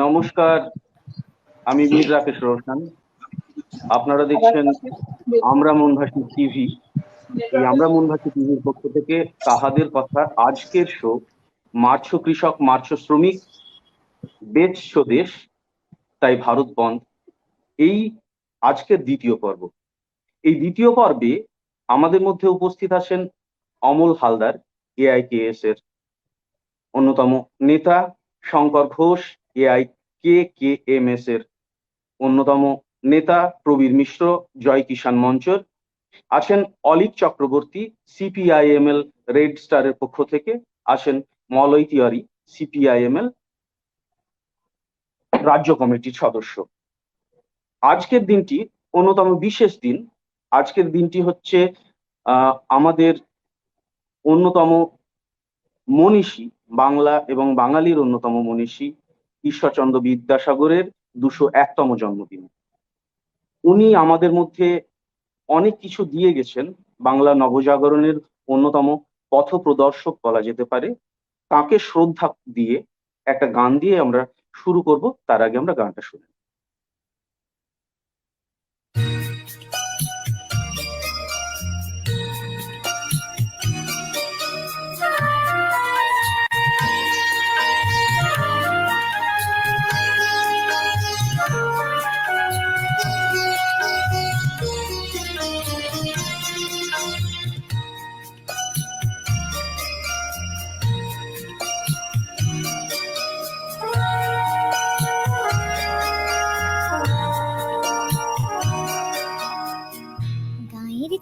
নমস্কার, আমি মীর রাকেশ রোশন। আপনারা দেখছেন আমরা মনভাসী টিভি। এই আমরা মনভাসী টিভির পক্ষ থেকে কাহাদের কথা আজকের শো মার্চ কৃষক, মার্চ শ্রমিক, বেচছ দেশ, তাই ভারত বন্ধ, এই আজকের দ্বিতীয় পর্ব। এই দ্বিতীয় পর্বে আমাদের মধ্যে উপস্থিত আছেন অমল হালদার, এআইকেএস এর অন্যতম নেতা, শঙ্কর ঘোষ, এআইকেকেএমএস এর অন্যতম নেতা, প্রবীর মিশ্র, জয় কিষাণ মঞ্চর আছেন, অলিক চক্রবর্তী, সিপিআইএমএল রেড স্টারের পক্ষ থেকে আছেন, মলয় তিওয়ারি, সিপিআইএমএল রাজ্য কমিটির সদস্য। আজকের দিনটি অন্যতম বিশেষ দিন। আজকের দিনটি হচ্ছে আমাদের অন্যতম মনীষী, বাংলা এবং বাঙালির অন্যতম মনীষী ঈশ্বরচন্দ্র বিদ্যাসাগরের 201তম জন্মদিন। উনি আমাদের মধ্যে অনেক কিছু দিয়ে গেছেন, বাংলা নবজাগরণের অন্যতম পথ প্রদর্শক বলা যেতে পারে। তাকে শ্রদ্ধা দিয়ে একটা গান দিয়ে আমরা শুরু করব। তার আগে আমরা গানটা শুনি।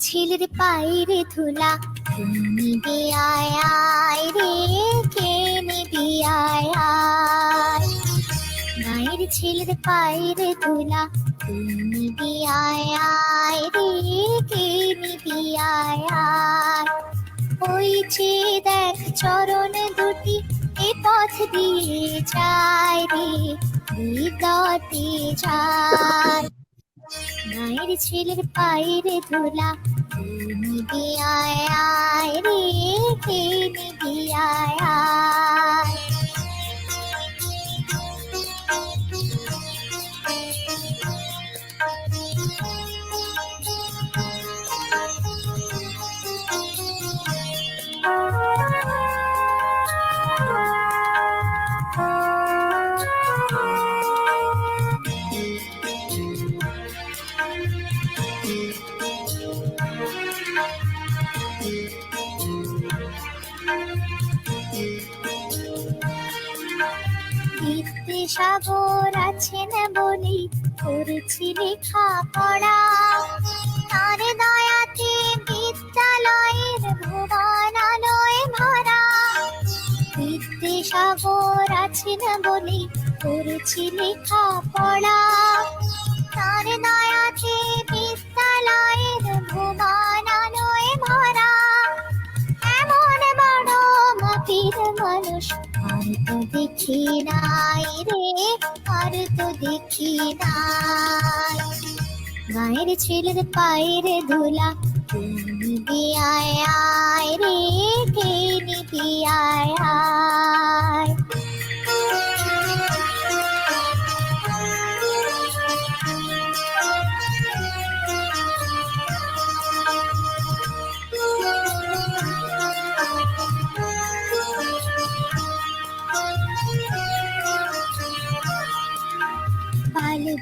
ছেলের পায়ের ধুলা তুমি নিবি আয় আয় রে, কে নিবি আয় আয়। গায়ের ছেলের পায়ের ধুলা তুমি নিবি আয় আয় রে, কে নিবি আয় আয়। ওই যে দেখ চরণ দুটি এ পথ দিয়ে যায় রে, বিগতে যায়। গায়ের ছেলের পায়ের ধুলা তুমি নিবি আয় আয় রে, কে নিবি আয় আয়। বিদ্যাসাগর আছেন বলি করেছি লেখা পড়া, তার দয়াতে বিদ্যালয়ের ভুবন আলোয় ভরা। বিদ্যাসাগর আছেন বলি করেছি লেখা পড়া, তার দয়াতে বিদ্যালয়ের ভুবন আলোয় ভরা। এমন বড় মাটির মানুষ আর তো দেখি নাই রে, আর তো দেখি নাই। গায়ের ছেলের পায়ের ধুলা তুমি নিবি আয় আয় রে, কে নিবি আয় আয়।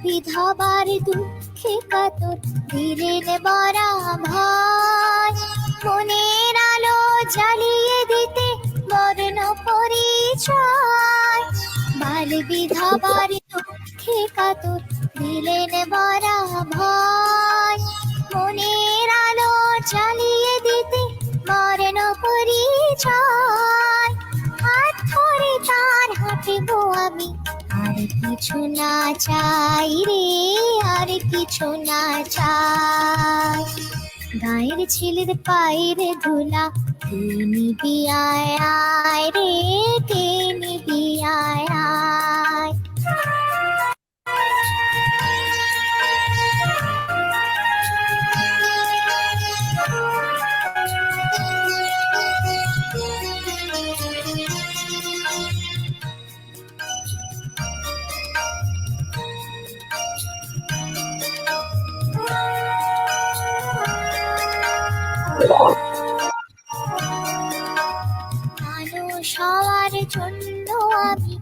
বিধবার দুঃখে কাতর দিলেন বরা ভয়, মনের আলো জ্বালিয়ে দিতে বর্ণ পরিচয়। বাল বিধবার দুঃখে কাতর দিলেন বরা ভয়, মনের আলো জ্বালিয়ে দিতে বর্ণ পরিচয়। হাত ধরে তার হাঁটিব আমি, আর কিছু না চাই রে, আর কিছু না চাই। গায়ের ছেলের পায়ের ধুলা তুই নিবি আয় আয় রে, কে নিবি আয় আয়। মানুষ হওয়ার জন্য আমি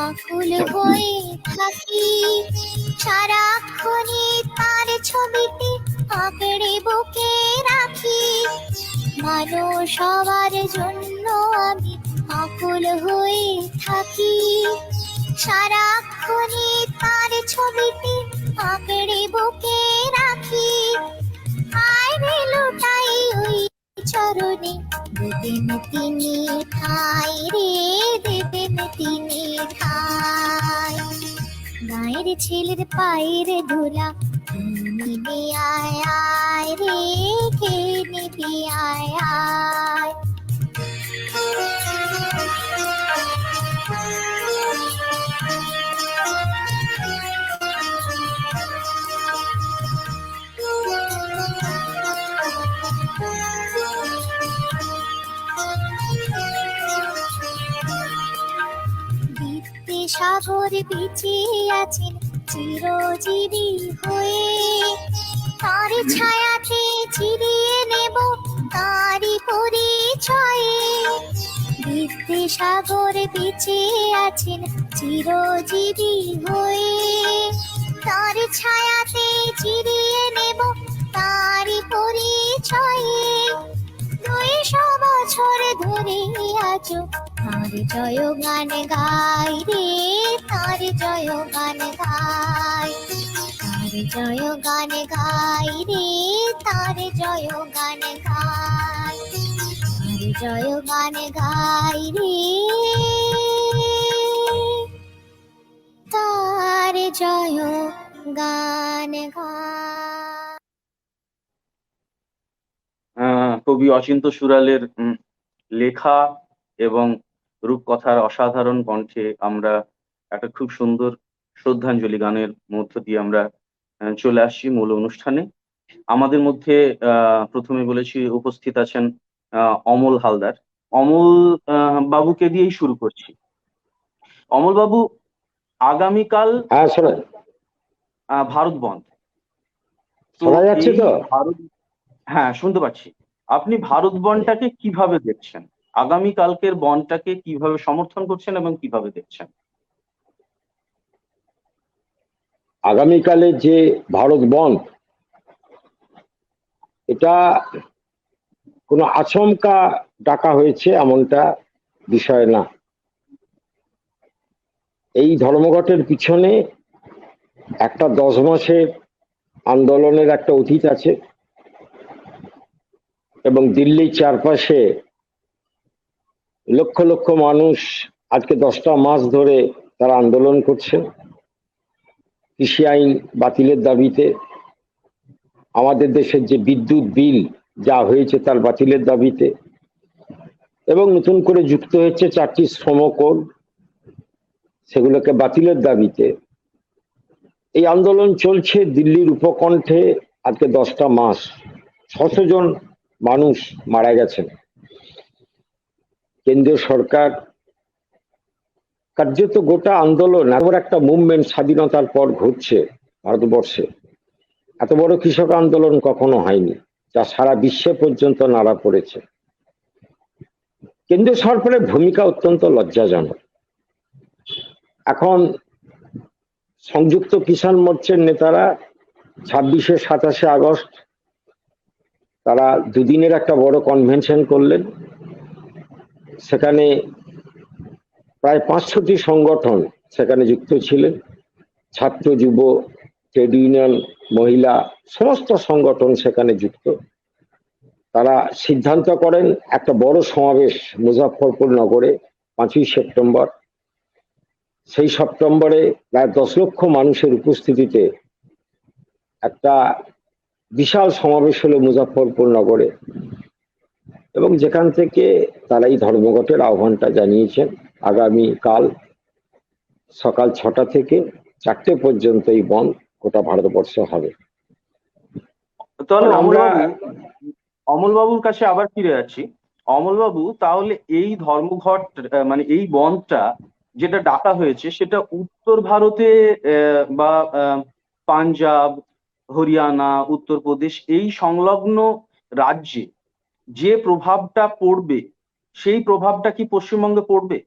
আকুল হয়ে থাকি, সারাক্ষণই তার ছবিটি আঁকড়ে বুকে রাখি। মানুষ হওয়ার জন্য আমি আকুল হয়ে থাকি, সারাক্ষণই তার ছবিটি আঁকড়ে বুকে রাখি। আয় রে লুটাই ওই চরণে, দেবেন তিনি ঠাই রে, দেবেন তিনি ঠাই। গায়ের ছেলের পায়ের ধুলা নিবি আয় আয় রে, কে নিবি আয় আয়। সাগর বিচে আছেন চিরজীবী হয়ে, তার ছায়াতে চিরিয়ে নেব তারি পরিচয়ে। বিদ্যাসাগর বিচে আছেন চিরজীবী হয়ে, তার ছায়াতে চিরিয়ে নেব তারি পরিচয়ে। 200 বছর ধরে আছো তার জয় গান গাই রে, তার জয় গান গাই, তার জয় গান গাই রে, তার জয় গান গাই, তার জয় গান গাই রে, তার জয় গান গাই। কবি অচিন্ত সুরালের লেখা এবং রূপকথার অসাধারণ কণ্ঠে আমরা একটা খুব সুন্দর শ্রদ্ধাঞ্জলি গানের মধ্য দিয়ে আমরা চলে আসছি মূল অনুষ্ঠানে। আমাদের মধ্যে প্রথমে বলেছি উপস্থিত আছেন অমল হালদার। অমল বাবুকে দিয়েই শুরু করছি। অমল বাবু, আগামীকাল ভারত বন্ধ, শোনা যাচ্ছে তো? হ্যাঁ, শুনতে পাচ্ছি। আপনি ভারত বনটাকে কিভাবে দেখছেন? আগামীকালকের বনটাকে কিভাবে সমর্থন করছেন এবং কিভাবে দেখছেন? আগামীকালে যে ভারত বন্ধ, এটা কোনো আচমকা ডাকা হয়েছে এমনটা বিষয় না। এই ধর্মঘটের পিছনে একটা 10 মাসের আন্দোলনের একটা অতীত আছে এবং দিল্লির চারপাশে লক্ষ লক্ষ মানুষ আজকে 10টা মাস ধরে তারা আন্দোলন করছেন কৃষি আইন বাতিলের দাবিতে, আমাদের দেশের যে বিদ্যুৎ বিল যা হয়েছে তার বাতিলের দাবিতে, এবং নতুন করে যুক্ত হয়েছে 4টি শ্রম কোড, সেগুলোকে বাতিলের দাবিতে। এই আন্দোলন চলছে দিল্লির উপকণ্ঠে আজকে 10টা মাস। 600 জন মানুষ মারা গেছেন। কেন্দ্রীয় সরকার কার্যত গোটা আন্দোলন এত বড় একটা মুভমেন্ট স্বাধীনতার পর ঘটছে ভারতবর্ষে, এত বড় কৃষক আন্দোলন কখনো হয়নি, যা সারা বিশ্বে পর্যন্ত নাড়া পড়েছে। কেন্দ্রীয় সরকারের ভূমিকা অত্যন্ত লজ্জাজনক। এখন সংযুক্ত কিষাণ মোর্চার নেতারা 26শে 27শে আগস্ট তারা দুদিনের একটা বড় কনভেনশন করলেন। সেখানে প্রায় 500টি সংগঠন সেখানে যুক্ত ছিলেন, ছাত্র যুব ট্রেড ইউনিয়ন মহিলা সমস্ত সংগঠন সেখানে যুক্ত। তারা সিদ্ধান্ত করেন একটা বড় সমাবেশ মুজাফফরপুর নগরে 5ই সেপ্টেম্বর। সেই সেপ্টেম্বরে প্রায় 10 লক্ষ মানুষের উপস্থিতিতে একটা বিশাল সমাবেশ হলো মুজাফফরপুর নগরে, এবং যেখান থেকে তারা এই ধর্মঘটের আহ্বানটা জানিয়েছেন। আগামীকাল সকাল 6টা থেকে 4টে পর্যন্ত এই বন্ধ গোটা ভারতবর্ষে হবে। তাহলে অমল বাবুর কাছে আবার ফিরে যাচ্ছি। অমল বাবু, তাহলে এই ধর্মঘট মানে এই বন্ধটা যেটা ডাকা হয়েছে সেটা উত্তর ভারতে বা পাঞ্জাব, হরিয়ানা, উত্তরপ্রদেশ এই সংলগ্ন রাজ্যে যে প্রভাবটা পড়বে সেই প্রভাবটা কি পশ্চিমবঙ্গে পড়বে?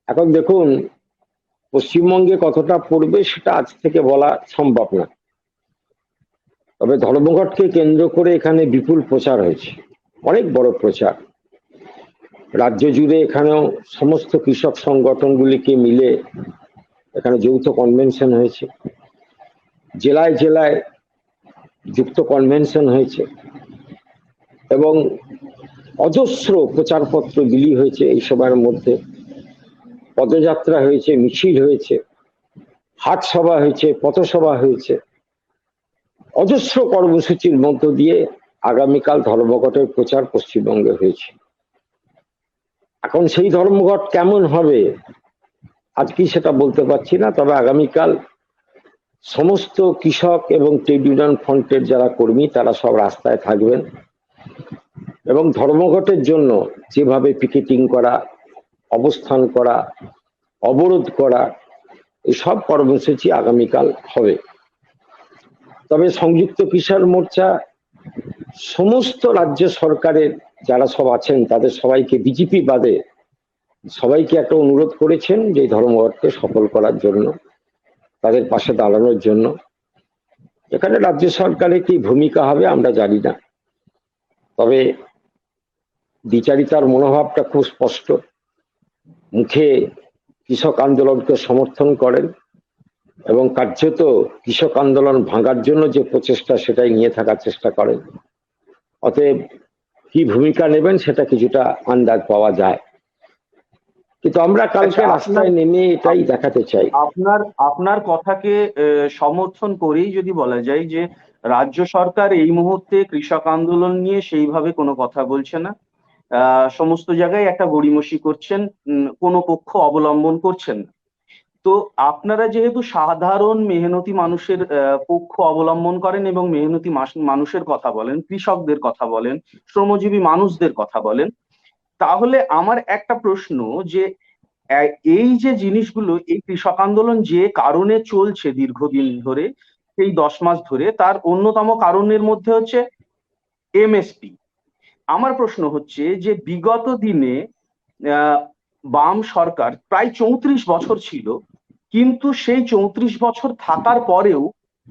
এখন দেখুন, পশ্চিমবঙ্গে কতটা পড়বে সেটা আজ থেকে বলা সম্ভব না। তবে ধর্মঘটকে কেন্দ্র করে এখানে বিপুল প্রচার হয়েছে, অনেক বড় প্রচার। রাজ্য জুড়ে এখানেও সমস্ত কৃষক সংগঠনগুলিকে মিলে এখানে যৌথ কনভেনশন হয়েছে, জেলায় জেলায় যুক্ত কনভেনশন হয়েছে এবং অজস্র প্রচারপত্র বিলি হয়েছে। এই সময়ের মধ্যে পদযাত্রা হয়েছে, মিছিল হয়েছে, হাট সভা হয়েছে, পথসভা হয়েছে, অজস্র কর্মসূচির মধ্য দিয়ে আগামীকাল ধর্মঘটের প্রচার পশ্চিমবঙ্গে হয়েছে। এখন সেই ধর্মঘট কেমন হবে আজকে সেটা বলতে পারছি না, তবে আগামীকাল সমস্ত কৃষক এবং ট্রেড ইউনিয়ন ফ্রন্টের যারা কর্মী তারা সব রাস্তায় থাকবেন এবং ধর্মঘটের জন্য যেভাবে পিকেটিং করা, অবস্থান করা, অবরোধ করা, এই সব কর্মসূচি আগামীকাল হবে। তবে সংযুক্ত কিষাণ মোর্চা সমস্ত রাজ্য সরকারের যারা সব আছেন তাদের সবাইকে, বিজেপি বাদে সবাইকে একটা অনুরোধ করেছেন যে ধর্মঘটকে সফল করার জন্য, তাদের পাশে দাঁড়ানোর জন্য। এখানে রাজ্য সরকারের কি ভূমিকা হবে আমরা জানি না, তবে দ্বিচারিতার মনোভাবটা খুব স্পষ্ট। মুখে কৃষক আন্দোলনকে সমর্থন করেন এবং কার্যত কৃষক আন্দোলন ভাঙার জন্য যে প্রচেষ্টা সেটাই নিয়ে থাকার চেষ্টা করেন। অতএব কি ভূমিকা নেবেন সেটা কিছুটা আন্দাজ পাওয়া যায়, কিন্তু আমরা কালকে রাস্তায় নেমে এটাই দেখাতে চাই। আপনার কথাকে সমর্থন করেই যদি বলা যায় যে রাজ্য সরকার এই মুহূর্তে কৃষক আন্দোলন নিয়ে সেইভাবে কোনো কথা বলছে না, সমস্ত জায়গায় একটা গড়িমসি করছেন, কোনো পক্ষ অবলম্বন করছেন না। তো আপনারা যেহেতু সাধারণ মেহনতি মানুষের পক্ষ অবলম্বন করেন এবং মেহনতি মানুষের কথা বলেন, কৃষকদের কথা বলেন, শ্রমজীবী মানুষদের কথা বলেন, তাহলে আমার একটা প্রশ্ন যে এই যে জিনিসগুলো, এই কৃষক আন্দোলন যে কারণে চলছে দীর্ঘদিন ধরে, সেই 10 মাস ধরে, তার অন্যতম কারণের মধ্যে হচ্ছে এমএসপি। আমার প্রশ্ন হচ্ছে যে বিগত দিনে বাম সরকার প্রায় 34 বছর ছিল, কিন্তু সেই 34 বছর থাকার পরেও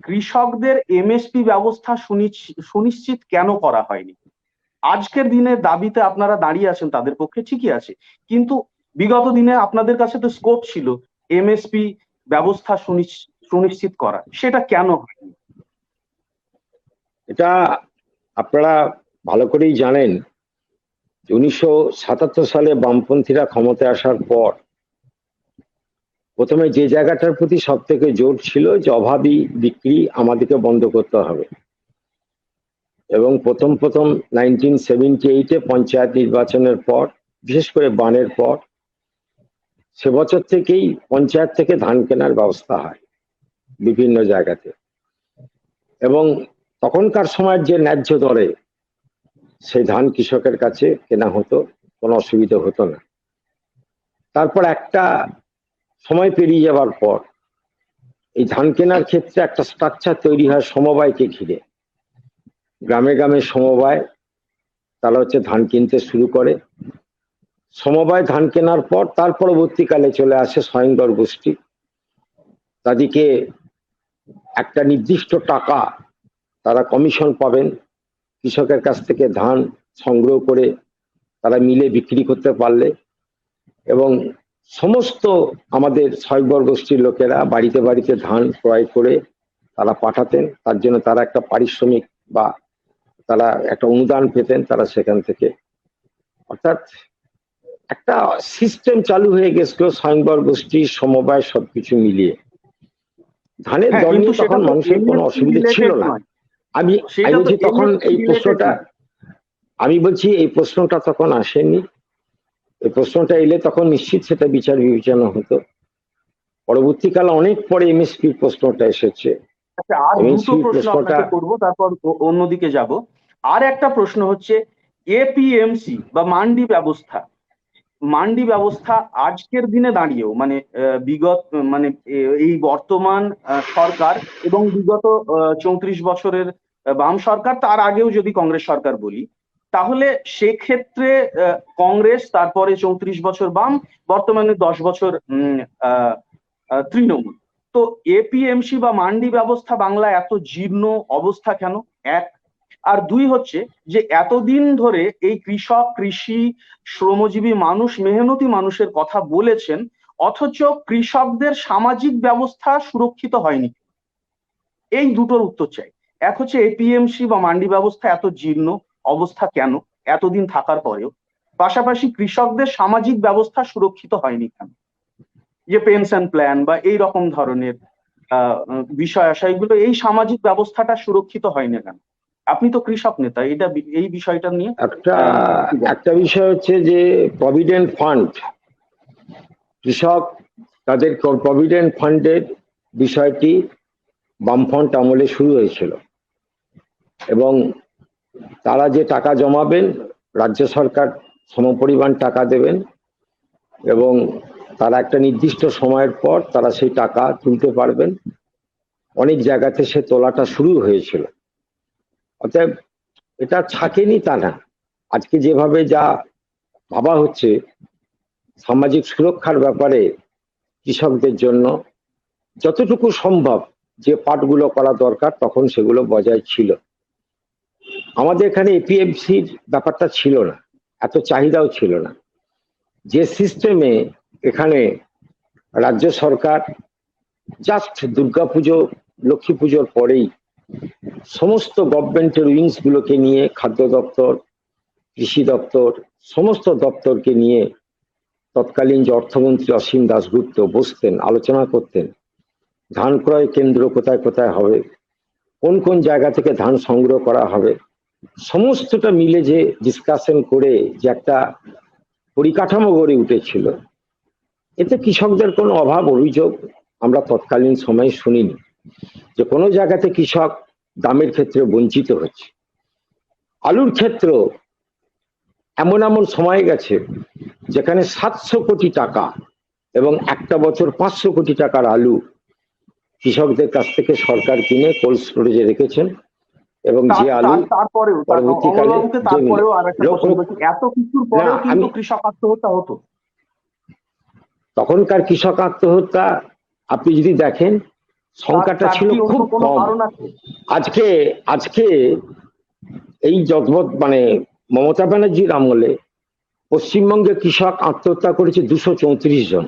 কৃষকদের এমএসপি ব্যবস্থা সুনিশ্চিত কেন করা হয়নি? আজকের দিনের দাবিতে আপনারা দাঁড়িয়ে আছেন, তাদের পক্ষে ঠিকই আছে, কিন্তু বিগত দিনে আপনাদের কাছে তো স্কোপ ছিল এমএসপি ব্যবস্থা সুনিশ্চিত করা, সেটা কেন হয়নি? এটা আপনারা ভালো করেই জানেন, 1977 সালে বামপন্থীরা ক্ষমতায় আসার পর প্রথমে যে জায়গাটার প্রতি সব থেকে জোর ছিল যে অভাবী বিক্রি আমাদেরকে বন্ধ করতে হবে, এবং প্রথম 1978-এ পঞ্চায়েত নির্বাচনের পর, বিশেষ করে বানের পর, সে বছর থেকেই পঞ্চায়েত থেকে ধান কেনার ব্যবস্থা হয় বিভিন্ন জায়গাতে, এবং তখনকার সময়ের যে ন্যায্য দরে সেই ধান কৃষকের কাছে কেনা হতো, কোনো অসুবিধা হতো না। তারপর একটা সময় পেরিয়ে যাওয়ার পর এই ধান কেনার ক্ষেত্রে একটা স্ট্রাকচার তৈরি হয় সমবায়কে ঘিরে। গ্রামে গ্রামে সমবায়, তারা ধান কিনতে শুরু করে। সমবায় ধান কেনার পর তার পরবর্তীকালে চলে আসে স্বয়ংবর গোষ্ঠী। তাদেরকে একটা নির্দিষ্ট টাকা তারা কমিশন পাবেন, কৃষকের কাছ থেকে ধান সংগ্রহ করে তারা মিলে বিক্রি করতে পারলে, এবং সমস্ত আমাদের স্বয়ংবর গোষ্ঠীর লোকেরা বাড়িতে বাড়িতে ধান ক্রয় করে তারা পাঠাতেন। তার জন্য তারা একটা পারিশ্রমিক বা তারা একটা অনুদান পেতেন তারা সেখান থেকে। অর্থাৎ একটা সিস্টেম চালু হয়ে গেছিল স্বয়ংবর গোষ্ঠী, সমবায়, সবকিছু মিলিয়ে। ধানের দর নিয়ে তখন মানুষের কোনো অসুবিধা ছিল না। আমি বলছি তখন এই প্রশ্নটা, আমি বলছি এই প্রশ্নটা তখন আসেনি। এই প্রশ্নটা এলে তখন নিশ্চিত সেটা বিচার বিবেচনা হতো। পরবর্তীকালে অনেক পরে এমএসপির প্রশ্নটা এসেছে। আচ্ছা, আর দুটো প্রশ্ন আপনাকে করবো, তারপর অন্যদিকে যাব। আর একটা প্রশ্ন হচ্ছে এপিএমসি বা মান্ডি ব্যবস্থা আজকের দিনে দাঁড়িয়েও, মানে এই বর্তমান সরকার এবং বিগত 34 বছরের বাম সরকার, তার আগেও যদি কংগ্রেস সরকার বলি, তাহলে সেক্ষেত্রে কংগ্রেস, তারপরে 34 বছর বাম, বর্তমানে 10 বছর তৃণমূল। তো এপিএমসি বা মান্ডি ব্যবস্থা বাংলায় এত জীর্ণ অবস্থা কেন? এক। আর দুই হচ্ছে যে এতদিন ধরে এই কৃষক, কৃষি, শ্রমজীবী মানুষ, মেহনতি মানুষের কথা বলেছেন, অথচ কৃষকদের সামাজিক ব্যবস্থা সুরক্ষিত হয়নি। এই দুটোর উত্তর চাই। এক হচ্ছে এপিএমসি বা মান্ডি ব্যবস্থা এত জীর্ণ অবস্থা কেন এতদিন থাকার পরেও, পাশাপাশি কৃষকদের সামাজিক ব্যবস্থা সুরক্ষিত হয়নি কেন, যে পেনশন প্ল্যান বা এই রকম ধরনের বিষয় আশয়গুলো, এই সামাজিক ব্যবস্থাটা সুরক্ষিত হয় না কেন? আপনি তো কৃষক নেতা, এই বিষয়টা নিয়ে একটা বিষয় হচ্ছে যে প্রভিডেন্ট ফান্ড, কৃষক তাদের প্রভিডেন্ট ফান্ডের বিষয়টি বামফ্রন্ট আমলে শুরু হয়েছিল, এবং তারা যে টাকা জমাবেন রাজ্য সরকার সমপরিমাণ টাকা দেবেন, এবং তারা একটা নির্দিষ্ট সময়ের পর তারা সেই টাকা তুলতে পারবেন। অনেক জায়গাতে সে তোলাটা শুরু হয়েছিল। অতএব এটা থাকেনি তা না। আজকে যেভাবে যা ভাবা হচ্ছে সামাজিক সুরক্ষার ব্যাপারে কৃষকদের জন্য যতটুকু সম্ভব যে পাঠগুলো করা দরকার তখন সেগুলো বজায় ছিল। আমাদের এখানে এপিএমসির ব্যাপারটা ছিল না, এত চাহিদাও ছিল না। যে সিস্টেমে এখানে রাজ্য সরকার জাস্ট দুর্গাপুজো, লক্ষ্মী পুজোর পরেই সমস্ত গভর্নমেন্টের উইংস গুলোকে নিয়ে, খাদ্য দপ্তর, কৃষি দপ্তর, সমস্ত দপ্তরকে নিয়ে তৎকালীন যে অর্থমন্ত্রী অসীম দাশগুপ্ত বসতেন, আলোচনা করতেন ধান ক্রয় কেন্দ্র কোথায় কোথায় হবে, কোন কোন জায়গা থেকে ধান সংগ্রহ করা হবে, সমস্তটা মিলে যে ডিসকাশন করে যে একটা পরিকাঠামো গড়ে উঠেছিল, এতে কৃষকদের কোনো অভাব অভিযোগ আমরা তৎকালীন সময়ে শুনিনি যে কোনো জায়গাতে কৃষক দামের ক্ষেত্রে বঞ্চিত হচ্ছে। আলুর ক্ষেত্র এমন এমন সময় গেছে যেখানে 700 কোটি টাকা এবং একটা বছর 500 কোটি টাকার আলু কৃষকদের কাছ থেকে সরকার কিনে কোল্ড স্টোরেজে রেখেছেন, এবং যে আলু পরবর্তীকালে এত কিছুর পরেও কিন্তু কৃষক আত্মহত্যা হতো। তখনকার কৃষক আত্মহত্যা আপনি যদি দেখেন সংখ্যাটা ছিল খুব কম। আজকে এই মানে মমতা ব্যানার্জির আমলে পশ্চিমবঙ্গে কৃষক আত্মহত্যা করেছে 234 জন,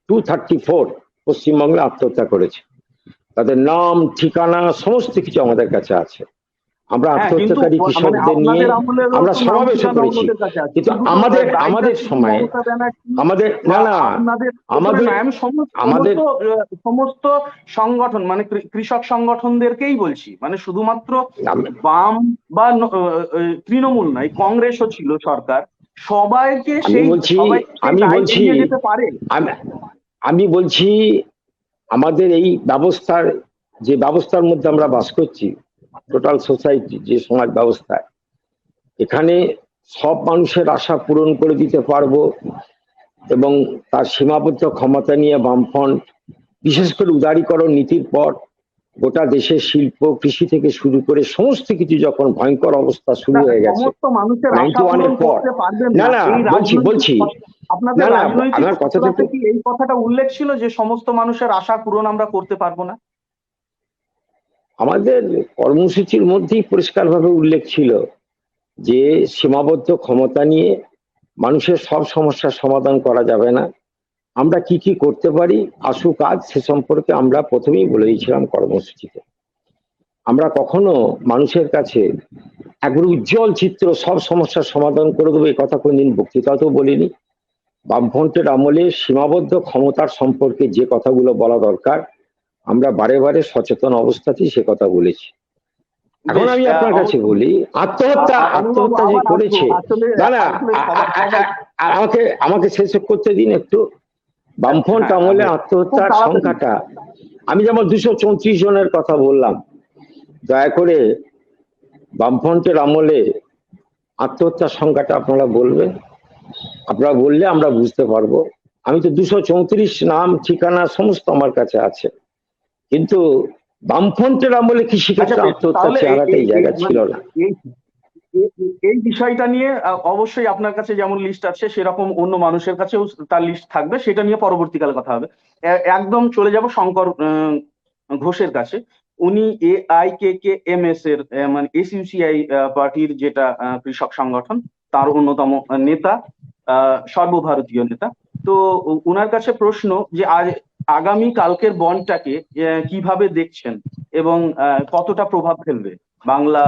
234 পশ্চিমবঙ্গে আত্মহত্যা করেছে। তাদের নাম, ঠিকানা সমস্ত কিছু আমাদের কাছে আছে। আমরা আত্মহত্যাকারী কৃষকদের নিয়ে আমরা সমাবেশ করেছি, কিন্তু আমাদের সময় আমাদের সমস্ত সংগঠন, মানে কৃষক সংগঠনদেরকেই বলছি, মানে শুধুমাত্র বাম বা তৃণমূল নয়, কংগ্রেসও ছিল সরকার, সবাইকে আমি বলছি আমাদের এই ব্যবস্থার মধ্যে আমরা বাস করছি, টোটাল সোসাইটি, যে সমাজ ব্যবস্থায়, এখানে সব মানুষের আশা পূরণ করে দিতে পারবো এবং তার সীমাবদ্ধ ক্ষমতা নিয়ে বামফ্রন্ট বিশেষ করে উদারীকরণ নীতির পর গোটা দেশের শিল্প, কৃষি থেকে শুরু করে সমস্ত কিছু যখন ভয়ঙ্কর অবস্থা শুরু হয়ে গেছে 91-এর পর, বলছি আমার কথাটা এই কথাটা উল্লেখ ছিল যে সমস্ত মানুষের আশা পূরণ আমরা করতে পারবো না। আমাদের কর্মসূচির মধ্যেই পরিষ্কারভাবে উল্লেখ ছিল যে সীমাবদ্ধ ক্ষমতা নিয়ে মানুষের সব সমস্যার সমাধান করা যাবে না। আমরা কি কি করতে পারি আসুক কাজ, সে সম্পর্কে আমরা প্রথমেই বলে দিয়েছিলাম কর্মসূচিতে। আমরা কখনো মানুষের কাছে একবার উজ্জ্বল চিত্র, সব সমস্যার সমাধান করে দেবো এই কথা কোনদিন বক্তৃতাতেও বলিনি। বামফ্রন্টের আমলে সীমাবদ্ধ ক্ষমতার সম্পর্কে যে কথাগুলো বলা দরকার আমরা বারে বারে সচেতন অবস্থাতেই সে কথা বলেছি। এখন আমি আপনার কাছে বলি, আত্মহত্যা যে করেছে, আমাকে শেষ করতে দিন একটু। বামফ্রন্ট আমলে আত্মহত্যার সংখ্যাটা, আমি যেমন 234 জনের কথা বললাম, দয়া করে বামফ্রন্টের আমলে আত্মহত্যার সংখ্যাটা আপনারা বলবেন। আপনারা বললে আমরা বুঝতে পারবো। আমি তো 234 নাম, ঠিকানা সমস্ত আমার কাছে আছে, কিন্তু বামফ্রন্টের আমলে কৃষিক্ষেত্রে আচ্ছা, বেশ। আত্মহত্যার তাহলে চেহারাটা এই জায়গা ছিল না। এই বিষয়টা নিয়ে অবশ্যই আপনার কাছে যেমন লিস্ট আছে সেরকম অন্য মানুষের কাছেও তার লিস্ট থাকবে, সেটা নিয়ে পরবর্তীকালে কথা হবে। একদম চলে যাব শঙ্কর ঘোষের কাছে। উনি AIKKMS এর মানে SUCI পার্টির যেটা কৃষক সংগঠন, তার অন্যতম নেতা, সর্বভারতীয় নেতা। তো উনার কাছে প্রশ্ন যে আগামী কালকের বন্ডটাকে কিভাবে দেখছেন এবং কতটা প্রভাব ফেলবে বাংলা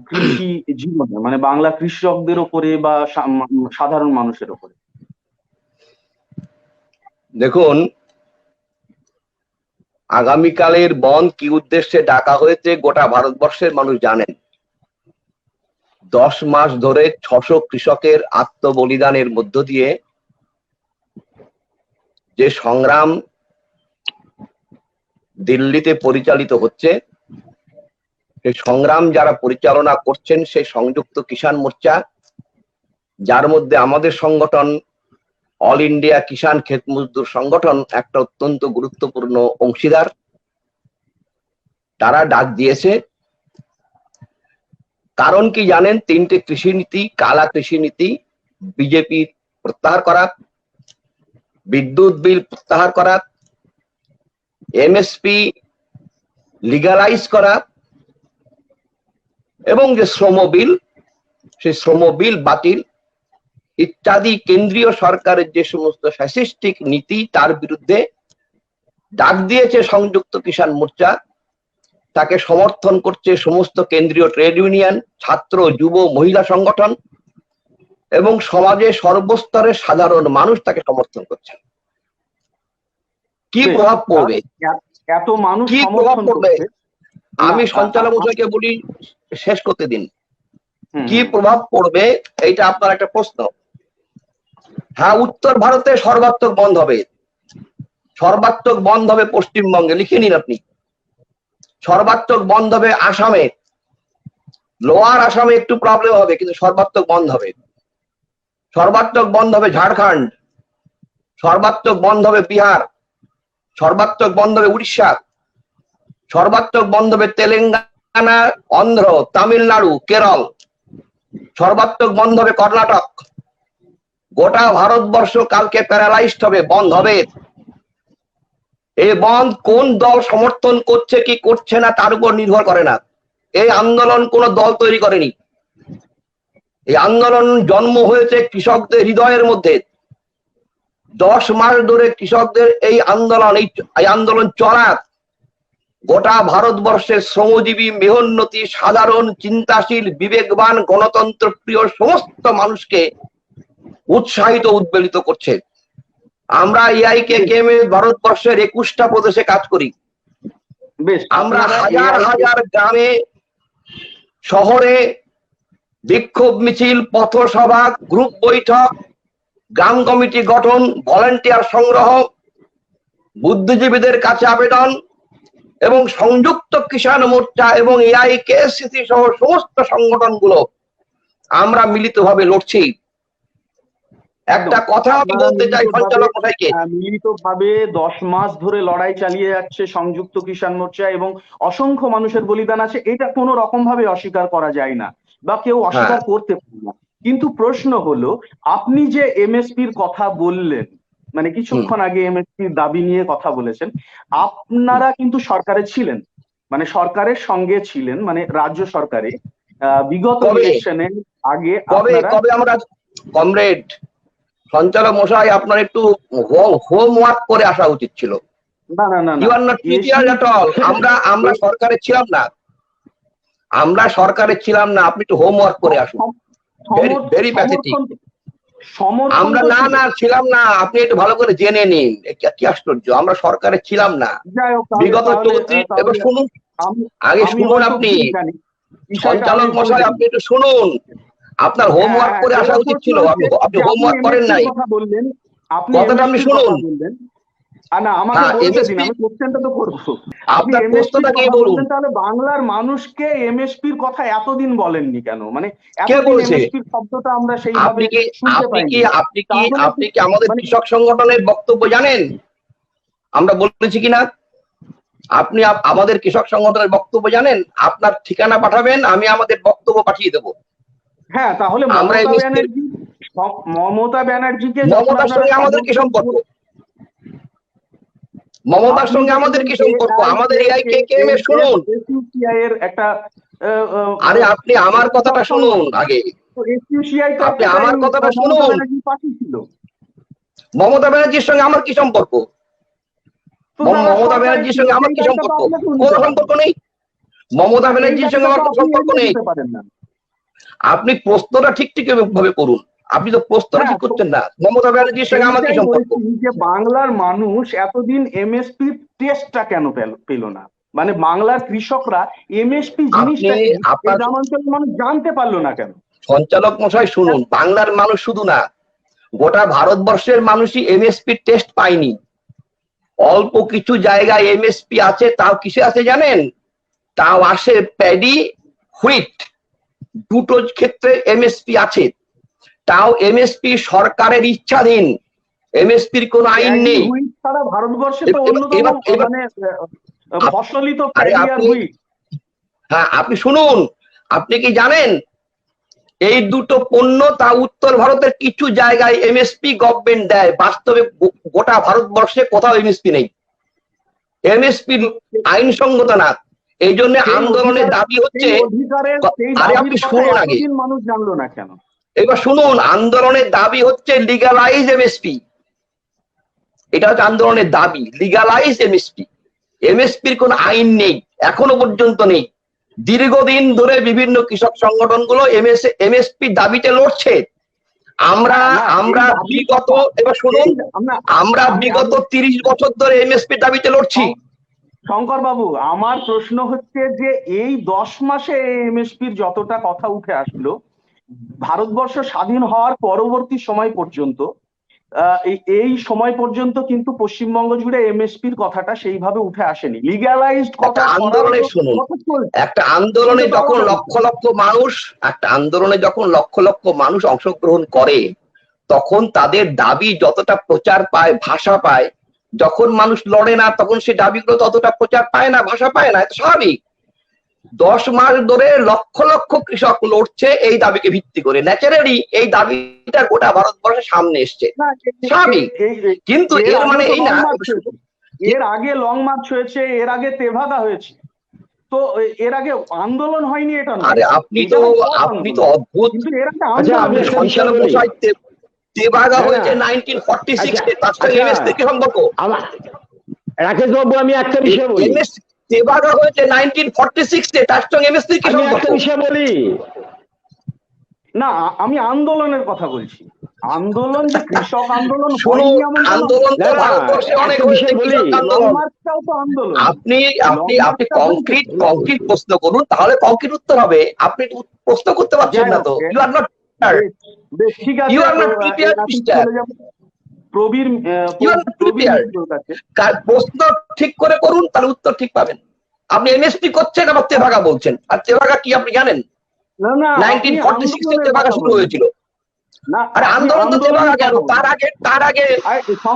কৃষি জীবনে, মানে বাংলা কৃষকদের ওপরে বা সাধারণ মানুষের ওপরে? দেখুন, আগামীকালের বন্ধ কি উদ্দেশ্যে ডাকা হয়েছে গোটা ভারতবর্ষের মানুষ জানেন। 10 মাস ধরে 600 কৃষকের আত্মবলিদানের মধ্য দিয়ে যে সংগ্রাম দিল্লিতে পরিচালিত হচ্ছে, সেই সংগ্রাম যারা পরিচালনা করছেন সেই সংযুক্ত কিষাণ মোর্চা, যার মধ্যে আমাদের সংগঠন অল ইন্ডিয়া কিষাণ ক্ষেত মজদুর সংগঠন একটা অত্যন্ত গুরুত্বপূর্ণ অংশীদার, তারা ডাক দিয়েছে। কারণ কি জানেন? 3টে কৃষি নীতি, কালা কৃষি নীতি বিজেপি প্রত্যাহার করা, বিদ্যুৎ বিল প্রত্যাহার করা, MSP লিগালাইজ করা, এবং যে শ্রম বিল, সেই শ্রম বিল বাতিল ইত্যাদি কেন্দ্রীয় সরকারের যে সমস্ত ফ্যাসিস্টিক নীতি, তার বিরুদ্ধে ডাক দিয়েছে সংযুক্ত কিষাণ মোর্চা। তাকে সমর্থন করছে সমস্ত কেন্দ্রীয় ট্রেড ইউনিয়ন, ছাত্র, যুব, মহিলা সংগঠন এবং সমাজের সর্বস্তরের সাধারণ মানুষ তাকে সমর্থন করছে। কি প্রভাব পড়বে? এত মানুষ কি প্রভাব পড়বে? আমি না, সঞ্চালক মশাইকে বলি শেষ করতে দিন। কি প্রভাব পড়বে এইটা আপনার একটা প্রশ্ন। হ্যাঁ, উত্তর ভারতে সর্বাত্মক বন্ধ হবে, সর্বাত্মক বন্ধ হবে পশ্চিমবঙ্গে, লিখে নিন আপনি। সর্বাত্মক বন্ধ হবে আসামে, লোয়ার আসামে একটু প্রবলেম হবে, কিন্তু সর্বাত্মক বন্ধ হবে। সর্বাত্মক বন্ধ হবে ঝাড়খণ্ড, সর্বাত্মক বন্ধ হবে বিহার, সর্বাত্মক বন্ধ হবে উড়িষ্যা, সর্বাত্মক বন্ধ হবে তেলেঙ্গানা, অন্ধ্র, তামিলনাড়ু, কেরল, সর্বাত্মক বন্ধ হবে কর্ণাটক। গোটা ভারতবর্ষ কালকে প্যারালাইজড হবে, বন্ধ হবে। এই বন্ধ কোন দল সমর্থন করছে কি করছে না তার উপর নির্ভর করে না। এই আন্দোলন কোন দল তৈরি করেনি। এই আন্দোলন জন্ম হয়েছে কৃষকদের হৃদয়ের মধ্যে। 10 মাস ধরে কৃষকদের এই আন্দোলন চলা গোটা ভারতবর্ষের শ্রমজীবী, মেহনতি, সাধারণ, চিন্তাশীল, বিবেকবান, গণতন্ত্র প্রিয় সমস্ত মানুষকে উৎসাহিত, উদ্বেলিত করছে। আমরা AIKKM ভারতবর্ষের 21টা প্রদেশে কাজ করি। আমরা হাজার হাজার গ্রামে, শহরে বিক্ষোভ মিছিল, পথসভা, গ্রুপ বৈঠক, গ্রাম কমিটি গঠন, ভলান্টিয়ার সংগ্রহ, বুদ্ধিজীবীদের কাছে আবেদন এবং সংযুক্ত কিষাণ মোর্চা এবং AIKCC সহ সমস্ত সংগঠনগুলো আমরা মিলিতভাবে লড়ছি। একটা কথা আমি বলতে চাই সঞ্চালক মশাইকে, মিলিতভাবে 10 মাস ধরে লড়াই চালিয়ে যাচ্ছে সংযুক্ত কিষাণ মোর্চা এবং অসংখ্য মানুষের বলিদান আছে, এটা কোনো রকম ভাবে অস্বীকার করা যায় না বা কেউ অস্বীকার করতে পারে না। কিন্তু প্রশ্ন হলো, আপনি যে MSPর কথা বললেন, মানে কিছুক্ষণ আগে MSPর দাবি নিয়ে কথা বলেছেন, আপনারা কিন্তু সরকারে ছিলেন, মানে সরকারের সঙ্গে ছিলেন, মানে রাজ্য সরকারে বিগত ইলেকশনের আগে। কবে আমরা কমরেড সঞ্চালক মশাই, আপনার একটু হোমওয়ার্ক করে আসা উচিত ছিল। না না না, you are not clear at all. আমরা সরকারে ছিলাম না, আমরা সরকারে ছিলাম না, আপনি একটু হোমওয়ার্ক করে আসুন। Very pathetic. আমরা না ছিলাম না, আপনি একটু ভালো করে জেনে নিন। কি আশ্চর্য, আমরা সরকারে ছিলাম না বিগত 34। এবার শুনুন, আগে শুনুন আপনি সঞ্চালক মশাই, আপনি একটু শুনুন। আপনার হোমওয়ার্ক করে আসা উচিত ছিল, আপনি হোমওয়ার্ক করেন নাই। কথাটা আপনি শুনুন। আপনার প্রশ্নটা কি বলুন? তাহলে বাংলার মানুষকে MSPর কথা এতদিন বলেননি কেন? মানে কে বলছে? শব্দটা আমরা সেইভাবে আপনি কি আমাদের কৃষক সংগঠনের বক্তব্য জানেন আমরা বলেছি কিনা? আপনি আমাদের কৃষক সংগঠনের বক্তব্য জানেন, আপনার ঠিকানা পাঠাবেন, আমি আমাদের বক্তব্য পাঠিয়ে দেবো। হ্যাঁ, তাহলে আমরা মমতা ব্যানার্জিকে মমতার সঙ্গে আমাদের কি সম্পর্ক? মমতার সঙ্গে আমাদের কি সম্পর্ক? আমাদের AIKM এর শুনুন। এর একটা আরে আপনি আমার কথাটা শুনুন আগে, আপনি আমার কথাটা শুনুন। মমতা ব্যানার্জির সঙ্গে আমার কি সম্পর্ক? মমতা ব্যানার্জির সঙ্গে আমার কি সম্পর্ক? কোনো সম্পর্ক নেই। মমতা ব্যানার্জির সঙ্গে আমার কোনো সম্পর্ক নেই। আপনি প্রশ্নটা ঠিক ভাবে করুন, আপনি তো প্রশ্নটা ঠিক করছেন না। মমতা ব্যানার্জির সঙ্গে আমার কি সম্পর্ক? যে বাংলার মানুষ এতদিন এমএসপি টেস্টটা কেন পেল না, মানে বাংলার কৃষকরা এমএসপি জিনিসটা গ্রামাঞ্চলের মানুষ জানতে পারলো না কেন? সঞ্চালক মশাই শুনুন, বাংলার মানুষ শুধু না, গোটা ভারতবর্ষের মানুষই এমএসপি টেস্ট পায়নি। অল্প কিছু জায়গায় এমএসপি আছে, তাও কিসে আছে জানেন? তাও আসে প্যাডি, হুইট, দুটো ক্ষেত্রে এমএসপি আছে। তাও এমএসপি সরকারের ইচ্ছাধীন, এমএসপির কোনো আইন নেই। সারা ভারতবর্ষে তো অন্যতম মানে ফসলই তো প্যাডি আর হুইট। হ্যাঁ, আপনি শুনুন, আপনি কি জানেন এই দুটো পণ্য তা উত্তর ভারতের কিছু জায়গায় এমএসপি গভর্নমেন্ট দেয়, বাস্তবে গোটা ভারতবর্ষে কোথাও এমএসপি নেই। এমএসপি আইনসঙ্গত না, এই জন্য আন্দোলনের দাবি হচ্ছে। আরে আপনি শুনুন আগে, মানুষ জানলো না কেন? এবার শুনুন, আন্দোলনের দাবি হচ্ছে লিগালাইজ এমএসপি। এটা হচ্ছে আন্দোলনের দাবি, লিগালাইজ এমএসপি। এমএসপির কোন আইন নেই, এখনো পর্যন্ত নেই। দীর্ঘদিন ধরে বিভিন্ন কৃষক সংগঠনগুলো এমএসপি দাবিতে লড়ছে। আমরা বিগত, এবার শুনুন, আমরা বিগত 30 বছর ধরে এমএসপি দাবিতে লড়ছি। শঙ্কর বাবু, আমার প্রশ্ন হচ্ছে যে এই 10 মাসে এমএসপির যতটা কথা উঠে আসলো, ভারতবর্ষ স্বাধীন হওয়ার পরবর্তী সময় পর্যন্ত, এই সময় পর্যন্ত কিন্তু পশ্চিমবঙ্গ জুড়ে এমএসপির কথাটা সেইভাবে উঠে আসেনি। লিগ্যালাইজড কথা আন্দোলনে শুনুন, একটা আন্দোলনে যখন লক্ষ লক্ষ মানুষ, একটা আন্দোলনে যখন লক্ষ লক্ষ মানুষ অংশগ্রহণ করে, তখন তাদের দাবি যতটা প্রচার পায়, ভাষা পায়। যখন মানুষ লড়ে না, তখন সে দাবিগুলো ততটা প্রচার পায় না, ভাষা পায় না। এটা স্বাভাবিক। 10 মাস ধরে লক্ষ লক্ষ কৃষক লড়ছে এই দাবিকে ভিত্তি করে। ন্যাচারালি এই দাবিটা গোটা ভারতবর্ষের সামনে এসছে, স্বাভাবিক। কিন্তু এর মানে এই না, এর আগে লং মার্চ হয়েছে, এর আগে তেভাগা হয়েছে, তো এর আগে আন্দোলন হয়নি এটা না? আরে আপনি তো অদ্ভুত। সঞ্চালক মশাই, তেভাগা হয়েছে 1946 এ, তার সঙ্গে এমএসপি কি সম্পর্ক? রাকেশ বাবু, আমি একটা বিষয় বলি। তেভাগা হয়েছে 1946 এ, তার সঙ্গে এমএসপি কি সম্পর্ক? একটা বিষয় বলি না, আমি আন্দোলনের কথা বলছি। আন্দোলন যে কৃষক আন্দোলন, আন্দোলন তো ভারতবর্ষে অনেক হয়েছে, কৃষক আন্দোলন। আপনি কংক্রিট প্রশ্ন করুন, তাহলে কংক্রিট উত্তর হবে। আপনি প্রশ্ন করতে পারছেন না তো। ইউ আর নট ঠিক আছে, you are not prepared mister Prabir. প্রশ্ন ঠিক করে করুন, তাহলে উত্তর ঠিক পাবেন। আপনি এমএসপি করছেন, আবার তেভাগা বলছেন। আর তেভাগা কি আপনি জানেন? 1946 এ তেভাগা শুরু হয়েছিল। আর আন্দোলন তো তেভাগা কেন,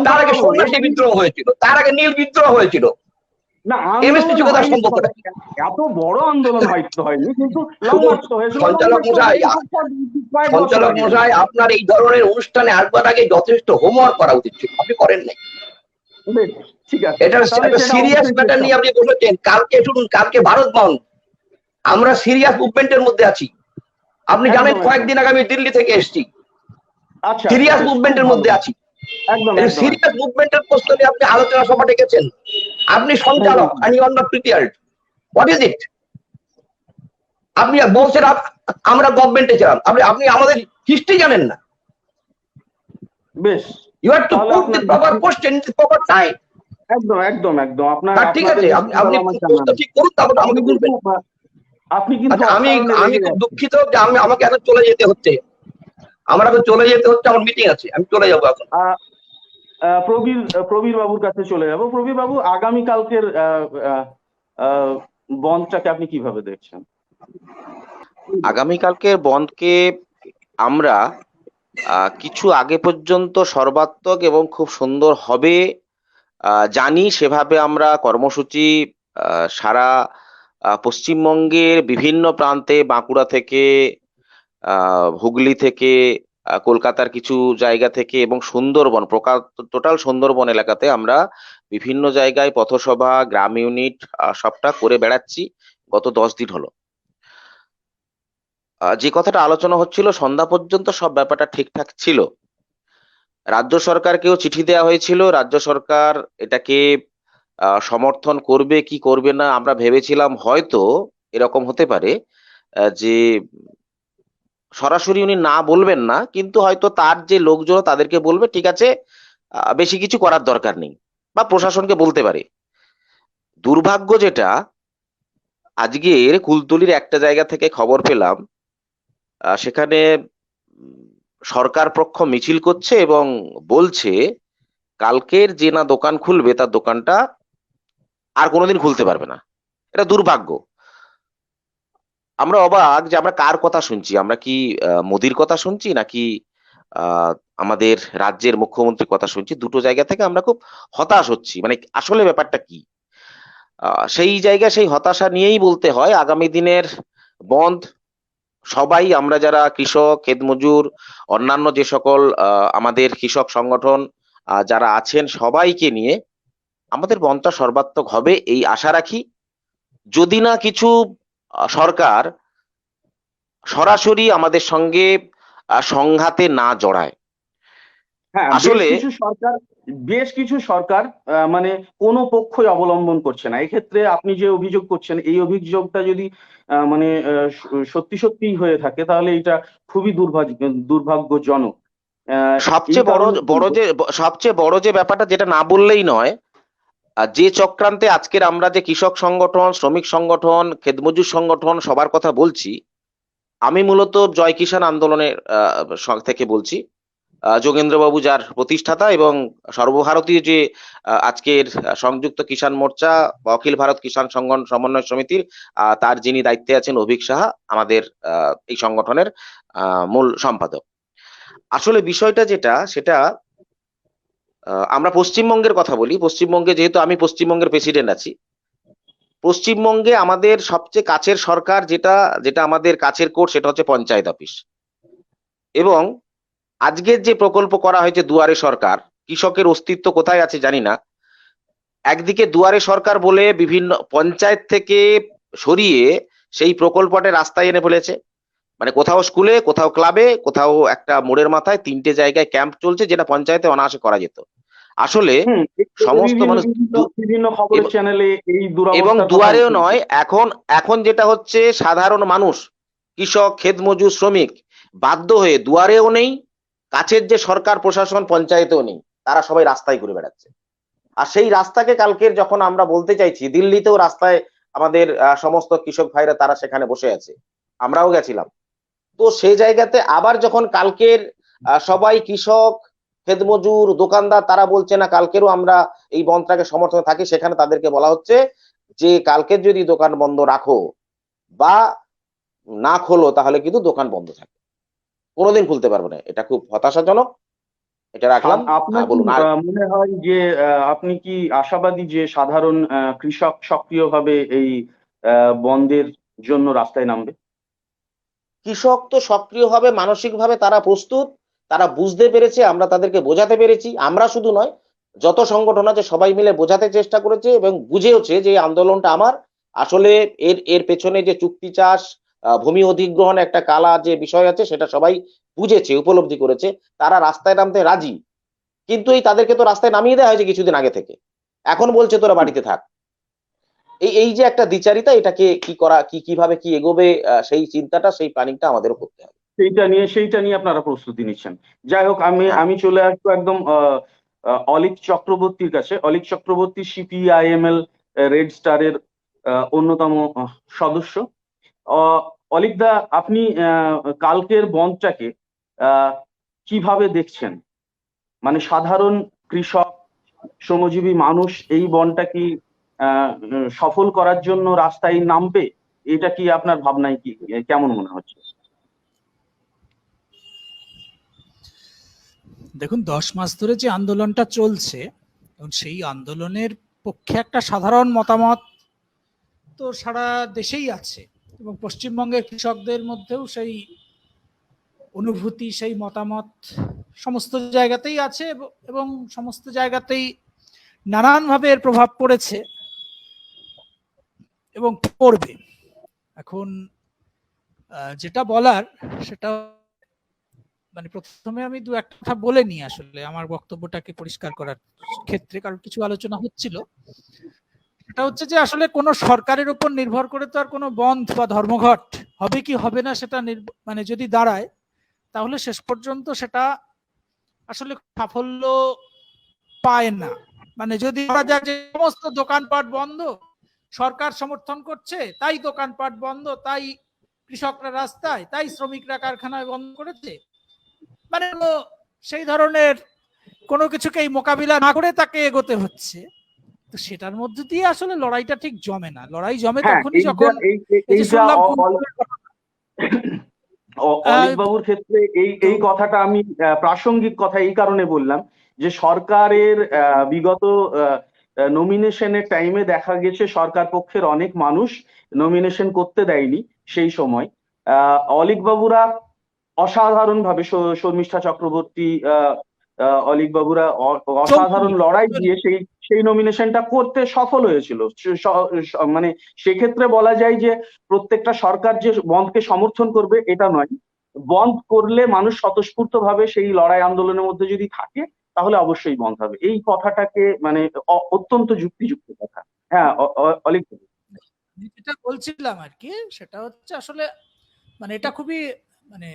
তার আগে সন্ন্যাসী বিদ্রোহ হয়েছিল, তার আগে নীল বিদ্রোহ হয়েছিল। এত বড় আন্দোলন হয়নি, কিন্তু সঞ্চালক মশাই, আপনার এই ধরনের অনুষ্ঠানে আসবার আগে যথেষ্ট হোমওয়ার্ক করা উচিত ছিল, আপনি করেন নাই। এটা সিরিয়াস ম্যাটার নিয়ে আপনি বসেছেন। কালকে শুনুন, কালকে ভারত বন্ধ, আমরা সিরিয়াস মুভমেন্টের মধ্যে আছি। আপনি জানেন, কয়েকদিন আগে আমি দিল্লি থেকে এসেছি, সিরিয়াস মুভমেন্টের মধ্যে আছি। সিরিয়াস মুভমেন্টের প্রশ্ন নিয়ে আপনি আলোচনা সভা ডেকেছেন। আপনি সঞ্চালক, and you are not prepared. What is it? আপনি বলছেন আমরা গভর্নমেন্টে ছিলাম, আপনি আমাদের হিস্ট্রি জানেন না। বেশ, you have to put the proper question in the proper time. একদম আপনার ঠিক আছে, আপনি প্রশ্ন ঠিক করুন, তারপর আমাকে বলবেন। আপনি কিন্তু আমি খুব দুঃখিত যে আমাকে এখন চলে যেতে হচ্ছে। আমার মিটিং আছে, আমি চলে যাবো এখন। প্রবীর বাবুর কাছে চলে যাবো। প্রবীর বাবু, আগামীকালকের বন্ধটাকে আপনি কিভাবে দেখছেন? আগামীকালকের বন্ধকে আমরা কিছু আগে পর্যন্ত সর্বাত্মক এবং খুব সুন্দর হবে জানি, সেভাবে আমরা কর্মসূচি সারা পশ্চিমবঙ্গের বিভিন্ন প্রান্তে, বাঁকুড়া থেকে, হুগলি থেকে, কলকাতার কিছু জায়গা থেকে এবং সুন্দরবন, টোটাল সুন্দরবন এলাকাতে আমরা বিভিন্ন জায়গায় পথসভা, গ্রাম ইউনিট সবটা করে বেড়াচ্ছি গত 10 দিন হলো। যে কথাটা আলোচনা হচ্ছিল, সন্ধ্যা পর্যন্ত সব ব্যাপারটা ঠিকঠাক ছিল। রাজ্য সরকারকেও চিঠি দেওয়া হয়েছিল, রাজ্য সরকার এটাকে সমর্থন করবে কি করবে না আমরা ভেবেছিলাম হয়তো এরকম হতে পারে যে সরাসরি উনি না বলবেন না, কিন্তু হয়তো তার যে লোকজন তাদেরকে বলবে ঠিক আছে, বেশি কিছু করার দরকার নেই, বা প্রশাসনকে বলতে পারে। দুর্ভাগ্য যেটা, আজকের কুলতলির একটা জায়গা থেকে খবর পেলাম, সেখানে সরকার পক্ষ মিছিল করছে এবং বলছে কালকের যে না দোকান খুলবে তার দোকানটা আর কোনোদিন খুলতে পারবে না। এটা দুর্ভাগ্য। আমরা অবাক যে আমরা কার কথা শুনছি, আমরা কি মোদির কথা শুনছি নাকি আমাদের রাজ্যের মুখ্যমন্ত্রীর কথা শুনছি? দুটো জায়গা থেকে আমরা খুব হতাশ হচ্ছি। মানে আসলে ব্যাপারটা কি, সেই জায়গা, সেই হতাশা নিয়েই বলতে হয় আগামী দিনের বন্ধ সবাই আমরা যারা কৃষক, ক্ষেতমজুর, অন্যান্য যে সকল আমাদের কৃষক সংগঠন যারা আছেন সবাইকে নিয়ে আমাদের বন্ধটা সর্বাত্মক হবে এই আশা রাখি। যদি না কিছু সরকার সরাসরি আমাদের সঙ্গে সংঘাতে না জড়ায়। হ্যাঁ, আসলে বেশ কিছু সরকার মানে কোনো পক্ষই অবলম্বন করছে না। এক্ষেত্রে আপনি যে অভিযোগ করছেন, এই অভিযোগটা যদি মানে সত্যি সত্যি হয়ে থাকে তাহলে এটা খুবই দুর্ভাগ্যজনক। সবচেয়ে বড় যে ব্যাপারটা, যেটা না বললেই নয়, যে চক্রান্তে আজকের আমরা যে কৃষক সংগঠন, শ্রমিক সংগঠন, খেতমজুর সংগঠন সবার কথা বলছি, আমি মূলত জয় কিষাণ আন্দোলনের থেকে বলছি। যোগেন্দ্রবাবু যার প্রতিষ্ঠাতা এবং সর্বভারতীয় যে আজকের সংযুক্ত কিষাণ মোর্চা বা অখিল ভারত কিষাণ সমন্বয় সমিতির তার যিনি দায়িত্বে আছেন অভিক সাহা, আমাদের এই সংগঠনের মূল সম্পাদক। আসলে বিষয়টা যেটা, সেটা আমরা পশ্চিমবঙ্গের কথা বলি। পশ্চিমবঙ্গে যেহেতু আমি পশ্চিমবঙ্গের প্রেসিডেন্ট আছি, পশ্চিমবঙ্গে আমাদের সবচেয়ে কাছের সরকার যেটা আমাদের কাছের কোর্ট, সেটা হচ্ছে পঞ্চায়েত অফিস। এবং আজকের যে প্রকল্প করা হয়েছে দুয়ারে সরকার, কৃষকের অস্তিত্ব কোথায় আছে জানি না। একদিকে দুয়ারে সরকার বলে বিভিন্ন পঞ্চায়েত থেকে সরিয়ে সেই প্রকল্পটা রাস্তায় এনে ফেলেছে। মানে কোথাও স্কুলে, কোথাও ক্লাবে, কোথাও একটা মোড়ের মাথায় 3টে জায়গায় ক্যাম্প চলছে, যেটা পঞ্চায়েতে অনায়াসে করা যেত। আসলে সমস্ত মানুষ বিভিন্ন খবরের চ্যানেলে এই এবং দুয়ারেও নয়, এখন যেটা হচ্ছে সাধারণ মানুষ, কৃষক, ক্ষেতমজুর, শ্রমিক বাধ্য হয়ে দুয়ারেও নেই, কাছের যে সরকার প্রশাসন পঞ্চায়েতেও নেই, তারা সবাই রাস্তায় ঘুরে বেড়াচ্ছে। আর সেই রাস্তাকে কালকের যখন আমরা বলতে চাইছি, দিল্লিতেও রাস্তায় আমাদের সমস্ত কৃষক ভাইরা তারা সেখানে বসে আছে, আমরাও গেছিলাম। তো সেই জায়গাতে আবার যখন কালকের সবাই কৃষক, খেতমজুর, দোকানদার তারা বলছে না কালকেরও আমরা এই বন্ধটাকে সমর্থন থাকি, সেখানে তাদেরকে বলা হচ্ছে যে কালকে যদি দোকান বন্ধ রাখো বা না খোলো তাহলে কিন্তু দোকান বন্ধ থাকে, কোনোদিন খুলতে পারবে না। এটা খুব হতাশাজনক। এটা রাখলাম। আপনার মনে হয় যে আপনি কি আশাবাদী যে সাধারণ কৃষক সক্রিয়ভাবে এই বন্ধের জন্য রাস্তায় নামবে? কৃষক তো সক্রিয়ভাবে, মানসিকভাবে তারা প্রস্তুত, তারা বুঝতে পেরেছে, আমরা তাদেরকে বোঝাতে পেরেছি। আমরা শুধু নয়, যত সংগঠন আছে সবাই মিলে বোঝাতে চেষ্টা করেছে এবং বুঝেওছে যে আন্দোলনটা আমার। আসলে এর পেছনে যে চুক্তি চাষ, ভূমি অধিগ্রহণ একটা কালা যে বিষয় আছে, সেটা সবাই বুঝেছে, উপলব্ধি করেছে। তারা রাস্তায় নামতে রাজি, কিন্তু তাদেরকে তো রাস্তায় নামিয়ে দেওয়া হয়েছে কিছুদিন আগে থেকে, এখন বলছে তোরা বাড়িতে থাক। এই যে একটা দ্বিচারিতা, এটাকে কিভাবে কি এগোবে, সেই চিন্তাটা, সেই প্ল্যানিংটা আমাদেরও করতে হবে। সেইটা নিয়ে আপনারা প্রস্তুতি নিচ্ছেন। যাই হোক, আমি চলে আসবো একদম অলীক চক্রবর্তীর কাছে। অলীক চক্রবর্তী CPIML রেড স্টারের অন্যতম সদস্য। অলীক দা, আপনি কালকের বন্ধটাকে কিভাবে দেখছেন? মানে সাধারণ কৃষক, শ্রমজীবী মানুষ এই বনটা কি সফল করার জন্য রাস্তায় নামবে? এটা কি আপনার ভাবনায় কি কেমন মনে হচ্ছে? দেখুন, 10 মাস ধরে যে আন্দোলনটা চলছে, এবং সেই আন্দোলনের পক্ষে একটা সাধারণ মতামত তো সারা দেশেই আছে, এবং পশ্চিমবঙ্গের কৃষকদের মধ্যেও সেই অনুভূতি, সেই মতামত সমস্ত জায়গাতেই আছে, এবং সমস্ত জায়গাতেই নানানভাবে এর প্রভাব পড়েছে এবং পড়বে। এখন যেটা বলার সেটা মানে প্রথমে আমি দু একটা কথা বলে নিই আসলে আমার বক্তব্যটাকে পরিষ্কার করার ক্ষেত্রে, কারণ কিছু আলোচনা হচ্ছিল। সেটা হচ্ছে যে আসলে কোনো সরকারের উপর নির্ভর করে তো আর কোনো বন্ধ বা ধর্মঘট হবে কি হবে না সেটা মানে যদি দাঁড়ায়, তাহলে শেষ পর্যন্ত সেটা আসলে সাফল্য পায় না। মানে যদি বলা যায় যে সমস্ত দোকানপাট বন্ধ, সরকার সমর্থন করছে তাই দোকানপাট বন্ধ, তাই কৃষকরা রাস্তায়, তাই শ্রমিকরা কারখানায় বন্ধ করেছে, মানে সেই ধরনের কোনো কিছুকেই মোকাবিলা না করে তাকে এগোতে হচ্ছে, তো সেটার মধ্যে দিয়ে আসলে লড়াইটা ঠিক জমে না। লড়াই জমে তখনই যখন অলীক বাবুর ক্ষেত্রে এই কথাটা আমি প্রাসঙ্গিক কথা এই কারণে বললাম যে সরকারের বিগত নমিনেশনের টাইমে দেখা গেছে সরকার পক্ষের অনেক মানুষ নমিনেশন করতে দেয়নি সেই সময়। অলীক বাবুরা অসাধারণ ভাবে, শর্মিষ্ঠা চক্রবর্তী, অলীক বাবুরা অসাধারণ লড়াই দিয়ে সেই নমিনেশনটা করতে সফল হয়েছিল। মানে সেক্ষেত্রে বলা যায় যে প্রত্যেকটা সরকার যে বন্ধকে সমর্থন করবে এটা নয়, বন্ধ করলে মানুষ স্বতঃস্ফূর্ত ভাবে সেই লড়াই আন্দোলনের মধ্যে যদি থাকে তাহলে অবশ্যই বন্ধ হবে। এই কথাটাকে মানে অত্যন্ত যুক্তিযুক্ত কথা। হ্যাঁ অলীক বাবু, যেটা বলছিলাম আর কি, সেটা হচ্ছে আসলে মানে এটা খুবই মানে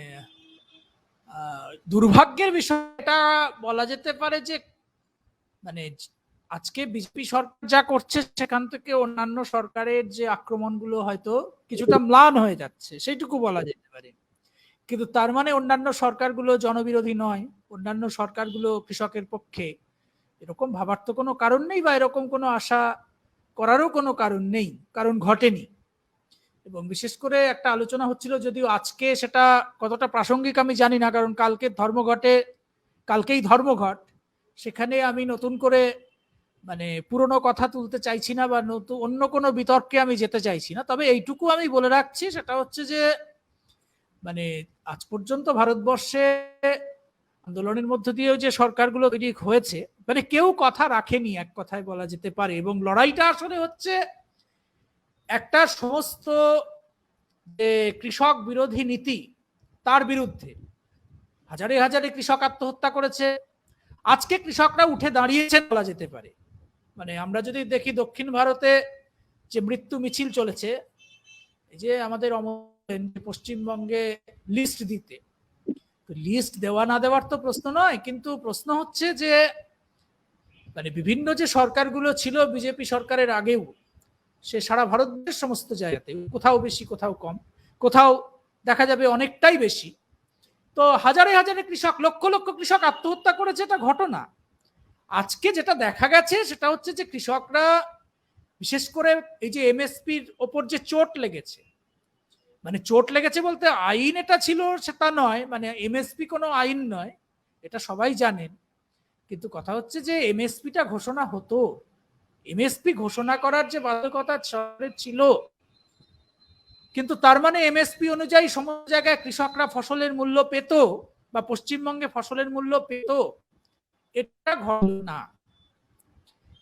দুর্ভাগ্যের বিষয়। এটা বলা যেতে পারে যে মানে আজকে বিজেপি সরকার যা করছে সেখান থেকে অন্যান্য সরকারের যে আক্রমণগুলো হয়তো কিছুটা ম্লান হয়ে যাচ্ছে, সেইটুকু বলা যেতে পারে। কিন্তু তার মানে অন্যান্য সরকারগুলো জনবিরোধী নয়, অন্যান্য সরকারগুলো কৃষকের পক্ষে, এরকম ভাবার তো কোনো কারণ নেই, বা এরকম কোনো আশা করারও কোনো কারণ নেই, কারণ ঘটেনি। এবং বিশেষ করে একটা আলোচনা হচ্ছিল, যদিও আজকে সেটা কতটা প্রাসঙ্গিক আমি জানি না, কারণ কালকেই ধর্মঘট, সেখানে আমি নতুন করে মানে পুরনো কথা তুলতে চাইছি না, বা নতুন অন্য কোনো বিতর্কে আমি যেতে চাইছি না। তবে এইটুকু আমি বলে রাখছি, সেটা হচ্ছে যে মানে আজ পর্যন্ত ভারতবর্ষে আন্দোলনের মধ্য দিয়েও যে সরকারগুলো তৈরি হয়েছে, মানে কেউ কথা রাখেনি, এক কথায় বলা যেতে পারে। এবং লড়াইটা আসলে হচ্ছে একটা সমস্ত যে কৃষক বিরোধী নীতি তার বিরুদ্ধে। হাজারে হাজারে কৃষক আত্মহত্যা করেছে, আজকে কৃষকরা উঠে দাঁড়িয়েছেন বলা যেতে পারে। মানে আমরা যদি দেখি দক্ষিণ ভারতে যে মৃত্যু মিছিল চলেছে, এই যে আমাদের পশ্চিমবঙ্গে লিস্ট দিতে, লিস্ট দেওয়া না দেওয়ার তো প্রশ্ন নয়, কিন্তু প্রশ্ন হচ্ছে যে মানে বিভিন্ন যে সরকারগুলো ছিল বিজেপি সরকারের আগেও, সে সারা ভারতবর্ষের সমস্ত জায়গাতে কোথাও বেশি কোথাও কম, কোথাও দেখা যাবে অনেকটাই বেশি, তো হাজারে হাজারে কৃষক, লক্ষ লক্ষ কৃষক আত্মহত্যা করেছে, এটা ঘটনা। আজকে যেটা দেখা গেছে সেটা হচ্ছে যে কৃষকরা বিশেষ করে এই যে এমএসপির ওপর যে চোট লেগেছে, মানে চোট লেগেছে বলতে আইন এটা ছিল সেটা নয়, মানে এমএসপি কোনো আইন নয়, এটা সবাই জানেন। কিন্তু কথা হচ্ছে যে এমএসপিটা ঘোষণা হতো, এমএসপি ঘোষণা করার যে বাধ্যবাধকতা সরকারের ছিল, কিন্তু তার মানে এমএসপি অনুযায়ী সমস্ত জায়গায় কৃষকরা ফসলের মূল্য পেত, বা পশ্চিমবঙ্গে ফসলের মূল্য পেত, এটা ঘটল না।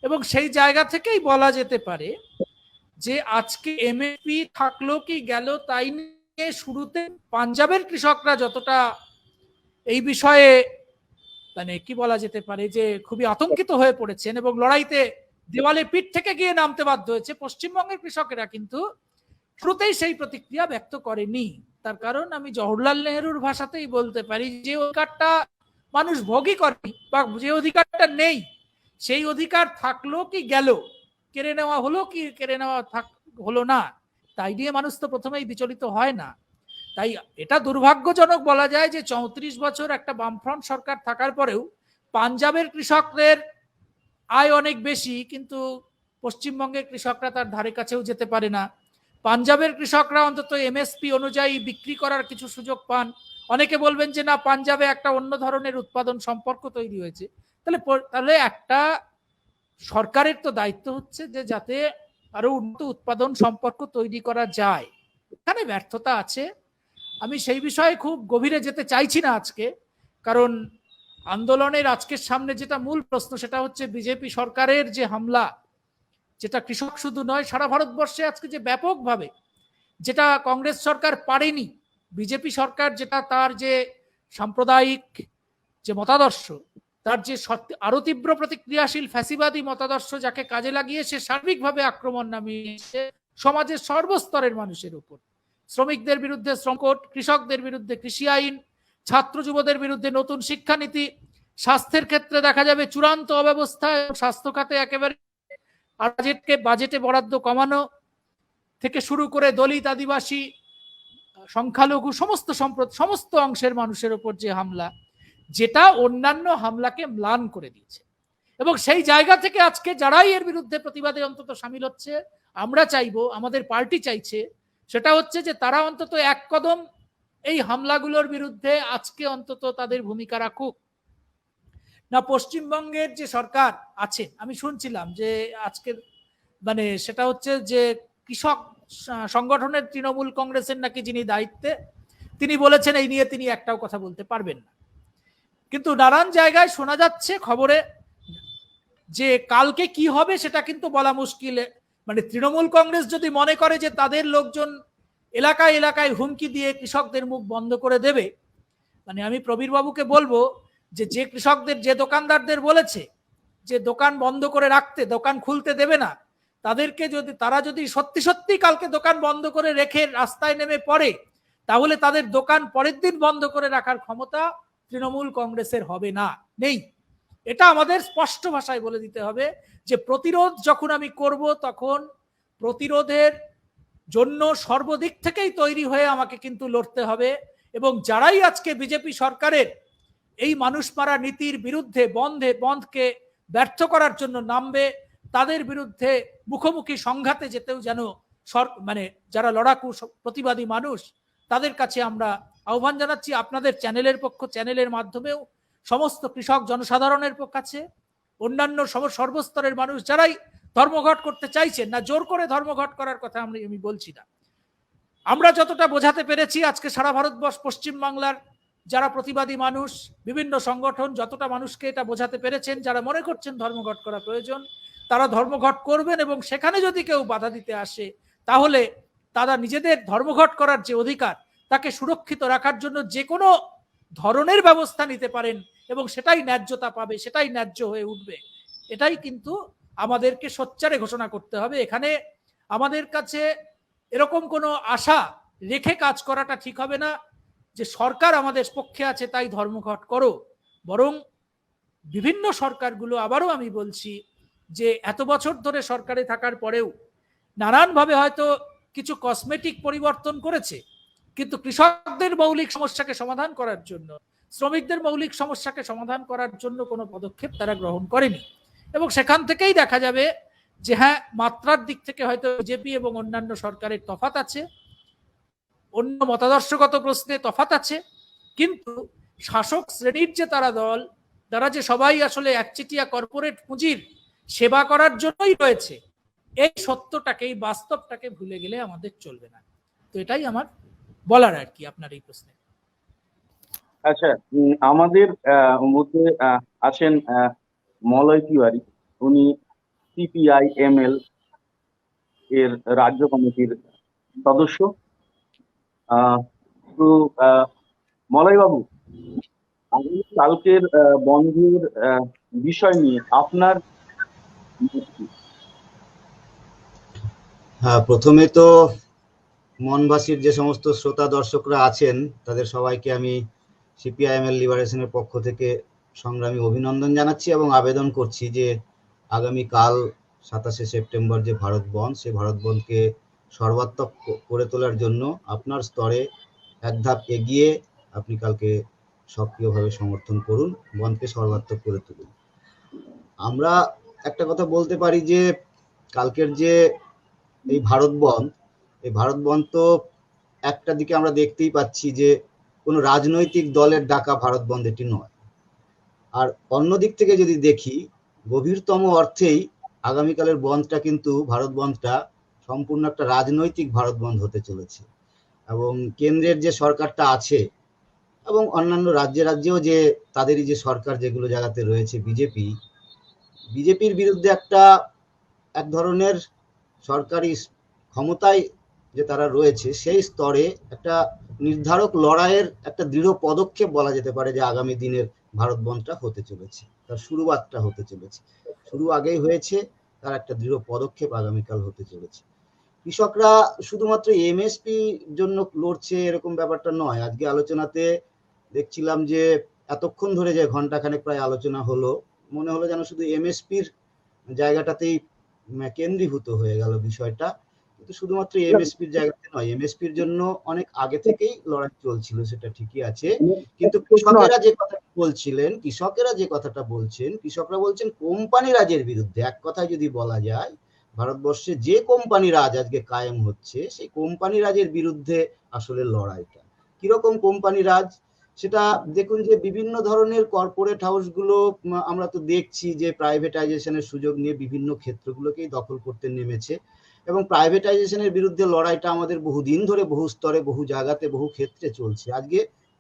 এবং সেই জায়গা থেকেই বলা যেতে পারে যে আজকে এমএসপি থাকলো কি গেল তাই নিয়ে শুরুতে পাঞ্জাবের কৃষকরা যতটা এই বিষয়ে মানে কি বলা যেতে পারে যে খুবই আতঙ্কিত হয়ে পড়েছেন এবং লড়াইতে দেওয়ালে পিঠ থেকে গিয়ে নামতে বাধ্য হয়েছে, পশ্চিমবঙ্গের কৃষকেরা কিন্তু শুরুতেই সেই প্রতিক্রিয়া ব্যক্ত করেনি। তার কারণ আমি জওহরলাল নেহরুর ভাষাতেই বলতে পারি, যে অধিকারটা মানুষ ভোগই করেনি বা যে অধিকারটা নেই, সেই অধিকার থাকলো কি গেল, কেড়ে নেওয়া হলো কি কেড়ে নেওয়া হলো না, তাই নিয়ে মানুষ তো প্রথমেই বিচলিত হয় না। তাই এটা দুর্ভাগ্যজনক বলা যায় যে 34 বছর একটা বামফ্রন্ট সরকার থাকার পরেও পাঞ্জাবের কৃষকদের আয় অনেক বেশি, কিন্তু পশ্চিমবঙ্গের কৃষকরা তার ধারে কাছেও যেতে পারে না। পাঞ্জাবের কৃষকরা অন্তত এমএসপি অনুযায়ী বিক্রি করার কিছু সুযোগ পান। অনেকে বলবেন যে না, পাঞ্জাবে একটা অন্য ধরনের উৎপাদন সম্পর্ক তৈরি হয়েছে। তাহলে একটা সরকারের তো দায়িত্ব হচ্ছে যে যাতে আরো উন্নত উৎপাদন সম্পর্ক তৈরি করা যায়। এখানে ব্যর্থতা আছে। আমি সেই বিষয়ে খুব গভীরে যেতে চাইছি না আজকে, কারণ আন্দোলনের আজকের সামনে যেটা মূল প্রশ্ন সেটা হচ্ছে বিজেপি সরকারের যে হামলা, যেটা কৃষক শুধু নয় সারা ভারতবর্ষে আজকে যে ব্যাপকভাবে, যেটা কংগ্রেস সরকার পারেনি, বিজেপি সরকার যেটা তার যে সাম্প্রদায়িক যে মতাদর্শ, তার যে আরো তীব্র প্রতিক্রিয়াশীল ফ্যাসিবাদী মতাদর্শ যাকে কাজে লাগিয়ে সে সার্বিকভাবে আক্রমণ নামিয়েছে সমাজের সর্বস্তরের মানুষের উপর। শ্রমিকদের বিরুদ্ধে শ্রমকোট, কৃষকদের বিরুদ্ধে কৃষি আইন, ছাত্র যুবদের বিরুদ্ধে নতুন শিক্ষানীতি, স্বাস্থ্যের ক্ষেত্রে দেখা যাবে চূড়ান্ত অব্যবস্থা এবং স্বাস্থ্য খাতে একেবারে বাজেটে বরাদ্দ কমানো থেকে শুরু করে দলিত, আদিবাসী, সংখ্যালঘু সমস্ত অংশের মানুষের উপর যে হামলা, যেটা অন্যান্য হামলাকে ম্লান করে দিয়েছে। এবং সেই জায়গা থেকে আজকে যারাই এর বিরুদ্ধে প্রতিবাদে অন্তত সামিল হচ্ছে, আমরা চাইবো, আমাদের পার্টি চাইছে, সেটা হচ্ছে যে তারা অন্তত এক কদম এই হামলাগুলোর বিরুদ্ধে আজকে অন্তত তাদের ভূমিকা রাখুক। না পশ্চিমবঙ্গের যে সরকার আছে, আমি শুনছিলাম যে আজকের মানে সেটা হচ্ছে যে কৃষক সংগঠনের তৃণমূল কংগ্রেসের নাকি যিনি দায়িত্বে, তিনি বলেছেন এই নিয়ে তিনি একটাও কথা বলতে পারবেন না। কিন্তু নানান জায়গায় শোনা যাচ্ছে খবরে যে কালকে কি হবে সেটা কিন্তু বলা মুশকিল। মানে তৃণমূল কংগ্রেস যদি মনে করে যে তাদের লোকজন এলাকায় এলাকায় হুমকি দিয়ে কৃষকদের মুখ বন্ধ করে দেবে, মানে আমি প্রবীর বাবুকে বলবো যে কৃষকদের, যে দোকানদারদের বলেছে যে দোকান বন্ধ করে রাখতে, দোকান খুলতে দেবে না, তাদেরকে যদি তারা যদি সত্যি সত্যি কালকে দোকান বন্ধ করে রেখে রাস্তায় নেমে পড়ে, তাহলে তাদের দোকান পরের দিন বন্ধ করে রাখার ক্ষমতা তৃণমূল কংগ্রেসের হবে না, নেই। এটা আমাদের স্পষ্ট ভাষায় বলে দিতে হবে যে প্রতিরোধ যখন আমি করব, তখন প্রতিরোধের জন্য সর্বদিক থেকেই তৈরি হয়ে আমাকে কিন্তু লড়তে হবে। এবং যারাই আজকে বিজেপি সরকারের এই মানুষ মারা নীতির বিরুদ্ধে বন্ধকে ব্যর্থ করার জন্য নামবে, তাদের বিরুদ্ধে মুখোমুখি সংঘাতে যেতেও যেন মানে যারা লড়াকু প্রতিবাদী মানুষ, তাদের কাছে আমরা আহ্বান জানাচ্ছি, আপনাদের চ্যানেলের মাধ্যমেও সমস্ত কৃষক জনসাধারণের কাছে, অন্যান্য সর্বস্তরের মানুষ যারাই ধর্মঘট করতে চাইছেন, না জোর করে ধর্মঘট করার কথা আমি বলছি না, আমরা যতটা বোঝাতে পেরেছি আজকে সারা ভারতবর্ষ, পশ্চিমবাংলার যারা প্রতিবাদী মানুষ, বিভিন্ন সংগঠন যতটা মানুষকে এটা বোঝাতে পেরেছেন, যারা মনে করছেন ধর্মঘট করা প্রয়োজন, তারা ধর্মঘট করবেন। এবং সেখানে যদি কেউ বাধা দিতে আসে, তাহলে তারা নিজেদের ধর্মঘট করার যে অধিকার, তাকে সুরক্ষিত রাখার জন্য যে কোনো ধরনের ব্যবস্থা নিতে পারেন এবং সেটাই ন্যায্যতা পাবে, সেটাই ন্যায্য হয়ে উঠবে। এটাই কিন্তু আমাদেরকে সোচ্চারে ঘোষণা করতে হবে। এখানে আমাদের কাছে এরকম কোনো আশা রেখে কাজ করাটা ঠিক হবে না যে সরকার আমাদের পক্ষে আছে তাই ধর্মঘট করো। বরং বিভিন্ন সরকারগুলো, আবারও আমি বলছি যে এত বছর ধরে সরকারে থাকার পরেও নানানভাবে হয়তো কিছু কসমেটিক পরিবর্তন করেছে, কিন্তু কৃষকদের মৌলিক সমস্যাকে সমাধান করার জন্য, শ্রমিকদের মৌলিক সমস্যাকে সমাধান করার জন্য কোনো পদক্ষেপ তারা গ্রহণ করেনি। এবং সেখান থেকেই দেখা যাবে যে হ্যাঁ, মাত্রার দিক থেকে হয়তো বিজেপি এবং অন্যান্য সরকারের তফাৎ আছে, অন্য মতাদর্শগত প্রশ্নে তফাৎ আছে, কিন্তু শাসক শ্রেণীর যে তারা দল, তারা যে সবাই আসলে একচেটিয়া কর্পোরেট পুঁজির সেবা করার জন্যই রয়েছে, এই সত্যটাকে, এই বাস্তবটাকে ভুলে গেলে আমাদের চলবে না। তো এটাই আমার বলার আর কি আপনার এই প্রশ্নে। আচ্ছা, আমাদের মধ্যে আছেন মলয় তিওয়ারি, উনি CPI-ML এর রাজ্য কমিটির সদস্য। তো মলয় বাবু, কালকের বন্ধের বিষয় নিয়ে আপনার, হ্যাঁ, প্রথমে তো মনবাসীর যে সমস্ত শ্রোতা দর্শকরা আছেন তাদের সবাইকে আমি CPI-ML লিবারেশনের পক্ষ থেকে সংগ্রামী অভিনন্দন জানাচ্ছি এবং আবেদন করছি যে আগামীকাল 27শে সেপ্টেম্বর যে ভারত বন্ধ, সেই ভারত বন্ধকে সর্বাত্মক করে তোলার জন্য আপনার স্তরে এক ধাপ এগিয়ে আপনি কালকে সক্রিয়ভাবে সমর্থন করুন, বন্ধকে সর্বাত্মক করে তুলুন। আমরা একটা কথা বলতে পারি যে কালকের যে এই ভারত বন্ধ তো একটা দিকে আমরা দেখতেই পাচ্ছি যে কোনো রাজনৈতিক দলের ডাকা ভারত বন্ধ এটি নয়। আর অন্য দিক থেকে যদি দেখি, গভীরতম অর্থেই আগামীকালের বন্ধটা কিন্তু ভারত বন্ধটা সম্পূর্ণ একটা রাজনৈতিক ভারত বন্ধ হতে চলেছে। এবং কেন্দ্রের যে সরকারটা আছে এবং অন্যান্য রাজ্যেও যে তাদেরই যে সরকার যেগুলো জায়গাতে রয়েছে বিজেপির বিরুদ্ধে এক ধরনের সরকারি ক্ষমতায় যে তারা রয়েছে সেই স্তরে একটা নির্ধারক লড়াইয়ের একটা দৃঢ় পদক্ষেপ বলা যেতে পারে যে আগামী দিনের ভারত বন্ধটা হতে চলেছে, তার শুরুয়াতটা হতে চলেছে। শুরু আগেই হয়েছে, তার একটা দৃঢ় পদক্ষেপ আগামীকাল হতে চলেছে। কৃষকরা শুধুমাত্র এমএসপি জন্য লড়ছে এরকম ব্যাপারটা নয়। আজকে আলোচনাতে দেখছিলাম যে এতক্ষণ ধরে যে ঘন্টাখানেক প্রায় আলোচনা হলো, মনে হলো যেন শুধু এমএসপির জায়গাটাতেই কেন্দ্রীভূত হয়ে গেল বিষয়টা, কিন্তু শুধুমাত্র এমএসপির জায়গাতে নয়, এমএসপির জন্য অনেক আগে থেকেই লড়াই চলছিল, সেটা ঠিকই আছে। কিন্তু কৃষকেরা যে কথাটা বলছেন, কৃষকরা বলছেন কোম্পানি রাজের বিরুদ্ধে। এক কথায় যদি বলা যায়, ভারতবর্ষে যে কোম্পানি রাজ আজকে কায়েম হচ্ছে, সেই কোম্পানি রাজের বিরুদ্ধে আসলে লড়াইটা। কিরকম কোম্পানি রাজ সেটা দেখুন, যে বিভিন্ন ধরনের কর্পোরেট হাউসগুলো আমরা তো দেখছি যে প্রাইভেটাইজেশনের সুযোগ নিয়ে বিভিন্ন ক্ষেত্রগুলোকেই দখল করতে নেমেছে, এবং প্রাইভেটাইজেশনের বিরুদ্ধে লড়াইটা আমাদের বহুদিন ধরে বহু স্তরে বহু জায়গাতে বহু ক্ষেত্রে চলছে। আজকে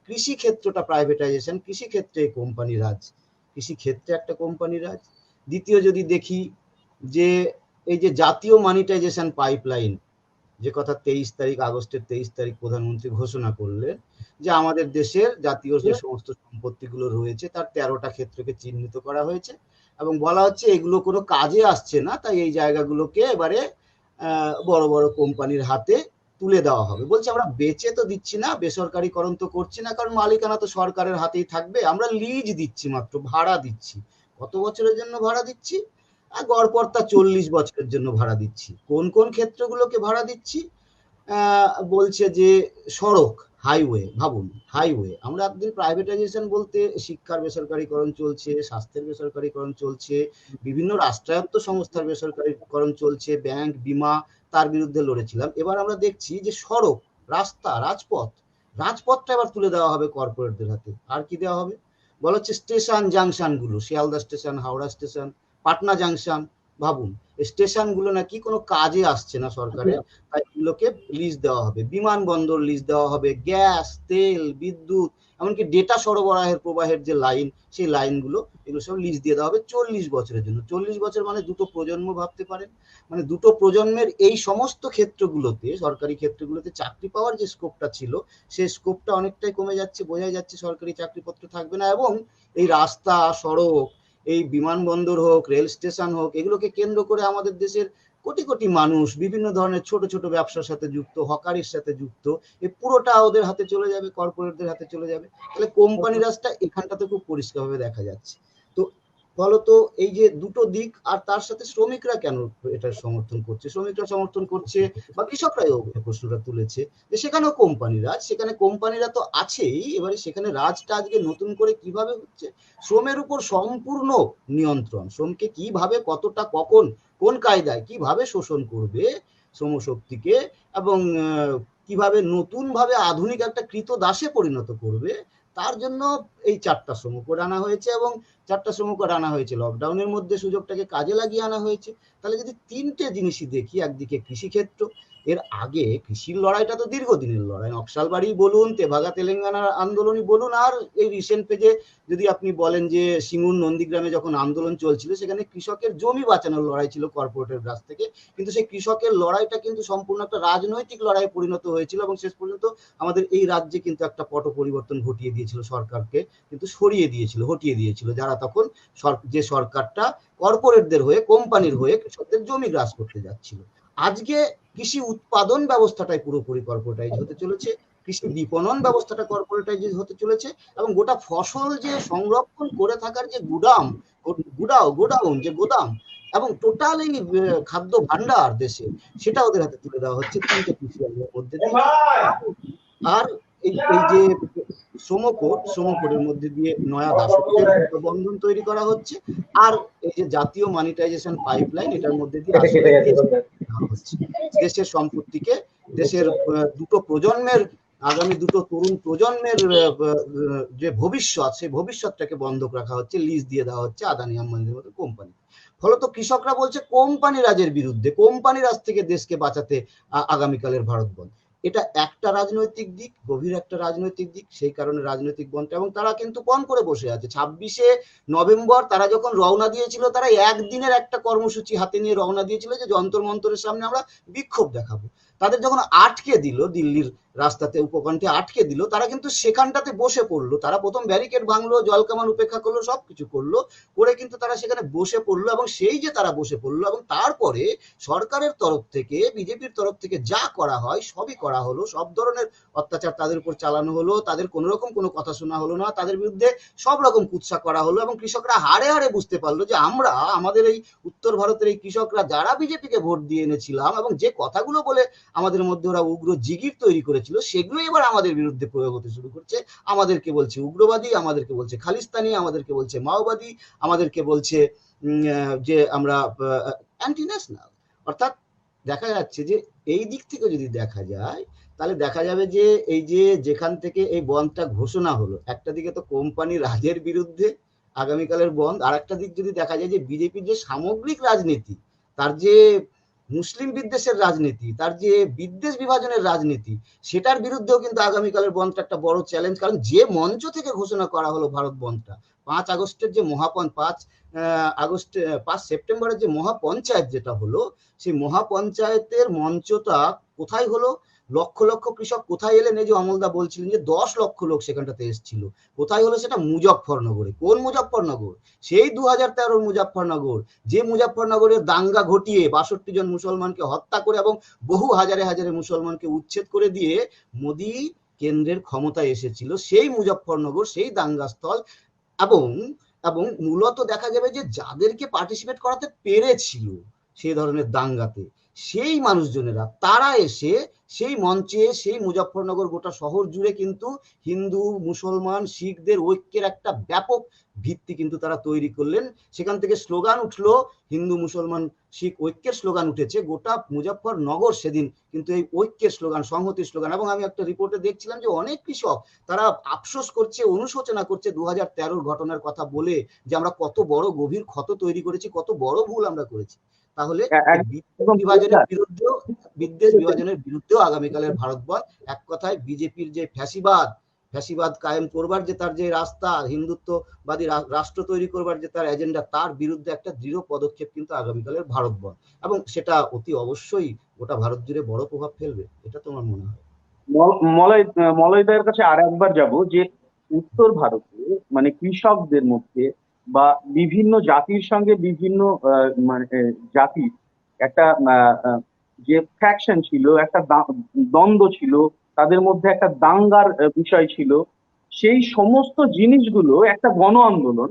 কৃষি ক্ষেত্রটা প্রাইভেটাইজেশন, কৃষি ক্ষেত্রে কোম্পানি রাজ, কৃষি ক্ষেত্রে একটা কোম্পানি রাজ। দ্বিতীয় যদি দেখি যে এই যে জাতীয় মনিটাইজেশন পাইপলাইন, যে কথা আগস্টের 23 তারিখ প্রধানমন্ত্রী ঘোষণা করলেন, যে আমাদের দেশের জাতীয় যে সমস্ত সম্পত্তিগুলো রয়েছে তার 13টা ক্ষেত্রকে চিহ্নিত করা হয়েছে এবং বলা হচ্ছে এগুলো কোনো কাজে আসছে না, তাই এই জায়গাগুলোকে এবারে বড় বড় কোম্পানির হাতে তুলে দেওয়া হবে। বলছে আমরা বেচে তো দিচ্ছি না, বেসরকারিকরণ তো করছি না, কারণ মালিকানা তো সরকারের হাতেই থাকবে, আমরা লিজ দিচ্ছি, মাত্র ভাড়া দিচ্ছি। কত বছরের জন্য ভাড়া দিচ্ছি? গড়পড়তা 40 বছরের জন্য ভাড়া দিচ্ছি। কোন কোন ক্ষেত্রগুলোকে ভাড়া দিচ্ছি? বলছে যে সড়ক, হাইওয়ে, ভাবুন হাইওয়ে। আমরা একদিন প্রাইভেটাইজেশন বলতে শিক্ষার বেসরকারিকরণ চলছে, স্বাস্থ্যের বেসরকারিকরণ চলছে, বিভিন্ন রাষ্ট্রায়ত্ত সংস্থার বেসরকারিকরণ চলছে, ব্যাংক, বিমা, তার বিরুদ্ধে লড়েছিলাম। এবার আমরা দেখছি যে সড়ক, রাস্তা, রাজপথটা এবার তুলে দেওয়া হবে কর্পোরেটদের হাতে। আর কি দেওয়া হবে? বলা হচ্ছে স্টেশন জাংশনগুলো, Sealdah station, Howrah station, Patna junction, ভাবুন স্টেশনগুলো নাকি কোনো কাজে আসছে না সরকারের, তাই এগুলোকে লিজ দেওয়া হবে। বিমানবন্দর লিজ দেওয়া হবে, গ্যাস, তেল, বিদ্যুৎ, এমনকি ডেটা সরবরাহের প্রবাহের যে লাইন, সেই লাইনগুলো, এগুলো সব লিজ দিয়ে দেওয়া হবে 40 বছরের জন্য। 40 বছর মানে দুটো প্রজন্ম, ভাবতে পারেন। মানে দুটো প্রজন্মের এই সমস্ত ক্ষেত্রগুলোতে, সরকারি ক্ষেত্রগুলোতে চাকরি পাওয়ার যে স্কোপটা ছিল, সেই স্কোপটা অনেকটাই কমে যাচ্ছে। বোঝাই যাচ্ছে সরকারি চাকরিপত্র থাকবে না, এবং এই রাস্তা, সড়ক, এই বিমানবন্দর হোক, রেল স্টেশন হোক, এগুলোকে কেন্দ্র করে আমাদের দেশের কোটি কোটি মানুষ বিভিন্ন ধরনের ছোট ছোট ব্যবসার সাথে যুক্ত, হকারির সাথে যুক্ত, এই পুরোটা ওদের হাতে চলে যাবে, কর্পোরেটদের হাতে চলে যাবে। তাহলে কোম্পানি রাজটা এখানটাতে খুব পরিষ্কারভাবে দেখা যাচ্ছে। তো ফলত এই যে দুটো দিক, আর তার সাথে শ্রমিকরা কেন এটা সমর্থন করছে? শ্রমিকরা সমর্থন করছে বা কৃষকরাই প্রশ্নটা তুলেছে যে সেখানেও কোম্পানি রাজ, সেখানে কোম্পানিরা তো আছেই, এবারে সেখানে রাজটা আজকে নতুন করে কিভাবে হচ্ছে? শ্রমের উপর সম্পূর্ণ নিয়ন্ত্রণ, শ্রমকে কিভাবে, কতটা, কখন, কোন কায়দায় কিভাবে শোষণ করবে শ্রমশক্তিকে, এবং কিভাবে নতুন ভাবে আধুনিক একটা কৃতদাসে পরিণত করবে, তার জন্য এই 4টা শ্রম কোড আনা হয়েছে। এবং 4টা শ্রম কোড আনা হয়েছে লকডাউনের মধ্যে, সুযোগটাকে কাজে লাগিয়ে আনা হয়েছে। তাহলে যদি 3টে জিনিসই দেখি, একদিকে কৃষিক্ষেত্র, এর আগে কৃষির লড়াইটা তো দীর্ঘদিনের লড়াই, নকশালবাড়ি বলুন, তেভাগা তেলেঙ্গানার আন্দোলনই বলুন, আর এই রিসেন্ট পেজে যদি আপনি বলেন যে সিঙ্গুর নন্দীগ্রামে যখন আন্দোলন চলছিল, সেখানে কৃষকের জমি বাঁচানোর লড়াই ছিল কর্পোরেটের কাছ থেকে, কিন্তু সেই কৃষকের লড়াইটা কিন্তু সম্পূর্ণ একটা রাজনৈতিক লড়াইয়ে পরিণত হয়েছিল, এবং শেষ পর্যন্ত আমাদের এই রাজ্যে কিন্তু একটা পট পরিবর্তন ঘটিয়ে দিয়েছিল, সরকারকে কিন্তু সরিয়ে দিয়েছিল, হটিয়ে দিয়েছিল, যারা তখন যে সরকারটা কর্পোরেটদের হয়ে, কোম্পানির হয়ে কৃষকদের জমি গ্রাস করতে যাচ্ছিল। আজকে কৃষি উৎপাদন ব্যবস্থাটাই পুরোপুরি কর্পোরেটাইজ হতে চলেছে, কৃষি বিপণন ব্যবস্থাটা কর্পোরেটাইজ হতে চলেছে, এবং গোটা ফসল যে সংরক্ষণ করে থাকার যে গোডাউন, যে গোদাম, এবং টোটাল এই খাদ্য ভান্ডার দেশে, সেটা ওদের হাতে তুলে দেওয়া হচ্ছে 3টে কৃষি আইনের মধ্যে দিয়ে। আর এই যে শ্রমকোডের মধ্যে দিয়ে নয়া দাসত্বের বন্ধন তৈরি করা হচ্ছে, আর এই যে জাতীয় মনিটাইজেশন পাইপলাইন, এটার মধ্যে দিয়ে হচ্ছে দেশের সম্পত্তিকে, দেশের দুটো প্রজন্মের, আগামী দুটো তরুণ প্রজন্মের যে ভবিষ্যৎ, সেই ভবিষ্যৎটাকে বন্ধক রাখা হচ্ছে, লিজ দিয়ে দেওয়া হচ্ছে আদানি আম্বানির মতো কোম্পানি। ফলত কৃষকরা বলছে কোম্পানি রাজের বিরুদ্ধে, কোম্পানি রাজ থেকে দেশকে বাঁচাতে আগামীকালের ভারত বন্ধ। এটা একটা রাজনৈতিক দিক, গভীর একটা রাজনৈতিক দিক, সেই কারণে রাজনৈতিক বন্ধ। এবং তারা কিন্তু পণ করে বসে আছে। 26শে নভেম্বর তারা যখন রওনা দিয়েছিল, তারা একদিনের একটা কর্মসূচি হাতে নিয়ে রওনা দিয়েছিল যে যন্তর মন্তরের সামনে আমরা বিক্ষোভ দেখাবো। তাদের যখন আটকে দিল, দিল্লির রাস্তাতে উপকণ্ঠে আটকে দিল, তারা কিন্তু সেখানটাতে বসে পড়লো। তারা প্রথম ব্যারিকেড ভাঙলো, জলকামান উপেক্ষা করলো, সবকিছু করলো, করে কিন্তু তারা সেখানে বসে পড়লো। এবং সেই যে তারা বসে পড়লো, এবং তারপরে সরকারের তরফ থেকে, বিজেপির তরফ থেকে যা করা হয় সবই করা হলো। সব ধরনের অত্যাচার তাদের উপর চালানো হলো, তাদের কোনো রকম কোনো কথা শোনা হলো না, তাদের বিরুদ্ধে সব রকম কুৎসা করা হলো। এবং কৃষকরা হাড়ে হাড়ে বুঝতে পারলো যে আমরা, আমাদের এই উত্তর ভারতের এই কৃষকরা যারা বিজেপিকে ভোট দিয়ে এনেছিলাম এবং যে কথাগুলো বলে আমাদের মধ্যে ওরা উগ্র জিগির তৈরি করেছিল, সেগুলো এবার আমাদের বিরুদ্ধে প্রয়োগ হতে শুরু করছে। আমাদেরকে বলছে উগ্রবাদী, আমাদেরকে বলছে খালিস্তানি, আমাদেরকে বলছে মাওবাদী, আমাদেরকে বলছে যে আমরা অ্যান্টি ন্যাশনাল। অর্থাৎ দেখা যাচ্ছে যে এই দিক থেকে যদি দেখা যায়, তাহলে দেখা যাবে যে এই যে যেখান থেকে এই বন্ধটা ঘোষণা হলো, একটা দিকে তো কোম্পানি রাজের বিরুদ্ধে আগামীকালের বন্ধ, আর একটা দিক যদি দেখা যায় যে বিজেপির যে সামগ্রিক রাজনীতি, তার যে মুসলিম বিদ্বেষের রাজনীতি, তার যে বিদ্বেষ বিভাজনের রাজনীতি, সেটার বিরুদ্ধেও কিন্তু আগামীকালের বন্ধটা একটা বড় চ্যালেঞ্জ। কারণ যে মঞ্চ থেকে ঘোষণা করা হলো ভারত বন্ধটা, 5 আগস্টের যে 5 সেপ্টেম্বরের যে মহাপঞ্চায়েত যেটা হলো, সেই মহাপঞ্চায়েতের মঞ্চটা কোথায় হলো, লক্ষ লক্ষ কৃষক কোথায় এলেন? এই যে অমলদা বলছিলেন যে 10 লক্ষ লোক সেখানটাতে এসেছিল। কোথায় হলো সেটা? মুজফ্ফরনগরে। কোন মুজফ্ফরনগর? সেই 2013 মুজফ্ফরনগর, যে মুজফ্ফরনগরের দাঙ্গা ঘটিয়ে 62 জন মুসলমানকে হত্যা করে এবং বহু হাজারে হাজারে মুসলমানকে উচ্ছেদ করে দিয়ে মোদী কেন্দ্রের ক্ষমতায় এসেছিল, সেই মুজফ্ফরনগর, সেই দাঙ্গাস্থল। এবং এবং মূলত দেখা যাবে যে যাদেরকে পার্টিসিপেট করাতে পেরেছিল সেই ধরনের দাঙ্গাতে, সেই মানুষজনেরা তারা এসে সেই মঞ্চে, সেই মুজফ্ফরনগর গোটা শহর জুড়ে কিন্তু হিন্দু মুসলমান শিখদের ঐক্যের একটা ব্যাপক ভিত্তি কিন্তু তারা তৈরি করলেন। সেখান থেকে স্লোগান উঠলো, হিন্দু মুসলমান শিখ ঐক্যের স্লোগান উঠেছে। গোটা মুজফ্ফরনগর সেদিন কিন্তু এই ঐক্যের স্লোগান, সংহতির স্লোগান। এবং আমি একটা রিপোর্টে দেখছিলাম যে অনেক কৃষক তারা আফসোস করছে, অনুশোচনা করছে 2013 ঘটনার কথা বলে, যে আমরা কত বড় গভীর ক্ষত তৈরি করেছি, কত বড় ভুল আমরা করেছি। তাহলে বিভাজনের বিরুদ্ধেও, বিদ্বেষ বিভাজনের বিরুদ্ধেও আগামীকালের ভারত বন্ধ। এক কথায় বিজেপির যে ফ্যাসিবাদ কায়েম করবার যে তার যে রাস্তা, হিন্দুত্ববাদী রাষ্ট্র তৈরি করবার যে তার এজেন্ডা, তার বিরুদ্ধে একটা দৃঢ় পদক্ষেপ কিন্তু আগামীকালের ভারত বন্ধ। এবং সেটা অতি অবশ্যই গোটা ভারত জুড়ে বড় প্রভাব ফেলবে, এটা তোমার মনে হয়? মলয়দার কাছে আর একবার যাব যে উত্তর ভারতে মানে কৃষকদের মধ্যে বা বিভিন্ন জাতির সঙ্গে বিভিন্ন মানে জাতির একটা যে ফ্যাকশন ছিল, একটা দ্বন্দ্ব ছিল, তাদের মধ্যে একটা দাঙ্গার বিষয় ছিল। সেই সমস্ত জিনিসগুলো একটা গণ আন্দোলন,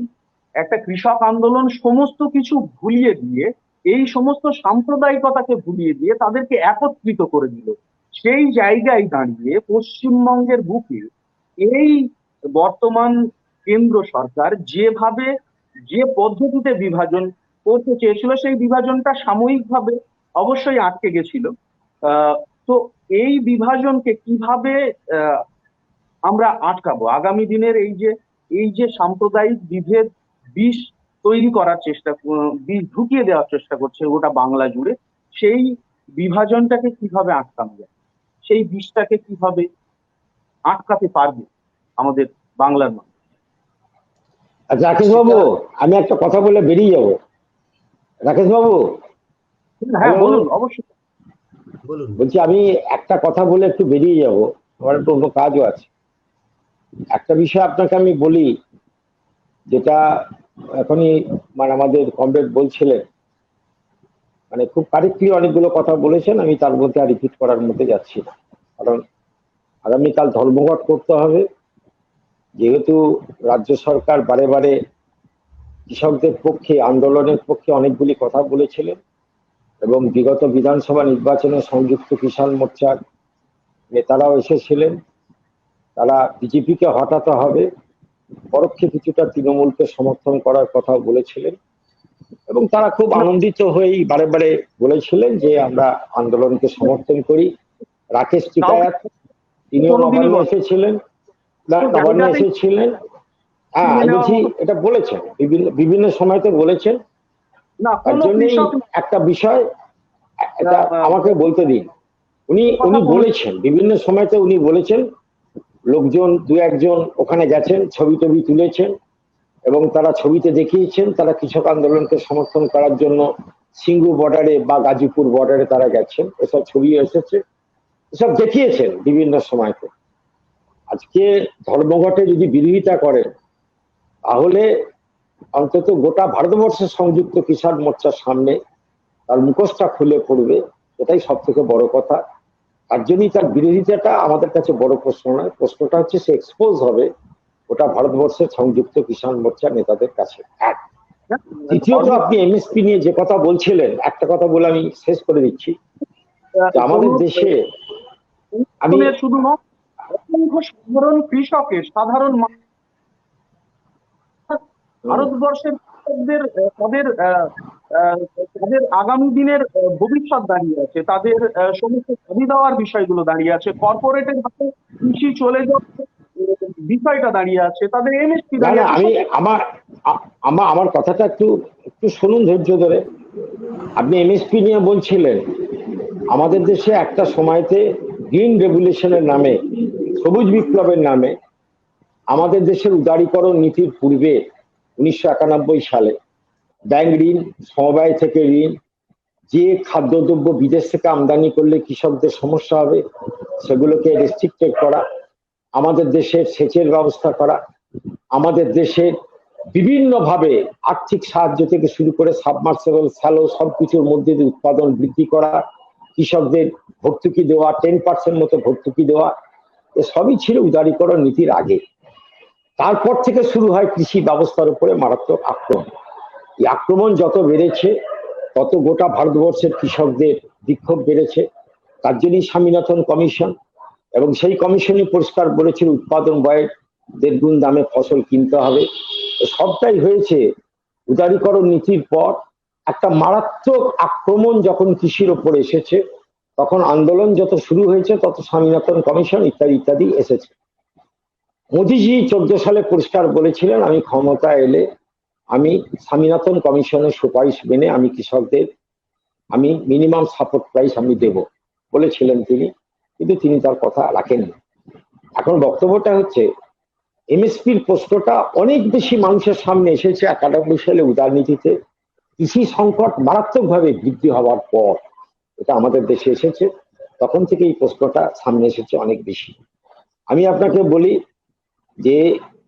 একটা কৃষক আন্দোলন সমস্ত কিছু ভুলিয়ে দিয়ে, এই সমস্ত সাম্প্রদায়িকতাকে ভুলিয়ে দিয়ে তাদেরকে একত্রিত করে দিল। সেই জায়গায় দাঁড়িয়ে পশ্চিমবঙ্গের বুকে এই বর্তমান কেন্দ্র সরকার যেভাবে, যে পদ্ধতিতে বিভাজন করতে চেয়েছিল, সেই বিভাজনটা সাময়িকভাবে অবশ্যই আটকে গেছিল। তো এই বিভাজনকে কিভাবে আমরা আটকাবো? আগামী দিনের এই যে সাম্প্রদায়িক বিভেদ বিষ তৈরি করার চেষ্টা, বিষ ঢুকিয়ে দেওয়ার চেষ্টা করছে গোটা বাংলা জুড়ে, সেই বিভাজনটাকে কিভাবে আটকানো যায়, সেই বিষটাকে কিভাবে আটকাতে পারবে আমাদের বাংলার মানুষ? আচ্ছা রাকেশ বাবু, আমি একটা কথা বলে বেরিয়ে যাব। রাকেশ বাবু, হ্যাঁ বলুন, অবশ্যই বলুন। বলছি আমি একটা কথা বলে একটু বেরিয়ে যাব, আমার একটু অন্য কাজও আছে। একটা বিষয় আপনাকে আমি বলি, যেটা এখনই মানে আমাদের কমরেড বলছিলেন, মানে খুব কারেক্টলি অনেকগুলো কথা বলেছেন, আমি তার মধ্যে আর রিপিট করার মধ্যে যাচ্ছি না। কারণ আগামীকাল ধর্মঘট করতে হবে, যেহেতু রাজ্য সরকার বারে বারে কৃষকদের পক্ষে, আন্দোলনের পক্ষে অনেকগুলি কথা বলেছিলেন, এবং বিগত বিধানসভা নির্বাচনে সংযুক্ত কিষাণ মোর্চার নেতারাও এসেছিলেন। তারা বিজেপিকে হটাতে হবে, পরোক্ষে কিছুটা তৃণমূলকে সমর্থন করার কথা বলেছিলেন, এবং তারা খুব আনন্দিত হয়েই বারে বারে বলেছিলেন যে আমরা আন্দোলনকে সমর্থন করি। রাকেশ টিকায়াত তিনিও নবান্নে এসেছিলেন, হ্যাঁ আমি বলছি এটা বলেছেন, বিভিন্ন সময়তে বলেছেন। না তার কোনো জন্যই কৃষক একটা বিষয় এটা আমাকে বলতে দিন। উনি বলেছেন বিভিন্ন সময়তে, উনি বলেছেন লোকজন দু একজন ওখানে গেছেন, ছবি টবি তুলেছেন এবং তারা ছবিতে দেখিয়েছেন তারা কৃষক আন্দোলনকে সমর্থন করার জন্য সিঙ্গু বর্ডারে বা গাজীপুর বর্ডারে তারা গেছেন, এসব ছবি এসেছে, এসব দেখিয়েছেন বিভিন্ন সময়তে। আজকে ধর্মঘটে যদি বিরোধিতা করেন তাহলে অন্তত গোটা ভারতবর্ষের সংযুক্ত কিষাণ মোর্চার সামনে তার মুখোশটা খুলে পড়বে, এটাই সব থেকে বড় কথা। তার জন্যই তার বিরোধিতাটা আমাদের কাছে বড় প্রশ্ন নয়, প্রশ্নটা হচ্ছে সে এক্সপোজ হবে ওটা ভারতবর্ষের সংযুক্ত কিষাণ মোর্চার নেতাদের কাছে। এক, দ্বিতীয়ত আপনি এমএসপি নিয়ে যে কথা বলছিলেন, একটা কথা বলে আমি শেষ করে দিচ্ছি। আমাদের দেশে আমি শুধু নয়, অসংখ্য সাধারণ কৃষকের সাধারণ ভারতবর্ষের কৃষকদের তাদের আগামী দিনের ভবিষ্যৎ দাঁড়িয়ে আছে, তাদের সমস্ত দাবি দেওয়ার বিষয়গুলো দাঁড়িয়ে আছে, কর্পোরেটের হাতে কৃষি চলে যাওয়ার বিষয়টা দাঁড়িয়ে আছে, তাদের এমএসপি দাঁড়িয়ে আছে। আমি আমার কথাটা একটু শুনুন ধৈর্য ধরে। আপনি এমএসপি নিয়ে বলছিলেন, আমাদের দেশে একটা সময়তে গ্রিন রেভলিউশনের নামে, সবুজ বিপ্লবের নামে আমাদের দেশের উদারীকরণ নীতির পূর্বে 1991 সালে ব্যাংক ঋণ, সমবায় থেকে ঋণ, যে খাদ্যদ্রব্য বিদেশ থেকে আমদানি করলে কৃষকদের সমস্যা হবে সেগুলোকে রেস্ট্রিক্টেড করা, আমাদের দেশের সেচের ব্যবস্থা করা, আমাদের দেশের বিভিন্নভাবে আর্থিক সাহায্য থেকে শুরু করে সাবমার্সিবল স্যালো সবকিছুর মধ্যে দিয়ে উৎপাদন বৃদ্ধি করা, কৃষকদের ভর্তুকি দেওয়া, 10% মতো ভর্তুকি দেওয়া, এসবই ছিল উদারীকরণ নীতির আগে। তারপর থেকে শুরু হয় কৃষি ব্যবস্থার উপরে মারাত্মক আক্রমণ। এই আক্রমণ যত বেড়েছে তত গোটা ভারতবর্ষের কৃষকদের বিক্ষোভ বেড়েছে। তার জন্যই স্বামীনাথন কমিশন, এবং সেই কমিশনই পরিষ্কার বলেছিল উৎপাদন ব্যয়ের 1.5 গুণ দামে ফসল কিনতে হবে। সবটাই হয়েছে উদারীকরণ নীতির পর। একটা মারাত্মক আক্রমণ যখন কৃষির ওপর এসেছে, তখন আন্দোলন যত শুরু হয়েছে তত স্বামীনাথন কমিশন ইত্যাদি ইত্যাদি এসেছে। মোদিজি 14 সালে পরিষ্কার বলেছিলেন, আমি ক্ষমতা এলে আমি স্বামীনাথন কমিশনের সুপারিশ মেনে আমি কৃষকদের আমি মিনিমাম সাপোর্ট প্রাইস আমি দেব বলেছিলেন তিনি, কিন্তু তিনি তার কথা রাখেননি। এখন বক্তব্যটা হচ্ছে এমএসপির প্রশ্নটা অনেক বেশি মানুষের সামনে এসেছে 91 সালে উদারনীতিতে। কৃষি সংকট মারাত্মকভাবে বৃদ্ধি হওয়ার পর এটা আমাদের দেশে এসেছে, তখন থেকে এই প্রশ্নটা সামনে এসেছে অনেক বেশি। আমি আপনাকে বলি যে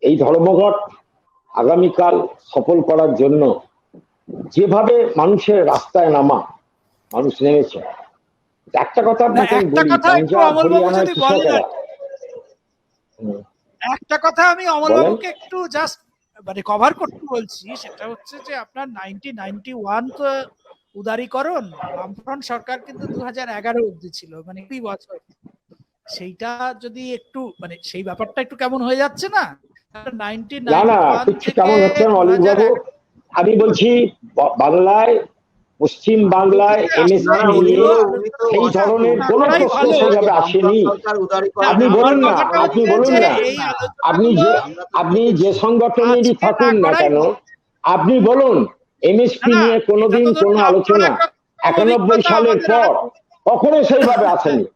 এই ধর্মঘট আগামীকাল সফল করার জন্য যেভাবে মানুষের রাস্তায় নামা, মানুষ নেমেছে, একটা কথা আপনাকে বলি, পাঞ্জাব হরিয়ানার কৃষকেরা, একটা কথা আমি অমলবাবুকে একটু জাস্ট মানে কভার করতে বলছি, সেটা হচ্ছে যে আপনার 1991 তো উদারীকরণ, বামফ্রন্ট সরকার কিন্তু 2011 অবধি ছিল, মানে 2 বছর। সেইটা যদি একটু মানে সেই ব্যাপারটা একটু কেমন হয়ে যাচ্ছে না? কেমন হচ্ছে অলিবাবু? আমি বলছি বাংলায়, পশ্চিম বাংলায় এমএসপি নিয়ে এই ধরনের কোন প্রশ্ন সেভাবে আসেনি। আপনি বলুন না, আপনি যে সংগঠনেরই থাকুন না কেন, আপনি বলুন এমএসপি নিয়ে কোনোদিন কোনো আলোচনা 91 সালের পর কখনো সেইভাবে আসেনি।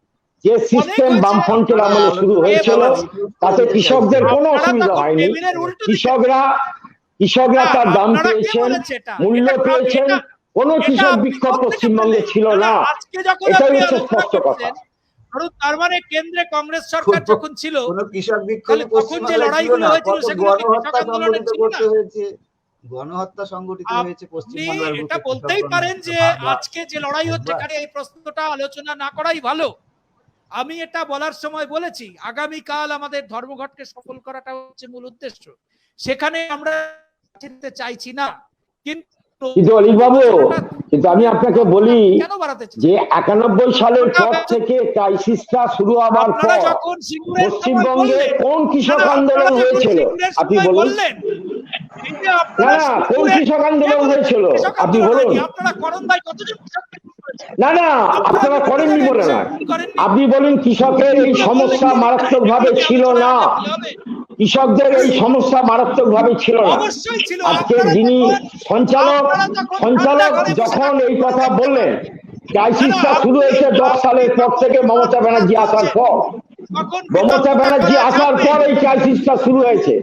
যে সিস্টেম বামফ্রন্টের আমলে শুরু হয়েছিল তাতে কৃষকদের কোনো অসুবিধা হয়নি। কৃষকরা তার দাম পেয়েছেন, মূল্য পেয়েছেন, কোন কৃষক বিক্ষোভ পশ্চিমবঙ্গে ছিল না, এটাই হচ্ছে স্পষ্ট কথা। তার মানে কেন্দ্রে কংগ্রেস সরকার যখন ছিল, কোন কৃষক বিক্ষোভ তখন যে লড়াইগুলো হয়েছিল সেগুলো গণহত্যা সংগঠিত করতে হয়েছে, গণহত্যা সংগঠিত হয়েছে পশ্চিমবাংলার বুকে। এটা বলতেই পারেন যে আজকে যে লড়াই হচ্ছে এখানে এই প্রশ্নটা আলোচনা না করাই ভালো। আমি এটা বলার সময় বলেছি, আগামীকাল আমাদের ধর্মঘটকে সফল করাটা হচ্ছে মূল উদ্দেশ্য, সেখানে আমরা চাইছি না। কিন্তু অলিবাবু, কিন্তু আমি আপনাকে বলি যে 91 সালের পর থেকে ক্রাইসিসটা শুরু হওয়ার পর পশ্চিমবঙ্গে কোন কৃষক আন্দোলন হয়েছিল আপনি বলুন না, কোন কৃষক আন্দোলন হয়েছিল আপনি বলুন না, আপনারা করেননি বলে না, আপনি বলুন কৃষকের এই সমস্যা মারাত্মক ভাবে ছিল না, কৃষকদের এই সমস্যা মারাত্মক ভাবে ছিল না। অবশ্যই ছিল। আজকে যিনি সঞ্চালক যখন এই কথা বললেন, ক্রাইসিসটা শুরু হয়েছে 10 সালের পর থেকে, মমতা ব্যানার্জি আসার পর। মমতা ব্যানার্জি আসার পর এই ক্রাইসিসটা শুরু হয়েছে।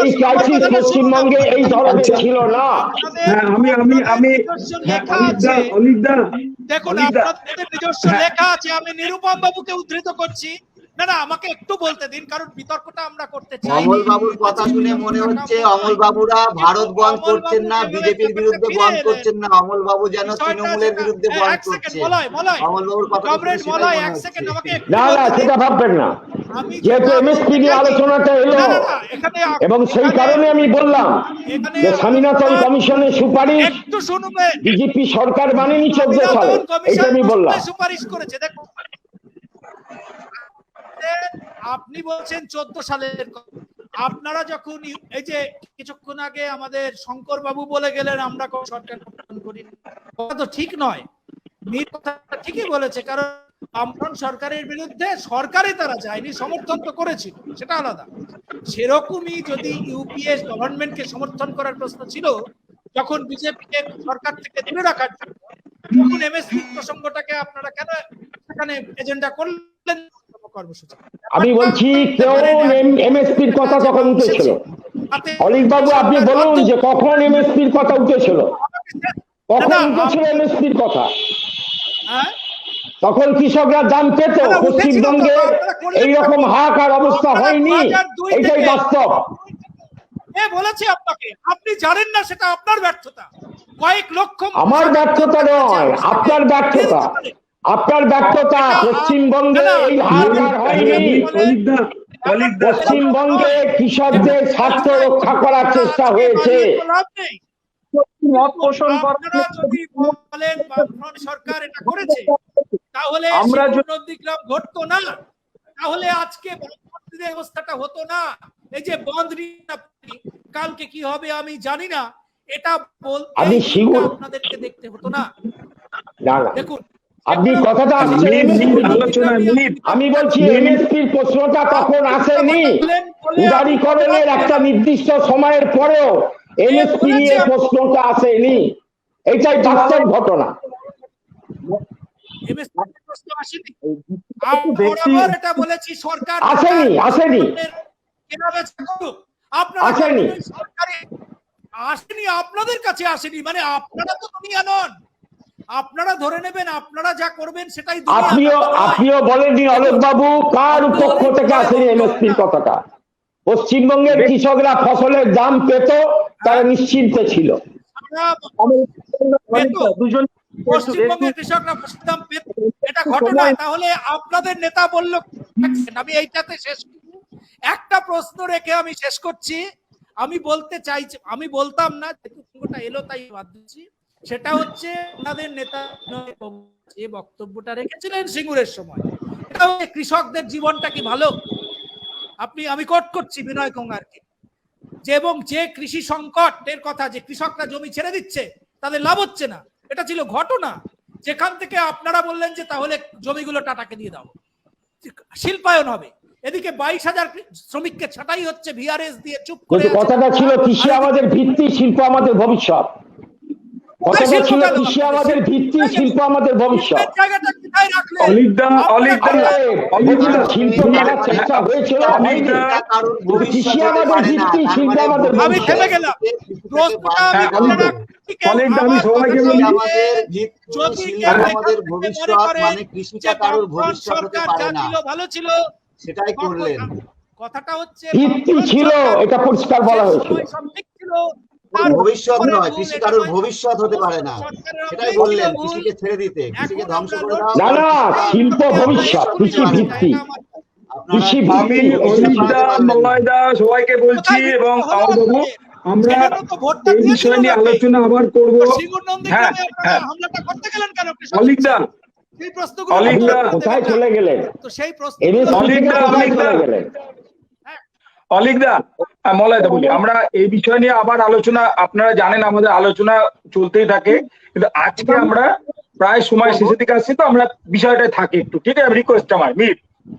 এই ক্রাইসিস পশ্চিমবঙ্গে এই ধরনের ছিল না। দেখুন, আপনাদের নিজস্ব লেখা আছে, আমি নিরুপম বাবুকে উদ্ধৃত করছি। না, আমাকে একটু বলতে দিন, কারণ বিতর্কটা আমরা করতে চাই। অমল বাবুর কথা শুনে মনে হচ্ছে অমল বাবুরা ভারত বন্ধ করছেন না, বিজেপির বিরুদ্ধে বন্ধ করছেন না, অমল বাবু যেন তৃণমূলের বিরুদ্ধে বন্ধ করছে। অমল বাবুর কথা না, সেটা ভাববেন না, যেহেতু এমএসপি নিয়ে আলোচনাটা এলো, এবং সেই কারণে আমি বললাম যে স্বামীনাথন কমিশনের সুপারিশ বিজেপি সরকার মানেনি 14 সালে, এটা আমি বললাম। সুপারিশ করেছে, দেখুন আপনি বলছেন 14 সালের, আপনারা যখন এই যে কিছুক্ষণ আগে আমাদের শঙ্কর বাবু বলে গেলেন আমরা সরকার গঠন করি, কথা তো ঠিক নয়। ঠিকই বলেছে, কারণ বামফ্রন্ট সরকারের বিরুদ্ধে সরকারে তারা যায়নি, সমর্থন তো করেছিল, সেটা আলাদা। সেরকমই যদি ইউপিএস গভর্নমেন্টকে সমর্থন করার প্রশ্ন ছিল, যখন বিজেপিকে সরকার থেকে দূরে রাখার জন্য, তখন এমএসপি প্রসঙ্গটাকে আপনারা কেন সেখানে এজেন্ডা করলেন কর্মসূচি? আমি বলছি কেউ এমএসপির কথা তখন উঠেছিল। অলিক বাবু আপনি বলুন যে কখন এমএসপির কথা উঠেছিল, কখন উঠেছিল এমএসপির কথা? তখন কৃষকরা দাম পেত, পশ্চিমবঙ্গে এইরকম হাহাকার অবস্থা হয়নি, এটাই বাস্তব। বলেছি আপনাকে, আপনি জানেন না, সেটা আপনার ব্যর্থতা। কয়েক লক্ষ, আমার ব্যর্থতা নয়, আপনার ব্যর্থতা, আপনার ব্যর্থতা। পশ্চিমবঙ্গে এই হাহাকার হয়নি, পশ্চিমবঙ্গে কৃষকদের স্বার্থ রক্ষা করার চেষ্টা হয়েছে। সরকার এটা করেছে, তাহলে নন্দীগ্রাম ঘটতো না, তাহলে আজকে অবস্থাটা হতো না। এই যে বন্ধ কালকে কি হবে আমি জানি না, এটা আপনাদেরকে দেখতে হতো না। দেখুন, আপনি কথাটা আসছেন, আমি বলছি এমএসপির প্রশ্নটা তখন আসেনি, উদারীকরণের একটা নির্দিষ্ট সময়ের পরেও এমএসপি নিয়ে প্রশ্নটা আসেনি, এটাই বাস্তব ঘটনা। আসেনি, আপনাদের কাছে আসেনি, মানে আপনারা তো দুনিয়া নন, আপনারা ধরে নেবেন আপনারা যা করবেন সেটাই। আপনিও বলেননি অলোক বাবু, কার পক্ষ থেকে আসেনি এমএসপির কথাটা? পশ্চিমবঙ্গের কৃষকরা ফসলের দাম পেত, তারা নিশ্চিন্তে ছিল। পশ্চিমবঙ্গের কৃষকরা ফসলের দাম পেত, এটা ঘটনা। তাহলে আপনাদের নেতা বলল, আমি এইটাতে শেষ, একটা প্রশ্ন রেখে আমি শেষ করছি। আমি বলতে চাইছি, আমি বলতাম না, যেহেতু এলো তাই বাদ দিচ্ছি। সেটা হচ্ছে আপনাদের নেতা যে বক্তব্যটা রেখেছিলেন সিঙ্গুরের সময়, কৃষকদের জীবনটা কি ভালো? আমি কোট করছি বিনয় কুমারকে, যে এবং যে কৃষি সংকটের কথা, যে কৃষকরা জমি ছেড়ে দিচ্ছে, তাদের লাভ হচ্ছে না, এটা ছিল ঘটনা। যেখান থেকে আপনারা বললেন যে তাহলে জমিগুলো টাটাকে দিয়ে দাও, শিল্পায়ন হবে, এদিকে 22,000 শ্রমিককে ছাঁটাই হচ্ছে ভিআরএস দিয়ে। চুপ করে কথাটা ছিল কৃষি আমাদের ভিত্তি, শিল্প আমাদের ভবিষ্যৎ। কথাটা ছিল কৃষি আমাদের ভিত্তি, শিল্প আমাদের ভবিষ্যৎ। শিল্প করার চেষ্টা হয়েছিল, কৃষি আমাদের ভিত্তি, শিল্প আমাদের আমি থেমে গেলাম। আমি সবাইকে বলি, আমাদের ভবিষ্যৎ মানে কৃষিটা কারোর ভবিষ্যৎ হতে পারে না, ভালো ছিল সেটাই করলেন। কথাটা হচ্ছে ভিত্তি ছিল, এটা পরিষ্কার বলা হয়েছিল। ভবিষ্যৎ নয়, কৃষি কারোর ভবিষ্যৎ হতে পারে না, সেটাই বললেন। কৃষিকে ছেড়ে দিতে, কৃষিকে ধ্বংস করে দাও। না না, শিল্প ভবিষ্যৎ, কৃষি ভিত্তি, কৃষি আমি মলয়দা সবাইকে বলছি, এবং আমরা এই বিষয় নিয়ে আলোচনা আবার করবো। হ্যাঁ, অলিকদা, কোথায় চলে গেলেন? অলিকদা, মলয়দা বলি, আমরা এই বিষয় নিয়ে আবার আলোচনা, আপনারা জানেন আমাদের আলোচনা চলতেই থাকে, কিন্তু আজকে আমরা প্রায় সময় শেষের দিকে আসছি, তো আমরা বিষয়টাই থাকি একটু, ঠিক আছে? রিকোয়েস্ট আমার মিট।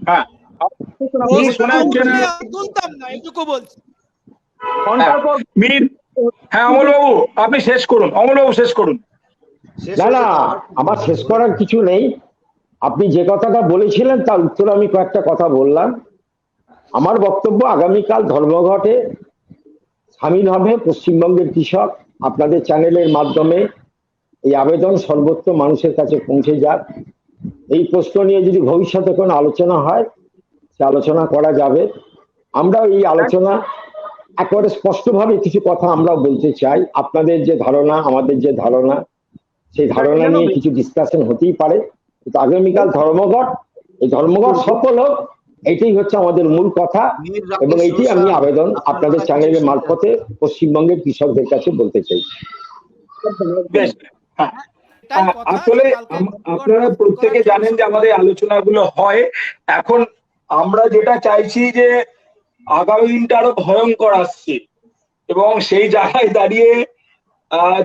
হ্যাঁ, মীর শোনা যাচ্ছে না? তুলতাম না, এটুকু বলছি। ঘন্টার পর মীর, হ্যাঁ অমলবাবু আপনি শেষ করুন, অমলবাবু শেষ করুন। শেষ না হয়ে না, যেত। আমার শেষ করার কিছু নেই। আপনি যে কথাটা বলেছিলেন তার উত্তরে আমি কয়েকটা কথা বললাম। আমার বক্তব্য, আগামীকাল ধর্মঘটে সামিল হবে পশ্চিমবঙ্গের কৃষক। আপনাদের চ্যানেলের মাধ্যমে এই আবেদন সর্বত্র মানুষের কাছে পৌঁছে যাক। এই প্রশ্ন নিয়ে যদি ভবিষ্যতে কোনো আলোচনা হয়, সে আলোচনা করা যাবে। আমরা এই আলোচনা একেবারে স্পষ্টভাবে কিছু কথা আমরাও বলতে চাই। আপনাদের যে ধারণা, আমাদের যে ধারণা, সেই ধারণা নিয়ে কিছু ডিসকাশন হতেই পারে, কিন্তু আগামীকাল ধর্মঘট, এই ধর্মঘট সফল হোক, এটাই হচ্ছে আমাদের মূল কথা। মীর এবং রাকেশ এইটি আমি রোশন, আবেদন আপনার আপনাদের কথা চ্যানেলের কিছু মারফতে পশ্চিমবঙ্গের কৃষকদের কাছে বলতে চাই। বেশ, হ্যাঁ। এটাই কথা যে আসলে কালকে ধর্মঘট আপনারা বাতিল প্রত্যেকে করার জানেন যে জন্য আমাদের আলোচনাগুলো হয়। এখন আমরা যেটা চাইছি যে আগামী দিনটা আরো ভয়ঙ্কর আসছে, এবং সেই জায়গায় দাঁড়িয়ে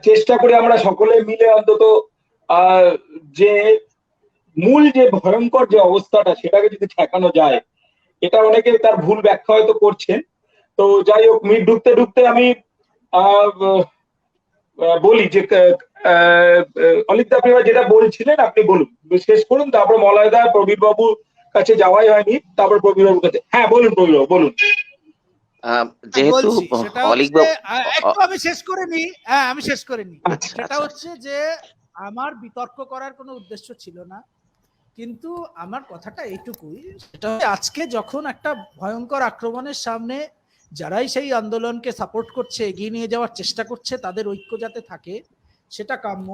চেষ্টা করে আমরা সকলে মিলে অন্তত যে মূল যে ভয়ঙ্কর যে অবস্থাটা সেটাকে যদি ঠেকানো যায়। এটা অনেকে তার ভুল ব্যাখ্যা হয়তো করছেন। তো যাই হোক, মিট ঢুকতে ঢুকতে আমি বলি যে অলিক দা, আপনি যেটা বলছিলেন আপনি বলুন, শেষ করুন, তারপর মলয়দা প্রবীর বাবুর কাছে যাওয়াই হয়নি, তারপর প্রবীর বাবুর কাছে। হ্যাঁ বলুন প্রবীর বাবু, বলুন। যেহেতু বলছি সেটা অলিক হচ্ছে, বাবু, একটু আমি শেষ করে নিই। হ্যাঁ আমি শেষ করে নিই। আচ্ছা, সেটা হচ্ছে যে আমার বিতর্ক করার কোনো উদ্দেশ্য ছিল না, কিন্তু আমার কথাটা এইটুকুই, সেটা হচ্ছে আজকে যখন একটা ভয়ঙ্কর আক্রমণের সামনে যারাই সেই আন্দোলনকে সাপোর্ট করছে, এগিয়ে নিয়ে যাওয়ার চেষ্টা করছে, তাদের ঐক্য যাতে থাকে সেটা কাম্য।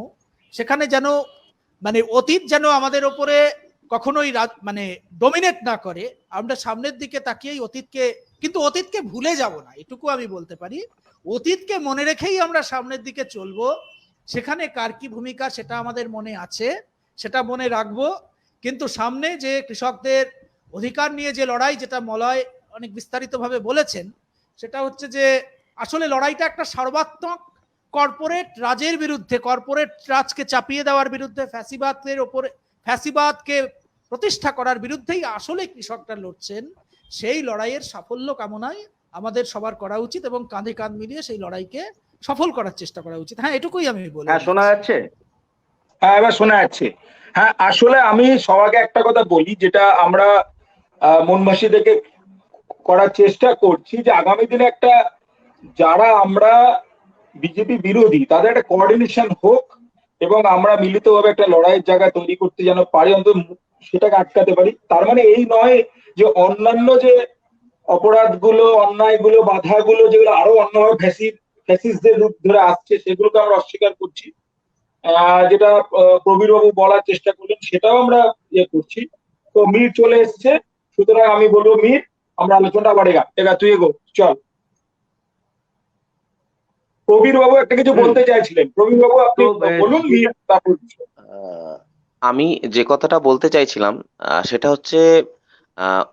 সেখানে যেন মানে অতীত যেন আমাদের ওপরে কখনোই মানে ডোমিনেট না করে। আমরা সামনের দিকে তাকিয়েই অতীতকে, কিন্তু অতীতকে ভুলে যাব না, এটুকু আমি বলতে পারি। অতীতকে মনে রেখেই আমরা সামনের দিকে চলবো। সেখানে কার কি ভূমিকা সেটা আমাদের মনে আছে, সেটা মনে রাখবো। কিন্তু সামনে যে কৃষকদের অধিকার নিয়ে যে লড়াই, যেটা মলয় অনেক বিস্তারিতভাবে বলেছেন, সেটা হচ্ছে যে আসলে লড়াইটা একটা সর্বাত্মক কর্পোরেট রাজের বিরুদ্ধে, কর্পোরেট রাজকে চাপিয়ে দেওয়ার বিরুদ্ধে, ফ্যাসিবাদের ওপরে, ফ্যাসিবাদকে প্রতিষ্ঠা করার বিরুদ্ধেই আসলে কৃষকরা লড়ছেন। সেই লড়াইয়ের সাফল্য কামনায় আমাদের সবার করা উচিত এবং কাঁধে কাঁধ মিলিয়ে সেই লড়াইকে সফল করার চেষ্টা করা উচিত। হ্যাঁ এটুকুই আমি বলি। হ্যাঁ শোনা যাচ্ছে? হ্যাঁ এবার শোনা যাচ্ছে। হ্যাঁ আসলে আমি সবাইকে একটা কথা বলি, যেটা আমরা মনবাসী থেকে করার চেষ্টা করছি, যে আগামী দিনে একটা, যারা আমরা বিজেপি বিরোধী, তাদের একটা কোঅর্ডিনেশন হোক এবং আমরা মিলিতভাবে একটা লড়াইয়ের জায়গা তৈরি করতে যেন পারি, অন্তত সেটাকে আটকাতে পারি। তার মানে এই নয় যে অন্যান্য যে অপরাধগুলো, অন্যায়গুলো, বাধাগুলো, যেগুলো আরো অন্যভাবে ফ্যাসিস্টদের রূপ ধরে আসছে, সেগুলোকে আমরা অস্বীকার করছি। যেটা প্রবীর বাবু বলার চেষ্টা করলেন সেটাও আমরা ইয়ে করছি। তো মীর চলে এসছে, সুতরাং আমি বলবো মীর, আমরা আলোচনাটা আবার এগা তুই এগো, চল। প্রবীর বাবু একটা কিছু বলতে চাইছিলেন, প্রবীর বাবু আপনি বলুন, মীর তারপর। আমি যে কথাটা বলতে চাইছিলাম সেটা হচ্ছে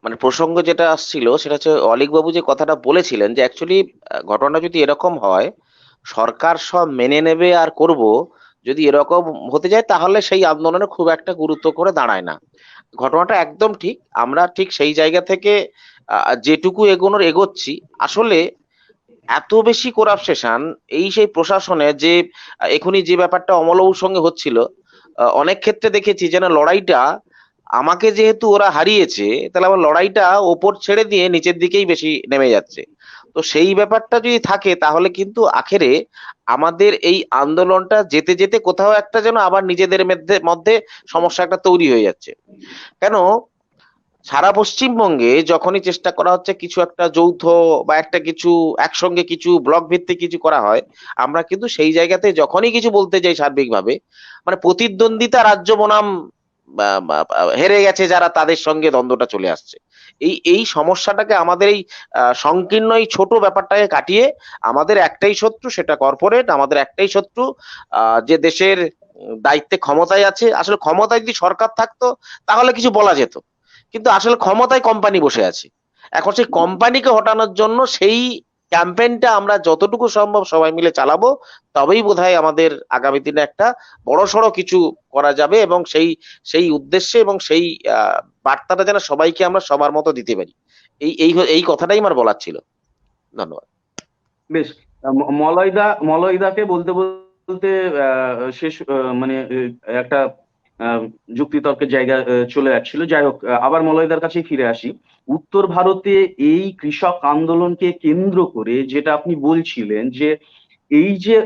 মানে প্রসঙ্গ যেটা আসছিল সেটা হচ্ছে অলিক বাবু যে কথাটা বলেছিলেন, যে অ্যাকচুয়ালি ঘটনা যদি এরকম হয়, সরকার সব মেনে নেবে আর করব, যদি এরকম হতে যায় তাহলে সেই আন্দোলনে খুব একটা গুরুত্ব করে দাঁড়ায় না। ঘটনাটা একদম ঠিক। আমরা ঠিক সেই জায়গা থেকে যেটুকু এগোচ্ছি, আসলে এত বেশি করাপশন এই সেই প্রশাসনে, যে এখনই যে ব্যাপারটা অমলবাবুর সঙ্গে হচ্ছিল, অনেক ক্ষেত্রে দেখেছি যেন লড়াইটা আমাকে যেহেতু ওরা হারিয়েছে, তাহলে আমার লড়াইটা ওপর ছেড়ে দিয়ে নিচের দিকেই বেশি নেমে যাচ্ছে। তো সেই ব্যাপারটা যদি থাকে তাহলে কিন্তু আখেরে আমাদের এই আন্দোলনটা যেতে যেতে কোথাও একটা যেন আবার নিজেদের মধ্যে সমস্যা একটা তৈরি হয়ে যাচ্ছে। কেন সারা পশ্চিমবঙ্গে যখনই চেষ্টা করা হচ্ছে কিছু একটা যৌথ বা একটা কিছু একসঙ্গে কিছু ব্লক ভিত্তিক কিছু করা হয়, আমরা কিন্তু সেই জায়গাতে যখনই কিছু বলতে যাই সার্বিকভাবে, মানে প্রতিদ্বন্দ্বিতা রাজ্য বনাম হেরে গেছে যারা, তাদের সঙ্গে দ্বন্দ্বটা চলে আসছে। এই সমস্যাটাকে আমাদের এই সংকীর্ণ এই ছোট ব্যাপারটাকে কাটিয়ে আমাদের একটাই শত্রু, সেটা কর্পোরেট। আমাদের একটাই শত্রু যে দেশের দায়িত্বে ক্ষমতায় আছে। আসলে ক্ষমতায় যদি সরকার থাকতো তাহলে কিছু বলা যেত, কিন্তু আসলে ক্ষমতায় কোম্পানি বসে আছে। এখন সেই কোম্পানিকে হটানোর জন্য সেই ক্যাম্পেইনটা আমরা যতটুকু সম্ভব সবাই মিলে চালাবো, তবেই বোধহয় আমাদের আগামী দিনে একটা বড়সড় কিছু করা যাবে, এবং সেই উদ্দেশ্যে এবং সেই বার্তাটা যেন সবাইকে আমরা সবার মতো দিতে পারি, এই কথাটাই আমার বলার ছিল। ধন্যবাদ। বেশ, মলয়দাকে বলতে বলতে শেষ মানে একটা যুক্তিতর্কের জায়গা চলে যাচ্ছিল। যাই হোক, আবার মলয়দার কাছেই ফিরে আসি। উত্তর ভারতে এই কৃষক আন্দোলনকে কেন্দ্র করে যেটা আপনি বলছিলেন, যে এই যে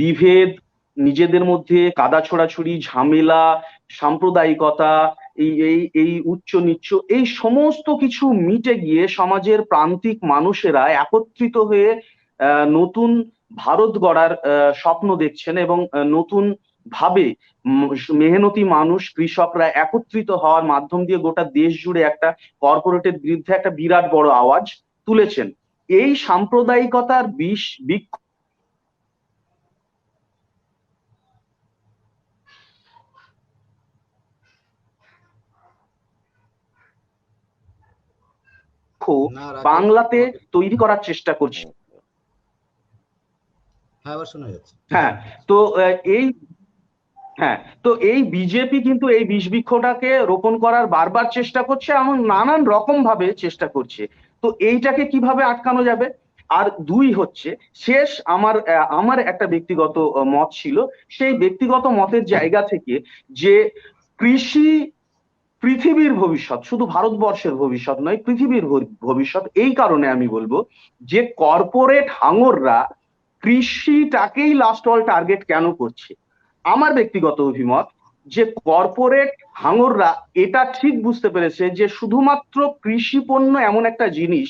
বিভেদ, নিজেদের মধ্যে কাদা ছোড়াছুড়ি, ঝামেলা, সাম্প্রদায়িকতা, এই এই এই উচ্চ নিচ্চ, এই সমস্ত কিছু মিটে গিয়ে সমাজের প্রান্তিক মানুষেরা একত্রিত হয়ে নতুন ভারত গড়ার স্বপ্ন দেখছেন, এবং নতুন ভাবে মেহনতি মানুষ, কৃষকরা একত্রিত হওয়ার মাধ্যম দিয়ে গোটা দেশ জুড়ে একটা কর্পোরেটের বিরুদ্ধে একটা বিরাট বড় আওয়াজ তুলেছেন। এই সাম্প্রদায়িকতার বিক্ষোভ না, রাকেশ, বাংলাতে তৈরি করার চেষ্টা করছে। হ্যাঁ, আবার শোনা যাচ্ছে। হ্যাঁ, তো এই বিজেপি কিন্তু এই বিষবৃক্ষটাকে রোপণ করার বারবার চেষ্টা করছে, এমন নানান রকম ভাবে চেষ্টা করছে। তো এইটাকে কিভাবে আটকানো যাবে? আর দুই হচ্ছে, শেষ আমার একটা ব্যক্তিগত মত ছিল, সেই ব্যক্তিগত মতের জায়গা থেকে, যে কৃষি পৃথিবীর ভবিষ্যৎ, শুধু ভারতবর্ষের ভবিষ্যৎ নয়, পৃথিবীর ভবিষ্যৎ। এই কারণে আমি বলবো যে কর্পোরেট হাঙররা কৃষিটাকেই লাস্ট অল টার্গেট কেন করছে। আমার ব্যক্তিগত অভিমত, যে কর্পোরেট হাঙররা এটা ঠিক বুঝতে পেরেছে যে শুধুমাত্র কৃষি পণ্য এমন একটা জিনিস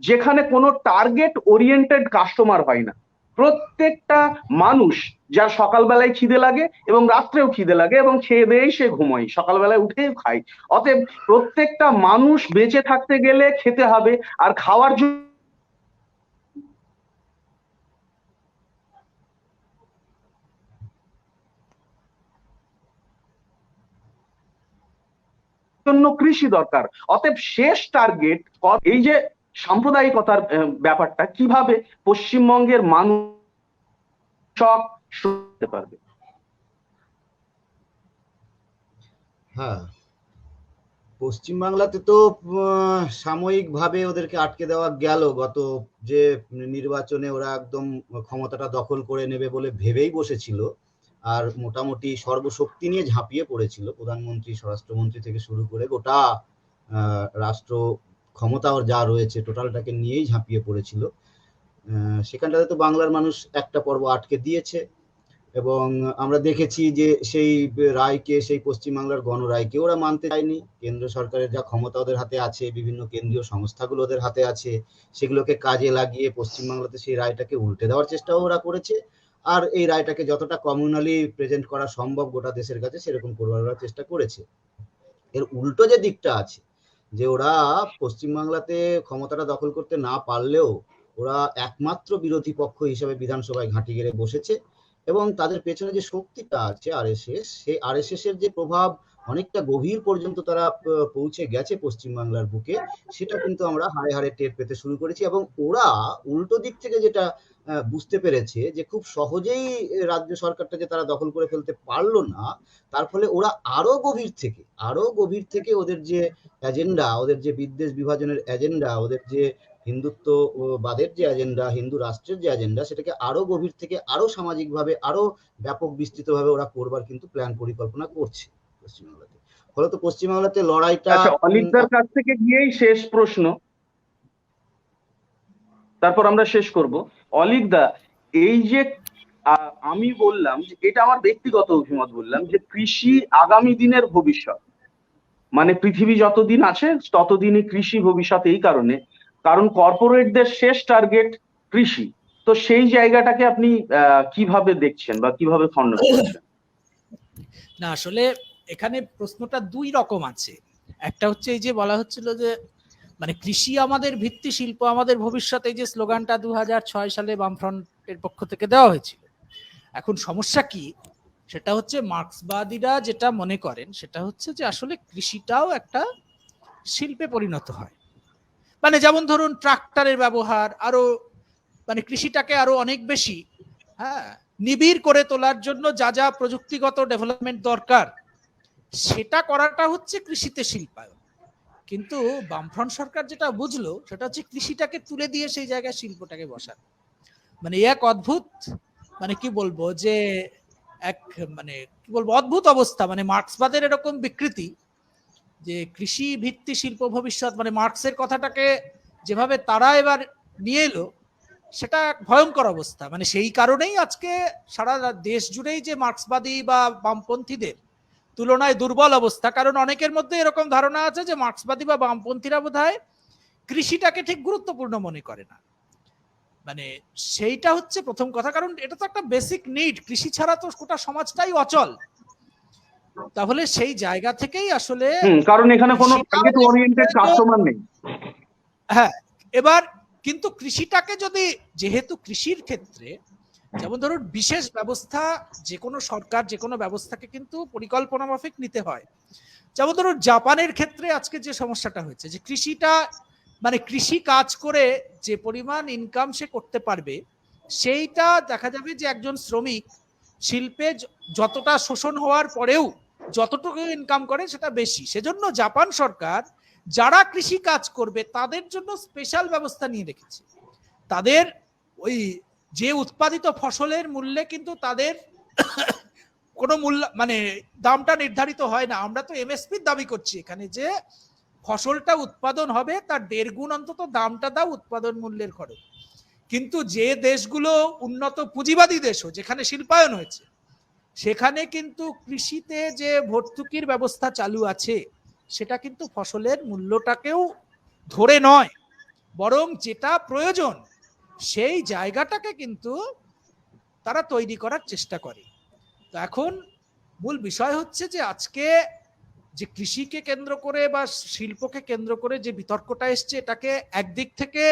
যেখানে কোনো টার্গেট ওরিয়েন্টেড কাস্টমার হয় না। প্রত্যেকটা মানুষ, যার সকালবেলায় খিদে লাগে এবং রাত্রেও খিদে লাগে, এবং খেয়ে দিয়েই সে ঘুমায়, সকালবেলায় উঠেই খায়। অতএব প্রত্যেকটা মানুষ বেঁচে থাকতে গেলে খেতে হবে, আর খাওয়ার জন্য কৃষি দরকার। অতএব শেষ টার্গেট এই যে সাম্প্রদায়িকতার ব্যাপারটা কিভাবে পশ্চিমবঙ্গের মানুষ শুনতে পারবে। হ্যাঁ, পশ্চিমবাংলাতে তো সাময়িকভাবে ওদেরকে আটকে দেওয়া গেল। গত যে নির্বাচনে ওরা একদম ক্ষমতাটা দখল করে নেবে বলে ভেবেই বসেছিল, আর মোটামুটি সর্বশক্তি নিয়ে ঝাঁপিয়ে পড়েছিল। প্রধানমন্ত্রী, স্বরাষ্ট্রমন্ত্রী থেকে শুরু করে গোটা রাষ্ট্র ক্ষমতা যা রয়েছে টোটালটাকে নিয়েই ঝাঁপিয়ে পড়েছিল। সেখানটাতে তো বাংলার মানুষ একটা পর্ব আটকে দিয়েছে, এবং আমরা দেখেছি যে সেই রায়কে, সেই পশ্চিমবাংলার গণরায়কে ওরা মানতে চায়নি। কেন্দ্র সরকারের যা ক্ষমতা ওদের হাতে আছে, বিভিন্ন কেন্দ্রীয় সংস্থাগুলো ওদের হাতে আছে, সেগুলোকে কাজে লাগিয়ে পশ্চিমবাংলাতে সেই রায়টাকে উল্টে দেওয়ার চেষ্টাও ওরা করেছে। আর এই রায়টাকে যতটা কমিউনালি প্রেজেন্ট করা সম্ভব গোটা দেশের কাছে, সেরকম করবার চেষ্টা করেছে। এর উল্টো যে দিকটা আছে, যে ওরা পশ্চিমবাংলাতে ক্ষমতাটা দখল করতে না পারলেও ওরা একমাত্র বিরোধী পক্ষ হিসেবে বিধানসভায় ঘাঁটি গেড়ে বসেছে, এবং তাদের পেছনে যে শক্তিটা আছে আরএসএস, সেই আরএসএস এর যে প্রভাব অনেকটা গভীর পর্যন্ত তারা পৌঁছে গেছে পশ্চিমবাংলার বুকে, সেটা কিন্তু আমরা হাড়ে হাড়ে টের পেতে শুরু করেছি। এবং ওরা উল্টো দিক থেকে যেটা বুঝতে পেরেছে, যে খুব সহজেই রাজ্য সরকারটা যে তারা দখল করে ফেলতে পারলো না, তার ফলে ওরা আরো গভীর থেকে ওদের যে এজেন্ডা, ওদের যে বিদ্বেষ বিভাজনের এজেন্ডা, ওদের যে হিন্দুত্ববাদের যে এজেন্ডা, হিন্দু রাষ্ট্রের যে এজেন্ডা, সেটাকে আরো গভীর থেকে আরো সামাজিকভাবে আরো ব্যাপক বিস্তৃতভাবে ওরা করবার কিন্তু প্ল্যান পরিকল্পনা করছে পশ্চিমবাংলাতে। ফলত পশ্চিমবাংলাতে লড়াইটা। অলিকদার কাছ থেকে গিয়েই শেষ প্রশ্ন, তারপর আমরা শেষ করব। অলিকদা, এই যে আমি বললাম যে এটা আমার ব্যক্তিগত অভিমত, বললাম যে কৃষি আগামী দিনের ভবিষ্যৎ, মানে পৃথিবী যতদিন আছে ততদিনই কৃষি ভবিষ্যৎ। এই কারণ কর্পোরেটদের শেষ টার্গেট কৃষি। তো সেই জায়গাটাকে আপনি কিভাবে দেখছেন বা কিভাবে খণ্ডন করছেন? না, আসলে এখানে প্রশ্নটা দুই রকম আছে। একটা হচ্ছে এই যে বলা হচ্ছিল যে মানে কৃষি আমাদের ভিত্তি, শিল্প আমাদের ভবিষ্যৎ, এই যে স্লোগানটা 2006 সালে বামফ্রন্টের পক্ষ থেকে দেওয়া হয়েছিল। এখন সমস্যা কি, সেটা হচ্ছে মার্ক্সবাদীরা যেটা মনে করেন সেটা হচ্ছে যে আসলে কৃষিটাও একটা শিল্পে পরিণত হয়। মানে যেমন ধরুন ট্রাক্টরের ব্যবহার, আরো মানে কৃষিটাকে আরো অনেক বেশি নিবিড় করে তোলার জন্য যা যা প্রযুক্তিগত ডেভেলপমেন্ট দরকার সেটা করাটা হচ্ছে কৃষিতে শিল্পায়ন। কিন্তু বামফ্রন্ট সরকার যেটা বুঝলো সেটা হচ্ছে কৃষিটাকে তুলে দিয়ে সেই জায়গায় শিল্পটাকে বসানো। মানে এক অদ্ভুত, মানে কি বলবো, যে এক মানে কি বলবো অদ্ভুত অবস্থা। মানে মার্ক্সবাদের এরকম বিকৃতি যে কৃষি ভিত্তি শিল্প ভবিষ্যৎ, মানে মার্ক্সের কথাটাকে যেভাবে তারা এবার নিয়ে এলো সেটা ভয়ঙ্কর অবস্থা। মানে সেই কারণেই আজকে সারা দেশ জুড়েই যে মার্ক্সবাদী বা বামপন্থীদের তুলনায় দুর্বল অবস্থা, কারণ অনেকের মধ্যে এরকম ধারণা আছে যে মার্ক্সবাদী বা বামপন্থীরা বোধহয় কৃষিটাকে ঠিক গুরুত্বপূর্ণ মনে করে না। মানে সেইটা হচ্ছে প্রথম কথা, কারণ এটা তো একটা বেসিক নিড, কৃষি ছাড়া তো গোটা সমাজটাই অচল। তাহলে সেই জায়গা থেকেই আসলে কারণ এখানে কোনো টার্গেট ওরিয়েন্টেড কাস্টমার নেই। হ্যাঁ, এবার কিন্তু কৃষিটাকে যদি, যেহেতু কৃষির ক্ষেত্রে যেমন ধরুন বিশেষ ব্যবস্থা, যে কোনো সরকার যে কোনো ব্যবস্থাকে কিন্তু পরিকল্পনা মাফিক নিতে হয়। যেমন ধরুন জাপানের ক্ষেত্রে আজকে যে সমস্যাটা হয়েছে যে কৃষিটা, মানে কৃষি কাজ করে যে পরিমাণ ইনকাম সে করতে পারবে সেইটা দেখা যাবে যে একজন শ্রমিক শিল্পে যতটা শোষণ হওয়ার পরেও যতটুকু ইনকাম করে সেটা বেশি। সেজন্য জাপান সরকার যারা কৃষি কাজ করবে তাদের জন্য স্পেশাল ব্যবস্থা নিয়ে রেখেছে। তাদের ওই যে উৎপাদিত ফসলের মূল্যে কিন্তু তাদের কোনো মূল্য, মানে দামটা নির্ধারিত হয় না। আমরা তো এমএসপির দাবি করছি এখানে যে ফসলটা উৎপাদন হবে তার 1.5 গুণ অন্তত দামটা দাও উৎপাদন মূল্যের খরচ। কিন্তু যে দেশগুলো উন্নত পুঁজিবাদী দেশও, যেখানে শিল্পায়ন হয়েছে, সেখানে কিন্তু কৃষিতে যে ভর্তুকির ব্যবস্থা চালু আছে সেটা কিন্তু ফসলের মূল্যটাকেও ধরে নয়, বরং যেটা প্রয়োজন সেই জায়গাটাকে কিন্তু তারা তৈরি করার চেষ্টা করে। তো এখন মূল বিষয় হচ্ছে যে আজকে যে কৃষিকে কেন্দ্র করে বা শিল্পকে কেন্দ্র করে যে বিতর্কটা এসছে, এটাকে একদিক থেকে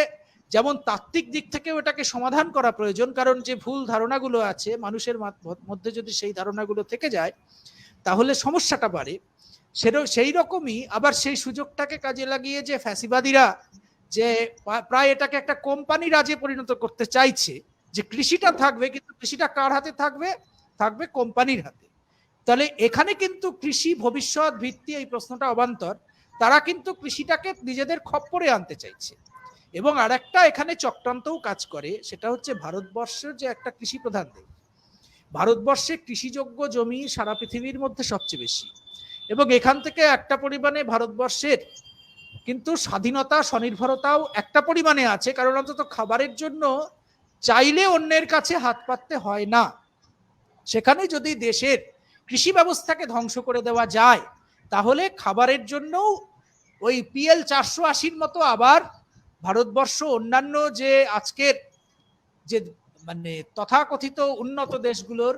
যেমন তাত্ত্বিক দিক থেকেও এটাকে সমাধান করা প্রয়োজন, কারণ যে ভুল ধারণাগুলো আছে মানুষের মধ্যে যদি সেই ধারণাগুলো থেকে যায় তাহলে সমস্যাটা বাড়ে। সেই রকমই আবার সেই সুযোগটাকে কাজে লাগিয়ে যে ফ্যাসিবাদীরা যে প্রায় এটাকে একটা কোম্পানি রাজে পরিণত করতে চাইছে, যে কৃষিটা থাকবে কিন্তু কৃষিটা কার হাতে থাকবে? থাকবে কোম্পানির হাতে। তাহলে এখানে কিন্তু কৃষি ভবিষ্যৎ ভিত্তি এই প্রশ্নটা অবান্তর। তারা কিন্তু কৃষিটাকে নিজেদের খপ্পরে আনতে চাইছে। এবং আরেকটা এখানে চক্রান্তও কাজ করে, সেটা হচ্ছে ভারতবর্ষের যে একটা কৃষি প্রধান দেশ, ভারতবর্ষে কৃষিযোগ্য জমি সারা পৃথিবীর মধ্যে সবচেয়ে বেশি, এবং এখান থেকে একটা পরিমাণে ভারতবর্ষের কিন্তু স্বাধীনতা স্বনির্ভরতাও একটা পরিমাণে আছে, কারণ অন্তত খাবারের জন্য চাইলে অন্যের কাছে হাত পাততে হয় না। সেখানে যদি দেশের কৃষি ব্যবস্থাকে ধ্বংস করে দেওয়া যায় তাহলে খাবারের জন্য ওই PL 480 মতো আবার ভারতবর্ষ অন্যান্য যে আজকের যে মানে তথাকথিত উন্নত দেশগুলোর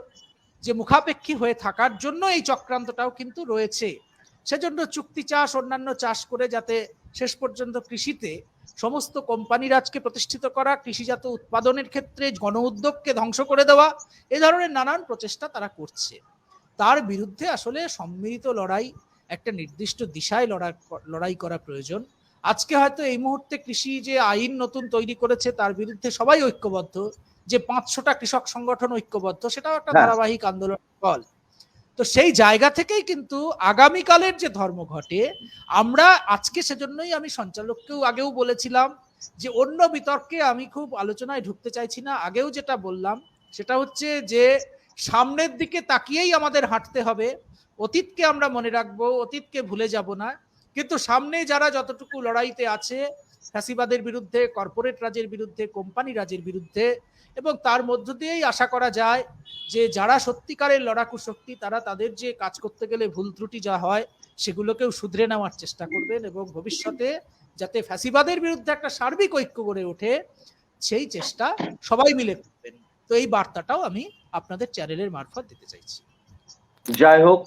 যে মুখাপেক্ষী হয়ে থাকার জন্য এই চক্রান্তটাও কিন্তু রয়েছে। সেজন্য চুক্তি চাষ অন্যান্য চাষ করে যাতে শেষ পর্যন্ত কৃষিতে সমস্ত কোম্পানির আজকে প্রতিষ্ঠিত করা, কৃষিজাত উৎপাদনের ক্ষেত্রে গণ উদ্যোগকে ধ্বংস করে দেওয়া, এ ধরনের নানান প্রচেষ্টা তারা করছে। তার বিরুদ্ধে আসলে সম্মিলিত লড়াই, একটা নির্দিষ্ট দিশায় লড়াই করা প্রয়োজন। আজকে হয়তো এই মুহূর্তে কৃষি যে আইন নতুন তৈরি করেছে তার বিরুদ্ধে সবাই ঐক্যবদ্ধ, যে 500টা কৃষক সংগঠন ঐক্যবদ্ধ, সেটাও একটা ধারাবাহিক আন্দোলনের ফল। তো সেই জায়গা থেকেই কিন্তু আগামীকালের যে ধর্মঘটে আমরা আজকে, সেজন্যই আমি সঞ্চালককেও আগেও বলেছিলাম যে অন্য বিতর্কে আমি খুব আলোচনায় ঢুকতে চাইছি না। আগেও যেটা বললাম সেটা হচ্ছে যে সামনের দিকে তাকিয়েই আমাদের হাঁটতে হবে। অতীতকে আমরা মনে রাখবো, অতীতকে ভুলে যাব না, কিন্তু সামনে যারা যতটুকু লড়াইতে আছে ফ্যাসিবাদের বিরুদ্ধে, কর্পোরেট রাজের বিরুদ্ধে, কোম্পানি রাজের বিরুদ্ধে, এবং তার মধ্য দিয়েই আশা করা যায় যে যারা সত্যিকারের লড়াকু শক্তি তারা তাদের যে কাজ করতে গেলে ভুল ত্রুটি যা হয় সেগুলোকেও শুধরে নেওয়ার চেষ্টা করবেন, এবং ভবিষ্যতে যাতে ফ্যাসিবাদের বিরুদ্ধে একটা সার্বিক ঐক্য গড়ে ওঠে সেই চেষ্টা সবাই মিলে করবেন। তো এই বার্তাটাও আমি আপনাদের চ্যানেলের মারফত দিতে চাইছি। যাই হোক,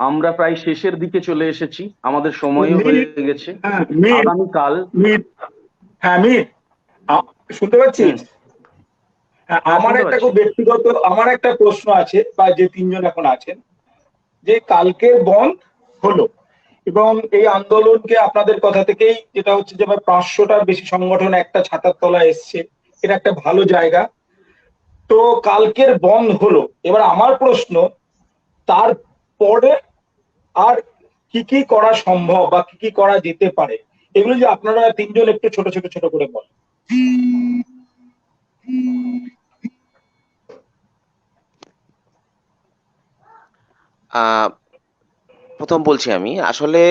আমরা প্রায় শেষের দিকে চলে এসেছি, আমাদের সময়ও হয়ে গেছে। আগামীকাল শুনতে পাচ্ছিস? আমার একটা খুব ব্যক্তিগত একটা প্রশ্ন আছে, বা যে তিনজন এখন আছেন, যে কালকে বন্ধ হলো এবং এই আন্দোলনকে আপনাদের কথা থেকেই যেটা হচ্ছে যে 500টার বেশি সংগঠন একটা ছাতার তলায় এসছে, এটা একটা ভালো জায়গা। তো কালকের বন্ধ হলো, এবার আমার প্রশ্ন, তারপরে আর কি কি করা সম্ভব বা কি কি করা যেতে পারে, এগুলো যে আপনারা তিনজন একটু ছোট ছোট ছোট করে বলেন। প্রথম বলছি আমি, আসলে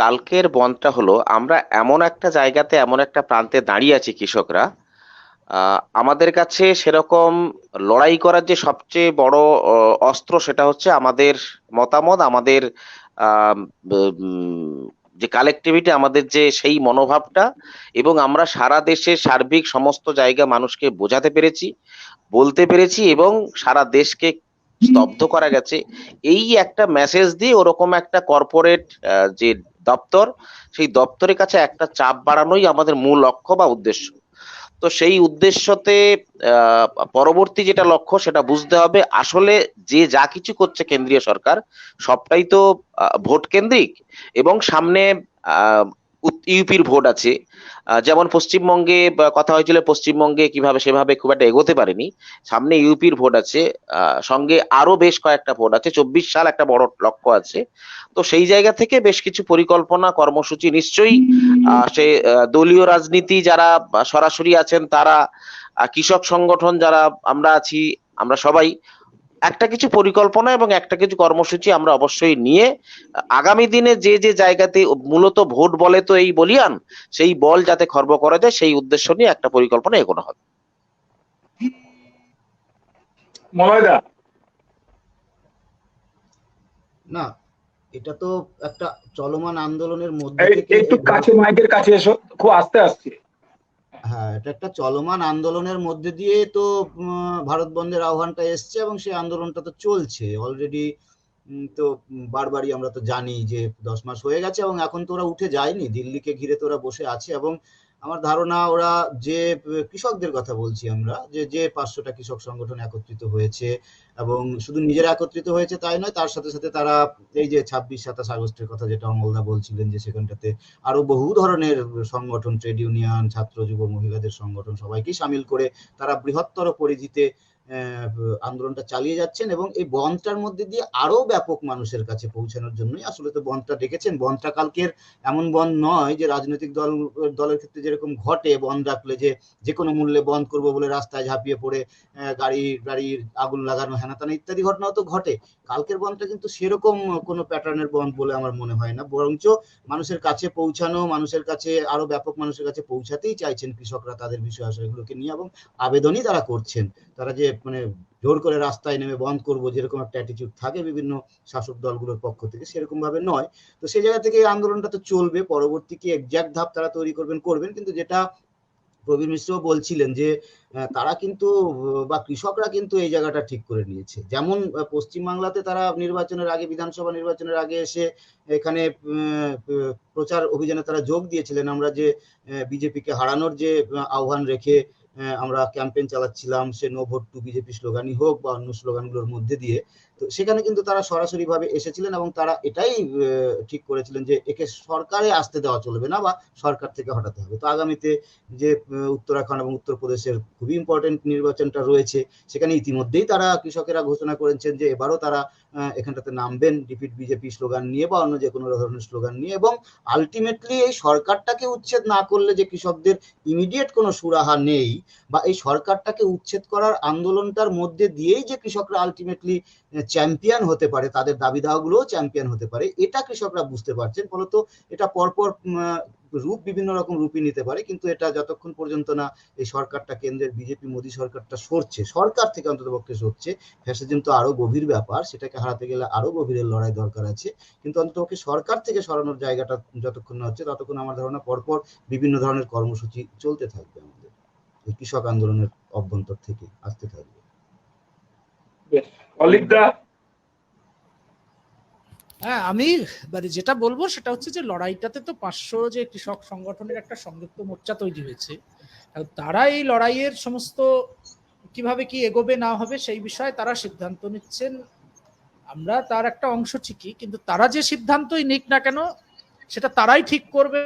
কালকের বনটা হলো, আমরা এমন একটা জায়গাতে, এমন একটা প্রান্তে দাঁড়িয়ে আছি কৃষকরা, আমাদের কাছে সেরকম লড়াই করার যে সবচেয়ে বড় অস্ত্র, সেটা হচ্ছে আমাদের মতামত, আমাদের যে কালেক্টিভিটি, আমাদের যে সেই মনোভাবটা, এবং আমরা সারা দেশের সার্বিক সমস্ত জায়গা মানুষকে বোঝাতে পেরেছি, বলতে পেরেছি, এবং সারা দেশকে স্তব্ধ করা গেছে। এই একটা মেসেজ দিয়ে ওরকম একটা কর্পোরেট যে দপ্তর, সেই দপ্তরের কাছে একটা চাপ বাড়ানোই আমাদের মূল লক্ষ্য বা উদ্দেশ্য। তো সেই উদ্দেশ্যতে পরবর্তী যেটা লক্ষ্য, সেটা বুঝতে হবে আসলে যে যা কিছু করছে কেন্দ্রীয় সরকার, সবটাই তো ভোট কেন্দ্রিক, এবং সামনে ইউপির ভোট আছে। যেমন পশ্চিমবঙ্গে কথা হয়েছিল, পশ্চিমবঙ্গে কিভাবে সেভাবে খুব একটা এগোতে পারেনি, সামনে ইউপির ভোট আছে, সঙ্গে আরো বেশ কয়েকটা ভোট আছে, 24 সাল একটা বড় লক্ষ্য আছে। তো সেই জায়গা থেকে বেশ কিছু পরিকল্পনা, কর্মসূচি নিশ্চয়ই সে দলীয় রাজনীতি যারা সরাসরি আছেন তারা, কৃষক সংগঠন যারা আমরা আছি, আমরা সবাই একটা কিছু পরিকল্পনা এবং একটা কিছু কর্মসূচি আমরা অবশ্যই নিয়ে আগামী দিনে যে যে জায়গাতে মূলত ভোট বলে তো এই বলিয়ান, সেই বল যাতে খর্ব করা যায়, সেই উদ্দেশ্য নিয়ে একটা পরিকল্পনা এগোনো হবে। মলয়দা। না, এটা তো একটা চলমান আন্দোলনের মধ্যে থেকে, একটু কাছে, মাইকের কাছে এসো, খুব আস্তে আস্তে। হ্যাঁ, এটা একটা চলমান আন্দোলনের মধ্যে দিয়ে তো ভারত বন্ধের আহ্বানটা এসছে, এবং সেই আন্দোলনটা তো চলছে অলরেডি। তো বারবারই আমরা তো জানি যে 10 মাস হয়ে গেছে, এবং এখন তো ওরা উঠে যায়নি, দিল্লিকে ঘিরে তো ওরা বসে আছে। এবং আমার ধারণা ওরা যে কৃষকদের কথা বলছি আমরা, যে 500টা কৃষক সংগঠন একত্রিত হয়েছে, এবং শুধু নিজেরা একত্রিত হয়েছে তাই নয়, তার সাথে সাথে তারা এই যে 26-27 আগস্টের কথা যেটা অমলদা বলছিলেন, যে সেখানটাতে আরো বহু ধরনের সংগঠন, ট্রেড ইউনিয়ন, ছাত্র যুব মহিলাদের সংগঠন, সবাইকে সামিল করে তারা বৃহত্তর পরিধিতে আন্দোলনটা চালিয়ে যাচ্ছেন। এবং এই বনটার মধ্যে দিয়ে আরো ব্যাপক মানুষের কাছে পৌঁছানোর জন্যই আসলে তো বনটা ডেকেছেন। বনটা কালকের এমন বন নয় যে রাজনৈতিক দলের ক্ষেত্রে যেরকম ঘটে, বন ডাকলে যে কোনো মূল্যে বন্ধ করব বলে রাস্তায় ঝাঁপিয়ে পড়ে গাড়ির আগুন লাগানো, হেনাতানা ইত্যাদি ঘটনাও তো ঘটে। কালকের বনটা কিন্তু সেরকম কোনো প্যাটার্নের বন বলে আমার মনে হয় না, বরঞ্চ মানুষের কাছে পৌঁছানো, মানুষের কাছে আরো ব্যাপক মানুষের কাছে পৌঁছাতেই চাইছেন কৃষকরা তাদের বিষয় আশয়গুলোকে নিয়ে, এবং আবেদনই তারা করছেন। তারা যে মানে জোর করে রাস্তায় নেমে বন্ধ করব যেরকম একটা অ্যাটিটিউড থাকে বিভিন্ন শাসক দলগুলোর পক্ষ থেকে, সেরকম ভাবে নয়। তো সেই জায়গা থেকে এই আন্দোলনটা তো চলবে, পরবর্তী কি এক্সাক্ট ধাপ তারা তৈরি করবেন। কিন্তু যেটা প্রবীর মিশ্র বলছিলেন যে তারা কিন্তু, বা কৃষকরা কিন্তু এই জায়গাটা ঠিক করে নিয়েছে। যেমন পশ্চিমবাংলাতে তারা নির্বাচনের আগে, বিধানসভা নির্বাচনের আগে এসে এখানে প্রচার অভিযানে তারা যোগ দিয়েছিলেন। আমরা যে বিজেপিকে হারানোর যে আহ্বান রেখে আমরা ক্যাম্পেইন চালাচ্ছিলাম, সে নো ভোট টু বিজেপি স্লোগানই হোক বা অন্য স্লোগানগুলোর মধ্যে দিয়ে, তো সেখানে কিন্তু তারা সরাসরি ভাবে এসেছিলেন, এবং তারা এটাই ঠিক করেছিলেন যে একে সরকারে আসতে দেওয়া চলবে না, বা সরকার থেকে হটাতে হবে। তো আগামীতে যে উত্তরাখণ্ড এবং উত্তরপ্রদেশের খুবই ইম্পর্টেন্ট নির্বাচনটা রয়েছে, সেখানে ইতিমধ্যেই তারা কৃষকেরা ঘোষণা করেছেন যে এবারও তারা এখানটাতে নামবেন ডিফিট বিজেপি স্লোগান নিয়ে বা অন্য যে কোনো ধরনের স্লোগান নিয়ে। এবং আলটিমেটলি এই সরকারটাকে উচ্ছেদ না করলে যে কৃষকদের ইমিডিয়েট কোনো সুরাহা নেই, বা এই সরকারটাকে উচ্ছেদ করার আন্দোলনটার মধ্যে দিয়েই যে কৃষকরা আলটিমেটলি চ্যাম্পিয়ন হতে পারে, তাদের দাবি দাওয়াগুলোও চ্যাম্পিয়ন হতে পারে, এটা কৃষকরা বুঝতে পারছেন। ফলত এটা পরপর রূপ বিভিন্ন রকম রূপই নিতে পারে, কিন্তু এটা যতক্ষণ পর্যন্ত না এই সরকারটা, কেন্দ্রের বিজেপি মোদী সরকারটা সরছে, সরকার থেকে অন্ততপক্ষে সরছে, ফ্যাসিজম তো আরো গভীর ব্যাপার, সেটাকে হারাতে গেলে আরো গভীরের লড়াই দরকার আছে। কিন্তু অন্ততপক্ষে সরকার থেকে সরানোর জায়গাটা যতক্ষণ না হচ্ছে, ততক্ষণ আমার ধারণা পরপর বিভিন্ন ধরনের কর্মসূচি চলতে থাকবে, আমাদের এই কৃষক আন্দোলনের অভ্যন্তর থেকে আসতে থাকবে। হ্যাঁ, আমি যেটা বলবো সেটা হচ্ছে যে লড়াইটাতে তো 500 যে কৃষক সংগঠনের একটা সংযুক্ত মোর্চা তৈরি হয়েছে, তারা এই লড়াইয়ের সমস্ত কিভাবে কি এগোবে না হবে সেই বিষয়ে তারা সিদ্ধান্ত নিচ্ছেন। আমরা তার একটা অংশ ঠিকই, কিন্তু তারা যে সিদ্ধান্তই নিক না কেন সেটা তারাই ঠিক করবে,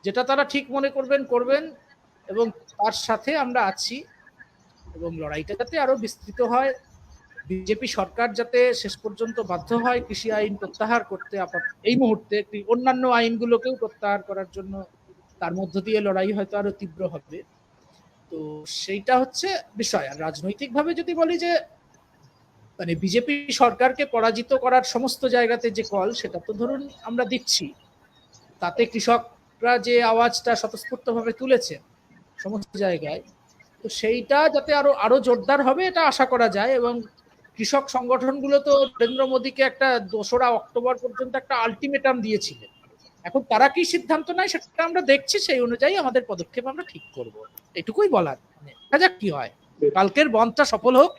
যেটা তারা ঠিক মনে করবেন, এবং তার সাথে আমরা আছি। এবং লড়াইটা যাতে আরো বিস্তৃত হয়, বিজেপি সরকার যাতে শেষ পর্যন্ত বাধ্য হয় কৃষি আইন প্রত্যাহার করতে, এই মুহূর্তে অন্যান্য আইনগুলোকেও প্রত্যাহার করার জন্য, তার মধ্য দিয়ে লড়াই হয়তো আরো তীব্র হবে। তো সেইটা হচ্ছে বিষয়। আর রাজনৈতিকভাবে যদি বলি যে মানে বিজেপি সরকারকে পরাজিত করার সমস্ত জায়গাতে যে কল, সেটা তো ধরুন আমরা দিচ্ছি, তাতে কৃষকরা যে আওয়াজটা স্বতঃস্ফূর্তভাবে তুলেছে সমস্ত জায়গায়, তো সেইটা যাতে আরো জোরদার হবে এটা আশা করা যায়। এবং কৃষক সংগঠনগুলো তো নরেন্দ্র মোদীকে একটা 2রা অক্টোবর পর্যন্ত একটা আলটিমেটাম দিয়েছিলেন। এখন তারা কি সিদ্ধান্ত নেয় সেটা আমরা দেখছি, সেই অনুযায়ী আমাদের পদক্ষেপ আমরা ঠিক করব, এটুকুই বলার। দেখা যাক কি হয়, কালকের বন্ধটা সফল হোক,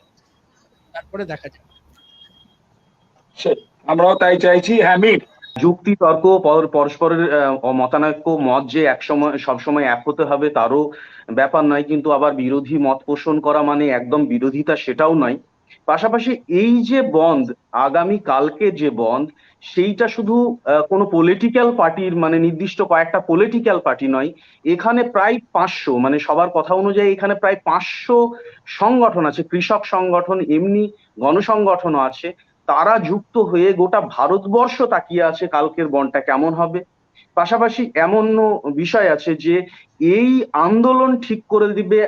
তারপরে দেখা যাক। আমরাও তাই চাইছি। হ্যাঁ মীর। যুক্তি তর্ক পরস্পরের মতানৈক্য মত যে একসময় সবসময় এক হতে হবে তারও ব্যাপার নয়, কিন্তু আবার বিরোধী মত পোষণ করা মানে একদম বিরোধিতা সেটাও নয়। পাশাপাশি এই যে বন্ধ, আগামী কালকে যে বন্ধ, সেইটা শুধু কোনো পলিটিক্যাল পার্টির মানে নির্দিষ্ট কয়েকটা পলিটিক্যাল পার্টি নয়, এখানে প্রায় 500 মানে সবার কথা অনুযায়ী এখানে প্রায় 500 সংগঠন আছে, কৃষক সংগঠন, এমনি গণসংগঠনও আছে, তারা যুক্ত হয়ে গোটা ভারতবর্ষ তাকিয়ে আছে কালকের বনটা কেমন হবে। পাশাপাশি এমন বিষয় আছে যে এই আন্দোলন ঠিক করে দিবে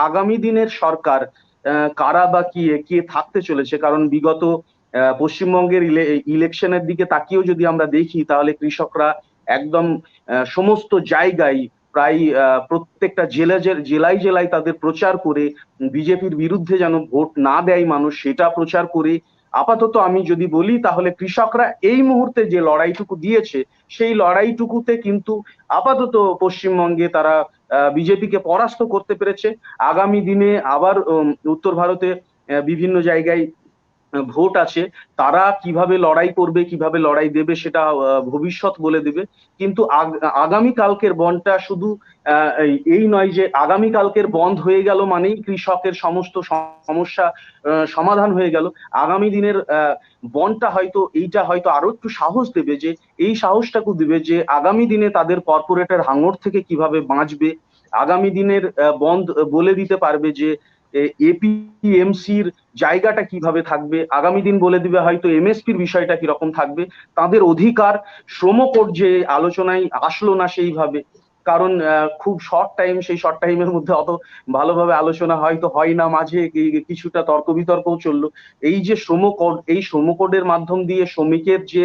আগামী দিনের সরকার কারা বা কে থাকতে চলেছে। কারণ বিগত পশ্চিমবঙ্গের ইলেকশনের দিকে তাকিয়েও যদি আমরা দেখি, তাহলে কৃষকরা একদম সমস্ত জায়গায় প্রায় প্রত্যেকটা জেলায় তাদের প্রচার করে বিজেপির বিরুদ্ধে যেন ভোট না দেয় মানুষ, সেটা প্রচার করে আপাতত আমি যদি বলি তাহলে কৃষকরা এই মুহূর্তে যে লড়াইটুকু দিয়েছে, সেই লড়াইটুকুতে কিন্তু আপাতত পশ্চিমবঙ্গে তারা বিজেপিকে পরাস্ত করতে পেরেছে। আগামী দিনে আবার উত্তর ভারতে বিভিন্ন জায়গায় ভোট আছে, তারা কিভাবে লড়াই করবে, কিভাবে লড়াই দেবে সেটা ভবিষ্যৎ বলে দেবে। কিন্তু আগামী কালকের বনটা শুধু এই নয় যে আগামী কালকের বন্ধ হয়ে গেল মানেই কৃষকের সমস্ত সমস্যা সমাধান হয়ে গেল। আগামী দিনের বনটা এইটা হয়তো আরো একটু সাহস দেবে, যে এই সাহসটাকে দিবে যে আগামী দিনে তাদের কর্পোরেটের হাঙর থেকে কিভাবে বাঁচবে। আগামী দিনের বন্ধ বলে দিতে পারবে যে এপিএমসির জায়গাটা কিভাবে থাকবে। আগামী দিন বলে দিবে হয়তো এমএসপির বিষয়টা কিরকম থাকবে, তাদের অধিকার। শ্রম কোড যে আলোচনায় আসলো না সেইভাবে, কারণ খুব সেই শর্ট টাইমের মধ্যে অত ভালোভাবে আলোচনা হয়তো হয় না, মাঝে কিছুটা তর্ক বিতর্কও চললো। এই যে শ্রম কোড, এই শ্রম কোডের মাধ্যম দিয়ে শ্রমিকের যে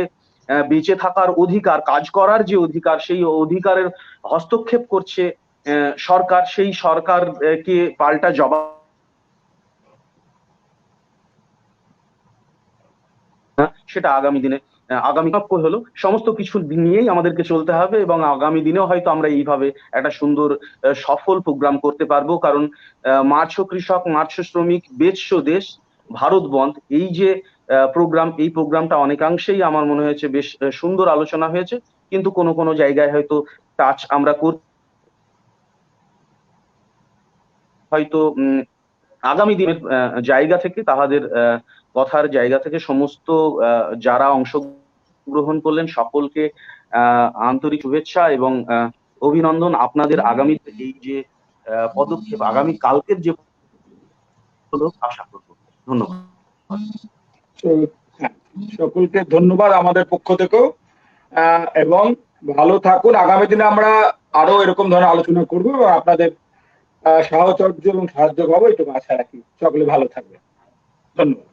বেঁচে থাকার অধিকার, কাজ করার যে অধিকার, সেই অধিকারের হস্তক্ষেপ করছে সরকার, সেই সরকারকে পাল্টা জবাব সেটা আগামী হলো। সমস্ত কিছু নিয়েই আমাদেরকে চলতে হবে এবং আগামী দিনেও হয়তো আমরা এইভাবে একটা সুন্দর সফল প্রোগ্রাম করতে পারবো। কারণ মার্চো কৃষক, মার্চো শ্রমিক, বেচছো দেশ, ভারত বন্ধ, এই যে এই প্রোগ্রামটা অনেকাংশেই আমার মনে হয়েছে বেশ সুন্দর আলোচনা হয়েছে, কিন্তু কোনো জায়গায় হয়তো টাচ আমরা হয়তো আগামী দিনের জায়গা থেকে, তাহাদের কথার জায়গা থেকে সমস্ত যারা অংশগ্রহণ করলেন সকলকে আন্তরিক শুভেচ্ছা এবং অভিনন্দন। আপনাদের আগামী এই যে পদক্ষেপ, আগামী কালকের যে আশা করব। ধন্যবাদ সকলকে, ধন্যবাদ আমাদের পক্ষ থেকেও, এবং ভালো থাকুন। আগামী দিনে আমরা আরো এরকম ধরনের আলোচনা করবো এবং আপনাদের সাহচর্য এবং সাহায্য পাবো, এটুকু আশা রাখি। সকলে ভালো থাকবে। ধন্যবাদ।